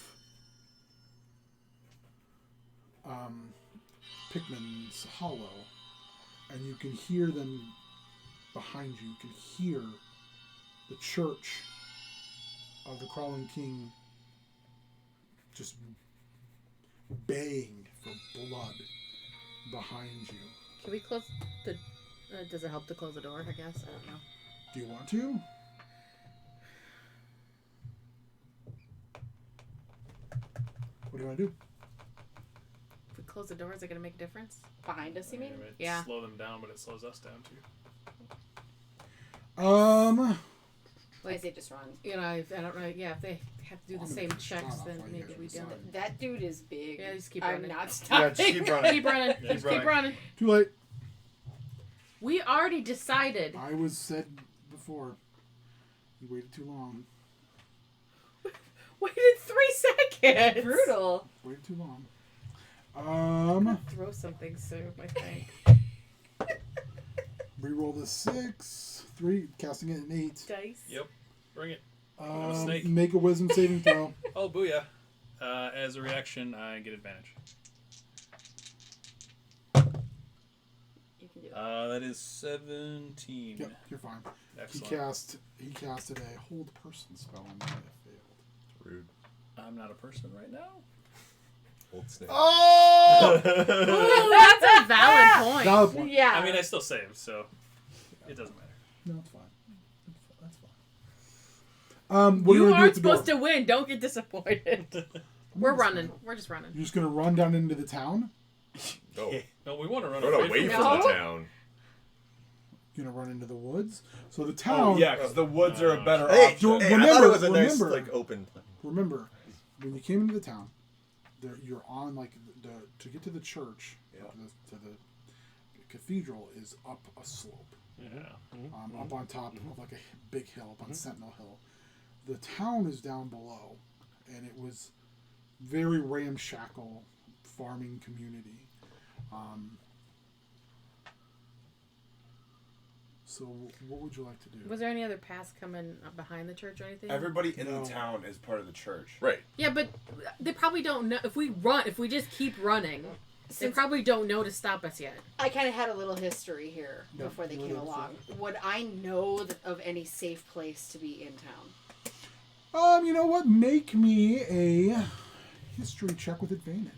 [SPEAKER 1] Pickman's Hollow, and you can hear them behind you. You can hear the church of the Crawling King just baying for blood behind you.
[SPEAKER 3] Can we close the? Does it help to close the door? I guess I don't know.
[SPEAKER 1] Do you want to? What do you want to do?
[SPEAKER 3] If we close the door, is it gonna make a difference?
[SPEAKER 6] Behind us, you mean?
[SPEAKER 5] It might
[SPEAKER 3] Yeah.
[SPEAKER 5] slow them down, but it slows us down too.
[SPEAKER 6] I say just run.
[SPEAKER 3] You know, I don't know. Yeah, if they have to do the
[SPEAKER 1] I'm
[SPEAKER 3] same
[SPEAKER 1] gonna
[SPEAKER 3] checks,
[SPEAKER 1] stop
[SPEAKER 3] then
[SPEAKER 1] while you
[SPEAKER 3] maybe
[SPEAKER 1] guys
[SPEAKER 3] we do.
[SPEAKER 1] decide.
[SPEAKER 6] That dude is big.
[SPEAKER 3] Yeah, just keep
[SPEAKER 6] I'm
[SPEAKER 3] running.
[SPEAKER 6] not
[SPEAKER 8] Yeah,
[SPEAKER 6] stopping.
[SPEAKER 8] just keep running.
[SPEAKER 3] Keep running.
[SPEAKER 8] Yeah,
[SPEAKER 3] Just
[SPEAKER 8] keep
[SPEAKER 3] keep running.
[SPEAKER 1] Too late.
[SPEAKER 3] We already decided.
[SPEAKER 1] I was said before. You waited too long.
[SPEAKER 3] Waited 3 seconds.
[SPEAKER 6] Brutal.
[SPEAKER 1] Waited too long.
[SPEAKER 3] Throw something soon, I think.
[SPEAKER 1] Reroll the 6. 3. Casting it an 8.
[SPEAKER 3] Dice.
[SPEAKER 5] Yep. Bring it. a snake.
[SPEAKER 1] Make a wisdom saving throw.
[SPEAKER 5] Oh, booyah. As a reaction, I get advantage.
[SPEAKER 6] You
[SPEAKER 3] can do that.
[SPEAKER 5] That is 17.
[SPEAKER 1] Yep, you're fine.
[SPEAKER 5] Excellent.
[SPEAKER 1] He casted a hold person spell on me. It failed.
[SPEAKER 2] It's rude.
[SPEAKER 5] I'm not a person right now.
[SPEAKER 2] Old snake.
[SPEAKER 7] Oh!
[SPEAKER 3] Ooh, that's a valid point.
[SPEAKER 1] Valid point.
[SPEAKER 6] Yeah.
[SPEAKER 5] I mean, I still saved, so it doesn't matter.
[SPEAKER 1] No, it's fine. That's fine. What are
[SPEAKER 3] You
[SPEAKER 1] you gonna do
[SPEAKER 3] aren't
[SPEAKER 1] at the door?
[SPEAKER 3] supposed to win. Don't get disappointed. We're running. We're just running.
[SPEAKER 1] You're just gonna run down into the town.
[SPEAKER 2] No.
[SPEAKER 5] No, we want to run
[SPEAKER 2] Run away from
[SPEAKER 3] No.
[SPEAKER 2] the town.
[SPEAKER 1] You're gonna run into the woods. So the town.
[SPEAKER 8] Oh, yeah, because the woods are a better
[SPEAKER 2] Hey,
[SPEAKER 8] option.
[SPEAKER 2] hey, I
[SPEAKER 1] remember-
[SPEAKER 2] thought it was a nice,
[SPEAKER 1] remember-
[SPEAKER 2] like, open plan.
[SPEAKER 1] Remember, when you came into the town, you're on like to get to the church, to the cathedral is up a slope, up on top of like a big hill, up on Sentinel Hill. The town is down below, and it was very ramshackle farming community. So what would you like to do?
[SPEAKER 3] Was there any other paths coming up behind the church or anything?
[SPEAKER 8] Everybody in
[SPEAKER 1] No.
[SPEAKER 8] the town is part of the church.
[SPEAKER 2] Right.
[SPEAKER 3] Yeah, but they probably don't know. If we just keep running, they
[SPEAKER 6] Since
[SPEAKER 3] probably don't know to stop us yet.
[SPEAKER 6] I kind of had a little history here
[SPEAKER 1] Yeah,
[SPEAKER 6] before they
[SPEAKER 1] you
[SPEAKER 6] came
[SPEAKER 1] wanna-
[SPEAKER 6] along. Would I know of any safe place to be in town?
[SPEAKER 1] You know what? Make me a history check with advantage.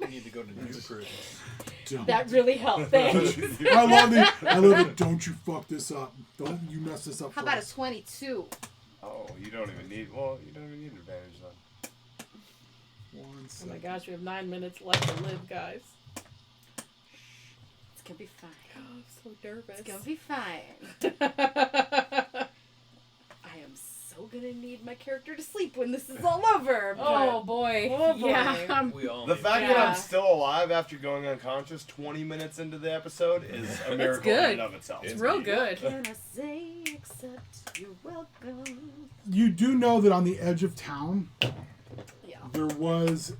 [SPEAKER 5] We need to go to New Prudence.
[SPEAKER 1] Don't.
[SPEAKER 6] That really helped. Thanks.
[SPEAKER 1] I love it. Don't you fuck this up. Don't you mess this up.
[SPEAKER 6] How
[SPEAKER 1] for
[SPEAKER 6] about a
[SPEAKER 1] us.
[SPEAKER 6] 22?
[SPEAKER 8] Oh, you don't even need. Well, you don't even need advantage then.
[SPEAKER 1] One
[SPEAKER 3] Oh my
[SPEAKER 1] second.
[SPEAKER 3] gosh, we have 9 minutes left to live, guys.
[SPEAKER 6] It's gonna be fine.
[SPEAKER 3] I'm so nervous.
[SPEAKER 6] It's gonna be fine. I am so gonna need my character to sleep when this is all over.
[SPEAKER 3] Oh boy.
[SPEAKER 6] Oh, boy.
[SPEAKER 3] Yeah.
[SPEAKER 5] We all
[SPEAKER 8] The
[SPEAKER 5] need
[SPEAKER 8] fact
[SPEAKER 3] Yeah.
[SPEAKER 8] that I'm still alive after going unconscious 20 minutes into the episode is a miracle
[SPEAKER 3] good.
[SPEAKER 8] in and of itself.
[SPEAKER 3] It's real good.
[SPEAKER 6] What can I say except you're welcome?
[SPEAKER 1] You do know that on the edge of town,
[SPEAKER 6] Yeah.
[SPEAKER 1] there was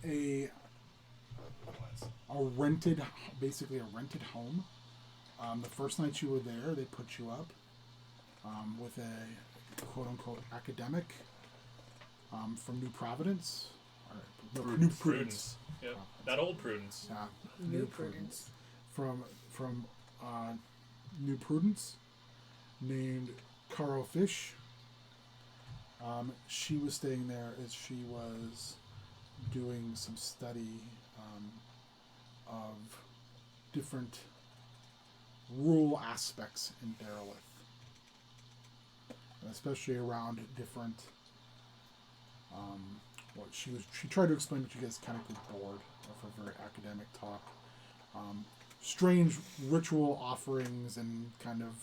[SPEAKER 1] basically a rented home. The first night you were there, they put you up with a quote-unquote academic from New Providence. New Prudence.
[SPEAKER 5] Yep. That old Prudence.
[SPEAKER 1] Yeah,
[SPEAKER 3] New Prudence.
[SPEAKER 1] From New Prudence, named Caro Fish. She was staying there as she was doing some study of different rural aspects in Derelith, especially around different. She tried to explain, but you guys kind of get bored of her very academic talk. Strange ritual offerings and kind of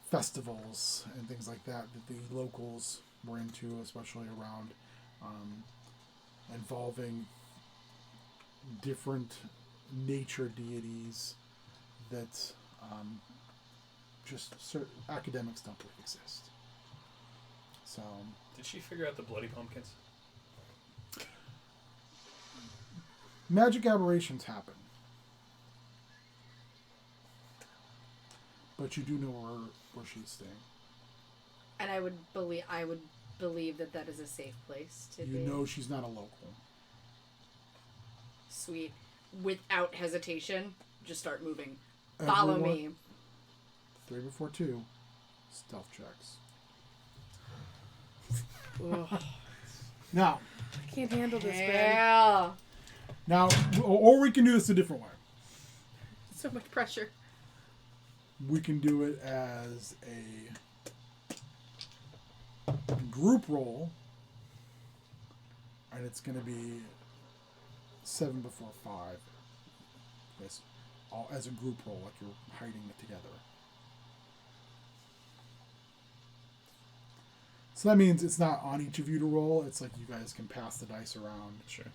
[SPEAKER 1] festivals and things like that the locals were into, especially around involving different nature deities that just certain academics don't believe exist. So
[SPEAKER 5] Did she figure out the bloody pumpkins?
[SPEAKER 1] magic aberrations happen, but you do know where she's staying.
[SPEAKER 6] And I would believe that is a safe place to be.
[SPEAKER 1] You know she's not a local.
[SPEAKER 6] Sweet. Without hesitation, just start moving. Follow me.
[SPEAKER 1] 3 before 2. Stealth checks.
[SPEAKER 3] Ugh.
[SPEAKER 1] Now,
[SPEAKER 3] I can't handle this, man.
[SPEAKER 6] Yeah.
[SPEAKER 1] Or we can do this a different way.
[SPEAKER 3] So much pressure.
[SPEAKER 1] We can do it as a group roll, and it's going to be 7 before 5. Yes, all as a group roll, like you're hiding it together. So that means it's not on each of you to roll. It's like you guys can pass the dice around.
[SPEAKER 5] Sure.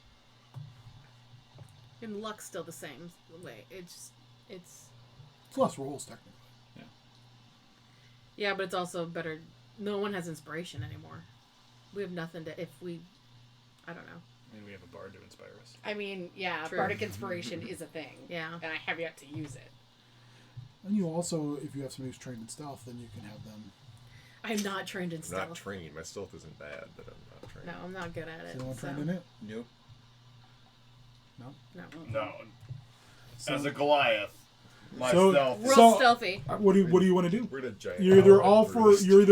[SPEAKER 3] And luck's still the same way. It's
[SPEAKER 1] It's less rolls technically.
[SPEAKER 3] yeah, but it's also better. No one has inspiration anymore. We have nothing to. If we, I don't know.
[SPEAKER 5] I mean, we have a bard to inspire us.
[SPEAKER 6] I mean, yeah,
[SPEAKER 3] True.
[SPEAKER 6] bardic inspiration is a thing.
[SPEAKER 3] Yeah.
[SPEAKER 6] And I have yet to use it.
[SPEAKER 1] And you also, if you have somebody who's trained in stealth, then you can have them.
[SPEAKER 3] I'm not trained in
[SPEAKER 2] I'm
[SPEAKER 3] stealth.
[SPEAKER 2] not trained. My stealth isn't bad, but I'm not trained.
[SPEAKER 3] No, I'm not good at
[SPEAKER 1] Is
[SPEAKER 3] it.
[SPEAKER 1] anyone
[SPEAKER 3] so-
[SPEAKER 1] trained in it?
[SPEAKER 5] Nope.
[SPEAKER 1] No.
[SPEAKER 3] No.
[SPEAKER 8] No.
[SPEAKER 1] So,
[SPEAKER 8] As a Goliath.
[SPEAKER 7] My
[SPEAKER 1] So-
[SPEAKER 7] stealth.
[SPEAKER 6] Real stealthy.
[SPEAKER 1] What do you want to do?
[SPEAKER 2] We're in a giant.
[SPEAKER 1] You're either
[SPEAKER 2] owl
[SPEAKER 1] all
[SPEAKER 2] at
[SPEAKER 1] for
[SPEAKER 2] roost.
[SPEAKER 1] you're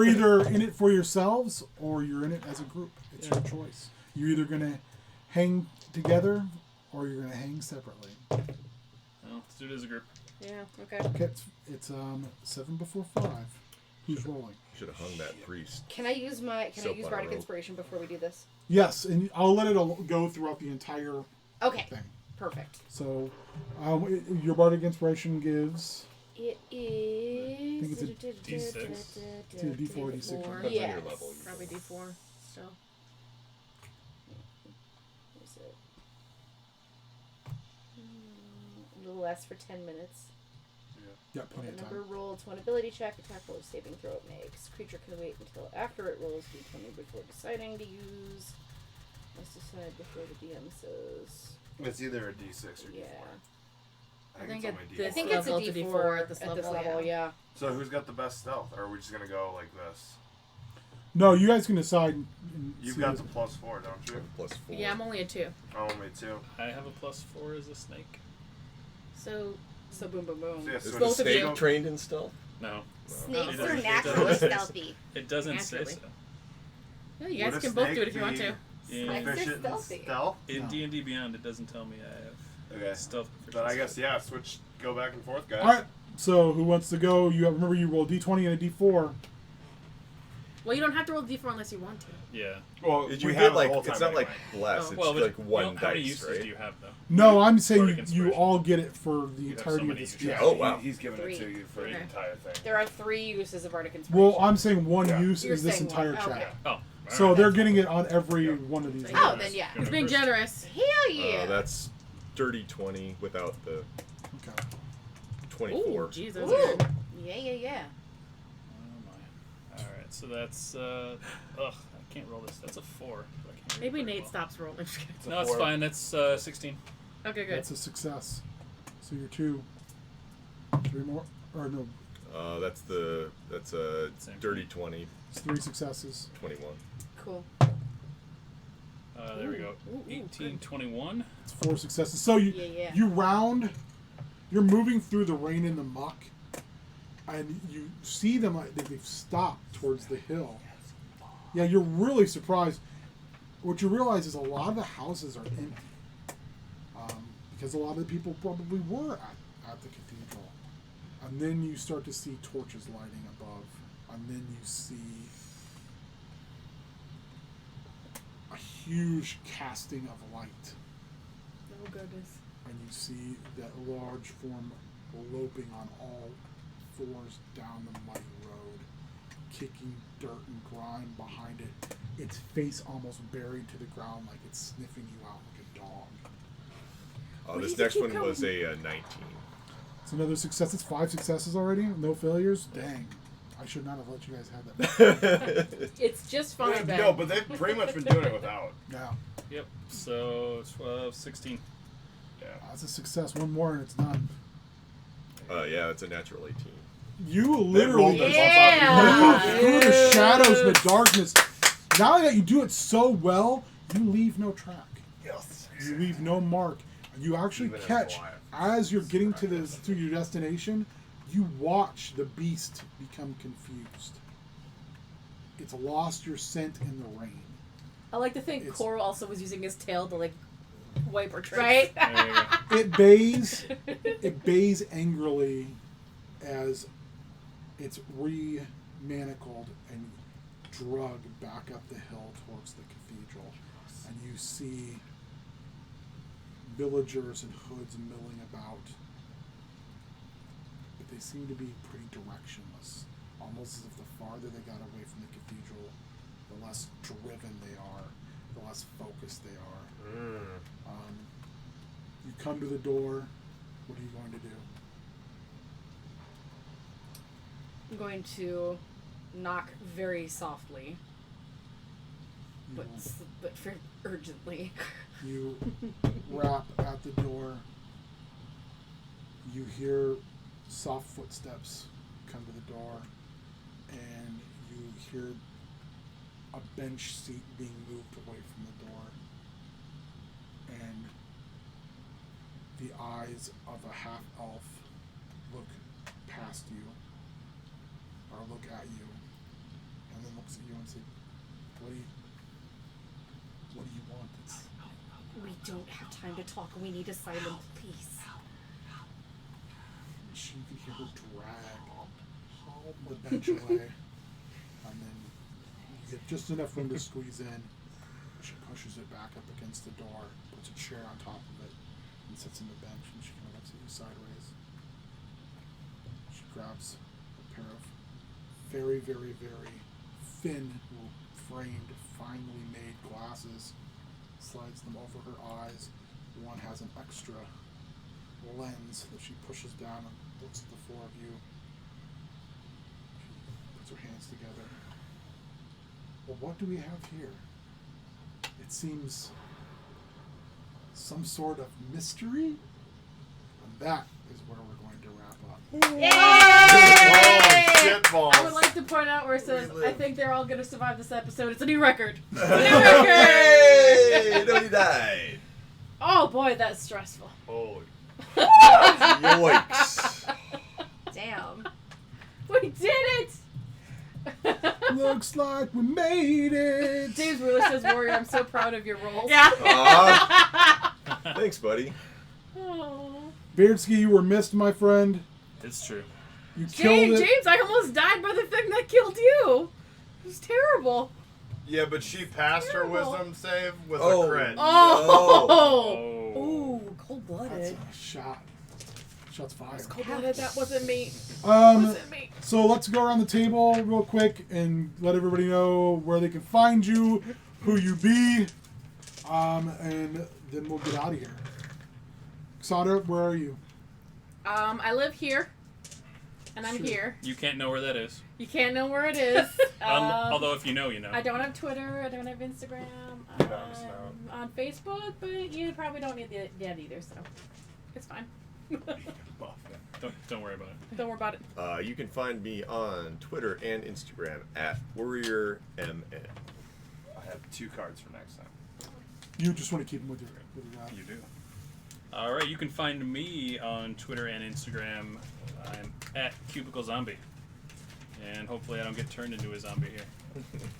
[SPEAKER 1] either in it for yourselves or you're in it as a group. It's your choice. You're either gonna hang together or you're gonna hang separately.
[SPEAKER 5] Well, let's do it as a group.
[SPEAKER 3] Yeah. Okay.
[SPEAKER 1] Okay, it's 7 before 5. Who's rolling?
[SPEAKER 2] Should have hung that priest.
[SPEAKER 6] Can I use Bardic
[SPEAKER 2] rope.
[SPEAKER 6] Inspiration before we do this?
[SPEAKER 1] Yes, and I'll let it go throughout the entire
[SPEAKER 6] Okay.
[SPEAKER 1] thing.
[SPEAKER 6] Perfect.
[SPEAKER 1] So, your bardic inspiration gives.
[SPEAKER 6] It is.
[SPEAKER 1] I think it's a
[SPEAKER 5] D6.
[SPEAKER 1] It's a D4, D6.
[SPEAKER 3] Four.
[SPEAKER 2] Depends on
[SPEAKER 6] Yes.
[SPEAKER 2] your level.
[SPEAKER 3] Probably D4. So.
[SPEAKER 6] Is it? A little less for 10 minutes.
[SPEAKER 1] Yeah, plenty
[SPEAKER 6] The
[SPEAKER 1] of
[SPEAKER 6] number
[SPEAKER 1] time.
[SPEAKER 6] rolled to an ability check, attack roll, saving throw it makes. Creature can wait until after it rolls d20 before deciding to use. Must decide before the DM says.
[SPEAKER 7] It's either a D6 or
[SPEAKER 6] Yeah.
[SPEAKER 7] D4. I think it's only
[SPEAKER 3] this
[SPEAKER 6] I
[SPEAKER 7] D4.
[SPEAKER 6] think it's a
[SPEAKER 3] level to
[SPEAKER 6] D4
[SPEAKER 3] at this level,
[SPEAKER 6] yeah.
[SPEAKER 7] So who's got the best stealth? Or are we just gonna go like this?
[SPEAKER 1] No, you guys can decide. And
[SPEAKER 7] You've
[SPEAKER 1] see
[SPEAKER 7] got
[SPEAKER 1] this.
[SPEAKER 7] the +4, don't you?
[SPEAKER 2] +4.
[SPEAKER 3] Yeah, I'm only a 2.
[SPEAKER 7] Oh, me too.
[SPEAKER 5] I have a +4 as a snake.
[SPEAKER 3] So.
[SPEAKER 6] So boom, boom, boom.
[SPEAKER 7] So, yeah,
[SPEAKER 2] Is
[SPEAKER 7] so
[SPEAKER 2] the
[SPEAKER 3] Both of
[SPEAKER 2] snake
[SPEAKER 3] you.
[SPEAKER 2] trained in stealth?
[SPEAKER 5] No.
[SPEAKER 6] Snakes
[SPEAKER 5] It
[SPEAKER 6] are
[SPEAKER 5] doesn't-
[SPEAKER 6] naturally
[SPEAKER 5] it doesn't-
[SPEAKER 6] stealthy.
[SPEAKER 5] It doesn't say
[SPEAKER 3] Naturally.
[SPEAKER 5] so.
[SPEAKER 3] Yeah, you
[SPEAKER 7] Would
[SPEAKER 3] guys
[SPEAKER 7] a
[SPEAKER 3] can both do
[SPEAKER 7] snake
[SPEAKER 3] it if you want to.
[SPEAKER 5] In,
[SPEAKER 6] Snakes are
[SPEAKER 7] Proficient in
[SPEAKER 6] stealthy.
[SPEAKER 7] stealth?
[SPEAKER 5] in
[SPEAKER 1] No.
[SPEAKER 5] D&D Beyond, it doesn't tell me I have
[SPEAKER 7] Okay.
[SPEAKER 5] stealth proficiency.
[SPEAKER 7] But I guess, yeah, switch, go back and forth, guys.
[SPEAKER 1] All right. So who wants to go? Remember you roll D20 and a D4.
[SPEAKER 3] Well, you don't have to roll D4 unless you want to.
[SPEAKER 5] Yeah.
[SPEAKER 7] Well,
[SPEAKER 2] Did
[SPEAKER 7] we
[SPEAKER 2] you
[SPEAKER 7] have
[SPEAKER 2] get
[SPEAKER 7] the
[SPEAKER 2] like?
[SPEAKER 7] whole
[SPEAKER 2] It's
[SPEAKER 7] time
[SPEAKER 2] not like
[SPEAKER 7] anyway.
[SPEAKER 2] bless.
[SPEAKER 3] Oh.
[SPEAKER 2] It's
[SPEAKER 5] Well, but
[SPEAKER 2] like one
[SPEAKER 5] how many
[SPEAKER 2] dice,
[SPEAKER 5] uses
[SPEAKER 2] right?
[SPEAKER 5] do you have, though?
[SPEAKER 1] No, I'm saying
[SPEAKER 5] Bardic
[SPEAKER 1] you
[SPEAKER 5] inspiration.
[SPEAKER 1] all get it for the
[SPEAKER 5] You have
[SPEAKER 1] entirety
[SPEAKER 5] so
[SPEAKER 1] of
[SPEAKER 5] many
[SPEAKER 1] this
[SPEAKER 5] uses.
[SPEAKER 1] chat.
[SPEAKER 2] Oh, wow.
[SPEAKER 7] He's giving it to
[SPEAKER 6] Three.
[SPEAKER 7] you for
[SPEAKER 3] Okay.
[SPEAKER 7] the entire thing.
[SPEAKER 6] There are 3 uses of Bardic Inspiration.
[SPEAKER 1] Well, I'm saying one
[SPEAKER 7] Yeah.
[SPEAKER 1] use
[SPEAKER 6] You're
[SPEAKER 1] is this
[SPEAKER 6] saying
[SPEAKER 1] entire
[SPEAKER 6] one.
[SPEAKER 1] chat.
[SPEAKER 6] Okay.
[SPEAKER 5] Oh.
[SPEAKER 1] So
[SPEAKER 5] alright.
[SPEAKER 1] they're getting it on every one of these.
[SPEAKER 3] Oh,
[SPEAKER 6] Oh,
[SPEAKER 1] rolls.
[SPEAKER 6] then yeah.
[SPEAKER 3] He's being generous.
[SPEAKER 6] Hell yeah.
[SPEAKER 2] That's dirty 20 without the
[SPEAKER 1] Okay.
[SPEAKER 2] 24.
[SPEAKER 3] Ooh, jeez, that was
[SPEAKER 6] Ooh.
[SPEAKER 3] good.
[SPEAKER 6] Yeah.
[SPEAKER 5] Oh my. Alright, so that's ugh, I can't roll this. That's a 4. I can't read
[SPEAKER 3] Maybe
[SPEAKER 5] very
[SPEAKER 3] Nate
[SPEAKER 5] well.
[SPEAKER 3] stops rolling. Just kidding.
[SPEAKER 5] No, it's
[SPEAKER 7] 4.
[SPEAKER 5] fine. That's 16.
[SPEAKER 3] Okay, good.
[SPEAKER 1] That's a success. So you're 2. 3 more. Or no,
[SPEAKER 2] That's a
[SPEAKER 5] Same.
[SPEAKER 2] dirty 20,
[SPEAKER 1] it's 3 successes.
[SPEAKER 2] 21.
[SPEAKER 6] Cool.
[SPEAKER 5] There we go.
[SPEAKER 3] Ooh,
[SPEAKER 5] 18,
[SPEAKER 3] good.
[SPEAKER 5] 21.
[SPEAKER 1] It's 4 successes. So you
[SPEAKER 6] Yeah.
[SPEAKER 1] you're moving through the rain and the muck, and you see them like they've stopped towards the hill. Yeah, you're really surprised. What you realize is a lot of the houses are empty, because a lot of the people probably were at the cathedral. And then you start to see torches lighting above, and then you see a huge casting of light.
[SPEAKER 3] Oh, goodness.
[SPEAKER 1] And you see that large form loping on all fours down the muddy road, kicking dirt and grime behind it, its face almost buried to the ground like it's sniffing you out like a dog.
[SPEAKER 3] Where
[SPEAKER 2] This
[SPEAKER 3] does it
[SPEAKER 2] next
[SPEAKER 3] keep
[SPEAKER 2] one
[SPEAKER 3] going?
[SPEAKER 2] was a 19.
[SPEAKER 1] It's another success. It's 5 successes already. No failures. Dang. I should not have let you guys have that.
[SPEAKER 3] It's just fine, Ben.
[SPEAKER 7] No, but they've pretty much been doing it without.
[SPEAKER 1] Now,
[SPEAKER 5] Yep. So 12, 16.
[SPEAKER 1] that's a success. One more and it's done.
[SPEAKER 2] Yeah, it's a natural 18.
[SPEAKER 1] You
[SPEAKER 7] rolled
[SPEAKER 1] literally
[SPEAKER 7] it.
[SPEAKER 6] Yeah.
[SPEAKER 1] move through the shadows and the darkness. Not only that you do it so well, you leave no track.
[SPEAKER 7] Yes.
[SPEAKER 1] You leave no mark. You actually
[SPEAKER 7] Even as
[SPEAKER 1] catch,
[SPEAKER 7] Goliath.
[SPEAKER 1] as you're getting to your destination, you watch the beast become confused. It's lost your scent in the rain.
[SPEAKER 3] I like to think
[SPEAKER 1] It's-
[SPEAKER 3] Coral also was using his tail to, like, wipe her trace.
[SPEAKER 6] Right?
[SPEAKER 5] There you go.
[SPEAKER 1] It bays angrily as it's remanacled and drug back up the hill towards the cathedral. And you see villagers in hoods milling about. But they seem to be pretty directionless. Almost as if the farther they got away from the cathedral, the less driven they are, the less focused they are. You come to the door. What are you going to do?
[SPEAKER 6] I'm going to knock very softly,
[SPEAKER 1] You,
[SPEAKER 6] but for urgently.
[SPEAKER 1] you rap at the door. You hear soft footsteps come to the door, and you hear a bench seat being moved away from the door. And the eyes of a half-elf look past you, or look at you, and then looks at you and says, what do you want?
[SPEAKER 6] We don't have time to talk. We need asylum, please.
[SPEAKER 1] You can hear her drag the bench away, and then you get just enough room to squeeze in. She pushes it back up against the door, puts a chair on top of it, and sits on the bench, and she kind of looks at you sideways. She grabs a pair of very, very, very thin, framed, finely made glasses, slides them over her eyes. One has an extra lens that she pushes down and looks at the four of you. She puts her hands together. Well, what do we have here? It seems some sort of mystery, and that is where we're going to wrap up.
[SPEAKER 7] Shitballs.
[SPEAKER 3] I would like to point out where it says, I think they're all going to survive this episode. It's a new record. It's a new record!
[SPEAKER 2] Hey! Nobody died.
[SPEAKER 3] Oh boy, that's stressful.
[SPEAKER 2] Holy. Yikes.
[SPEAKER 6] Damn.
[SPEAKER 3] We did it!
[SPEAKER 1] Looks like we made it.
[SPEAKER 3] James really says, Warrior, I'm so proud of your roles.
[SPEAKER 6] Yeah.
[SPEAKER 2] Thanks, buddy.
[SPEAKER 3] Oh.
[SPEAKER 1] Beardsky, you were missed, my friend.
[SPEAKER 5] It's true.
[SPEAKER 1] You killed it.
[SPEAKER 3] James, I almost died by the thing that killed you. It was terrible.
[SPEAKER 7] Yeah, but she passed her
[SPEAKER 3] Terrible.
[SPEAKER 7] wisdom save with
[SPEAKER 2] Oh.
[SPEAKER 7] a crit.
[SPEAKER 3] Oh!
[SPEAKER 6] Ooh,
[SPEAKER 1] That's
[SPEAKER 6] cold-blooded.
[SPEAKER 1] a shot. Shots fired.
[SPEAKER 3] Cold-blooded, that wasn't me.
[SPEAKER 1] Um,
[SPEAKER 3] me.
[SPEAKER 1] so let's go around the table real quick and let everybody know where they can find you, who you be, and then we'll get out of here. Cassandra, where are you?
[SPEAKER 3] I live here. And I'm
[SPEAKER 1] Sure.
[SPEAKER 3] here.
[SPEAKER 5] You can't know where that is.
[SPEAKER 3] You can't know where it is.
[SPEAKER 5] Although if you know, you know.
[SPEAKER 3] I don't have Twitter. I don't have Instagram. I'm on Facebook, but you probably don't need that either, so it's fine.
[SPEAKER 5] Don't worry about it.
[SPEAKER 3] Don't worry about it.
[SPEAKER 2] You can find me on Twitter and Instagram at WarriorMN.
[SPEAKER 8] I have 2 cards for next time.
[SPEAKER 1] You just want to keep them with your
[SPEAKER 5] You do. All right, you can find me on Twitter and Instagram. I'm at Cubicle Zombie, and hopefully I don't get turned into a zombie here.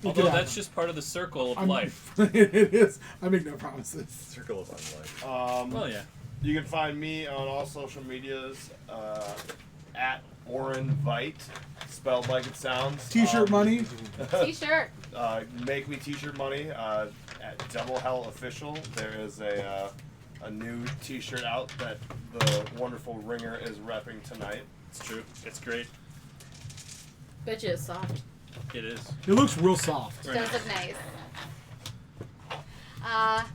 [SPEAKER 5] Although
[SPEAKER 1] could
[SPEAKER 5] that's
[SPEAKER 1] have.
[SPEAKER 5] just part of the circle of
[SPEAKER 1] I'm-
[SPEAKER 5] life.
[SPEAKER 1] It is. I make no promises.
[SPEAKER 2] Circle of Unlife.
[SPEAKER 5] Well, yeah.
[SPEAKER 7] You can find me on all social medias at Oren Vite, spelled like it sounds.
[SPEAKER 1] T-shirt money.
[SPEAKER 3] T-shirt.
[SPEAKER 7] Make me t-shirt money at Double Hell Official. There is a new t-shirt out that the wonderful Ringer is repping tonight.
[SPEAKER 5] It's true. It's great.
[SPEAKER 3] Bitch is soft.
[SPEAKER 5] It is.
[SPEAKER 1] It looks real soft.
[SPEAKER 5] Right.
[SPEAKER 6] Does look nice.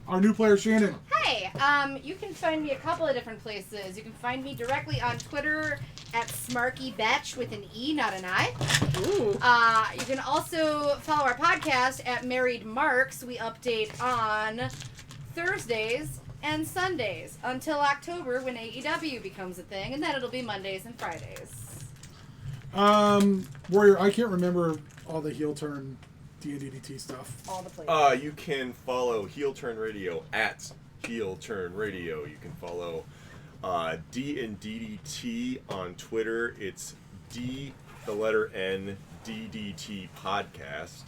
[SPEAKER 1] Our new player, Shannon.
[SPEAKER 6] Hey, you can find me a couple of different places. You can find me directly on Twitter at SmarkyBetch with an E, not an I.
[SPEAKER 3] Ooh.
[SPEAKER 6] You can also follow our podcast at Married Marks. We update on Thursdays and Sundays until October when AEW becomes a thing, and then it'll be Mondays and Fridays.
[SPEAKER 1] Warrior, I can't remember all the heel turn D&DT stuff.
[SPEAKER 6] All the places.
[SPEAKER 2] You can follow HeelTurnRadio at HeelTurnRadio. You can follow D&DDT on Twitter. It's D, the letter N, DDT podcast.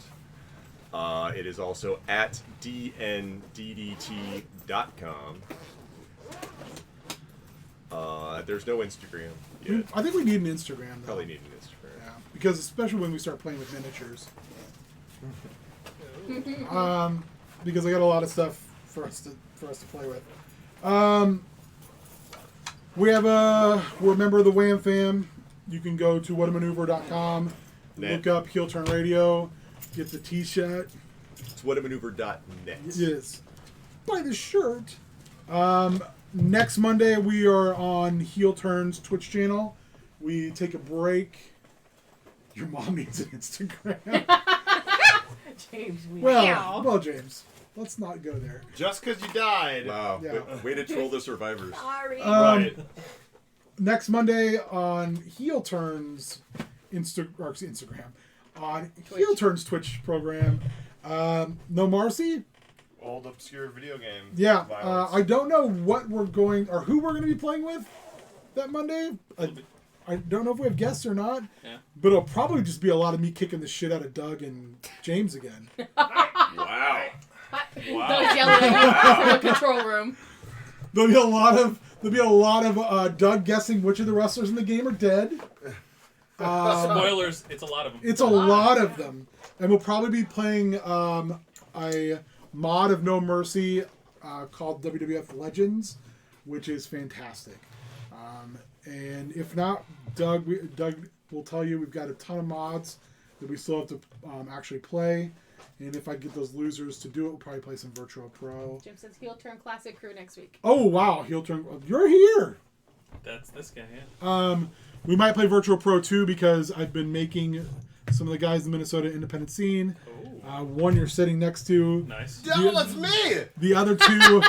[SPEAKER 2] It is also at dnddt.com. There's no Instagram yet.
[SPEAKER 1] I think we need an Instagram, though.
[SPEAKER 2] Probably need an Instagram.
[SPEAKER 1] Yeah, because especially when we start playing with miniatures. Because I got a lot of stuff for us to play with. We're a member of the Wham Fam. You can go to whatamaneuver.com, look up Heel Turn Radio, get the T-shirt.
[SPEAKER 2] It's whatamaneuver.net.
[SPEAKER 1] Yes. Buy the shirt. Next Monday we are on Heel Turn's Twitch channel. We take a break. Your mom needs an Instagram.
[SPEAKER 3] James,
[SPEAKER 1] Well, James, let's not go there.
[SPEAKER 7] Just because you died.
[SPEAKER 2] Wow.
[SPEAKER 1] Yeah.
[SPEAKER 2] Way to troll the survivors.
[SPEAKER 6] Sorry.
[SPEAKER 7] Right.
[SPEAKER 1] Next Monday on Heel Turn's Instagram, on Heel Turn's Twitch program. No Marcy.
[SPEAKER 7] old obscure video game.
[SPEAKER 1] Yeah,
[SPEAKER 7] violence.
[SPEAKER 1] I don't know what we're going or who we're going to be playing with that Monday. I don't know if we have guests or not.
[SPEAKER 5] Yeah.
[SPEAKER 1] But it'll probably just be a lot of me kicking the shit out of Doug and James again.
[SPEAKER 2] Wow.
[SPEAKER 3] Those yelling at you from the control room.
[SPEAKER 1] There'll be a lot of Doug guessing which of the wrestlers in the game are dead.
[SPEAKER 5] Spoilers, it's a lot of them.
[SPEAKER 1] It's a lot of them. And we'll probably be playing a mod of No Mercy called WWF Legends, which is fantastic. And if not, Doug will tell you we've got a ton of mods that we still have to actually play. And if I get those losers to do it, we'll probably play some Virtual Pro.
[SPEAKER 3] Jim says he'll turn Classic Crew next week.
[SPEAKER 1] Oh, wow. You're here.
[SPEAKER 5] That's this guy, yeah.
[SPEAKER 1] We might play Virtual Pro 2 because I've been making some of the guys in the Minnesota independent scene. One you're sitting next to.
[SPEAKER 5] Nice.
[SPEAKER 7] Devil, that's me!
[SPEAKER 1] The other two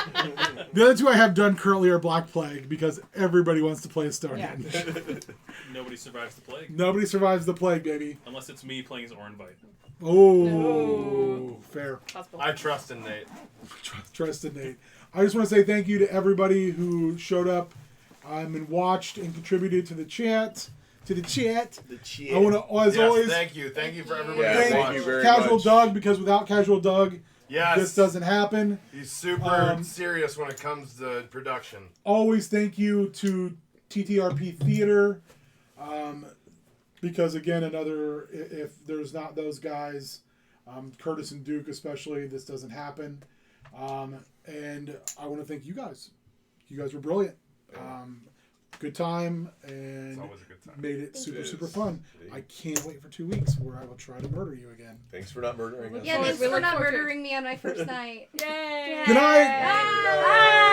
[SPEAKER 1] I have done currently are Black Plague because everybody wants to play a Stonehenge.
[SPEAKER 5] Nobody survives the plague.
[SPEAKER 1] Nobody survives the plague, baby.
[SPEAKER 5] Unless it's me playing as Orenbite.
[SPEAKER 1] Oh,
[SPEAKER 3] No.
[SPEAKER 1] Fair.
[SPEAKER 3] Possible.
[SPEAKER 7] I trust in Nate.
[SPEAKER 1] Trust in Nate. I just want to say thank you to everybody who showed up and watched and contributed to the chat.
[SPEAKER 2] The cheat.
[SPEAKER 1] I want to, as always,
[SPEAKER 7] Thank you for everybody.
[SPEAKER 2] Yeah,
[SPEAKER 7] that
[SPEAKER 2] thank
[SPEAKER 7] watched.
[SPEAKER 2] you very
[SPEAKER 1] Casual
[SPEAKER 2] much.
[SPEAKER 1] Doug, because without Casual Doug,
[SPEAKER 7] Yes.
[SPEAKER 1] this doesn't happen.
[SPEAKER 7] He's super serious when it comes to production.
[SPEAKER 1] Always thank you to TTRP Theater, because again, if there's not those guys, Curtis and Duke especially, this doesn't happen. And I want to thank you guys. You guys were brilliant. Good time, and
[SPEAKER 7] It's always a good time.
[SPEAKER 1] made it super,
[SPEAKER 2] It
[SPEAKER 1] super
[SPEAKER 2] is.
[SPEAKER 1] fun.
[SPEAKER 2] Indeed.
[SPEAKER 1] I can't wait for 2 weeks where I will try to murder you again.
[SPEAKER 2] Thanks for not murdering us.
[SPEAKER 6] Yeah, thanks
[SPEAKER 3] We
[SPEAKER 6] for
[SPEAKER 3] look
[SPEAKER 6] not
[SPEAKER 3] forward to it.
[SPEAKER 6] murdering me on my first night.
[SPEAKER 3] Yay!
[SPEAKER 1] Good night.
[SPEAKER 6] Bye.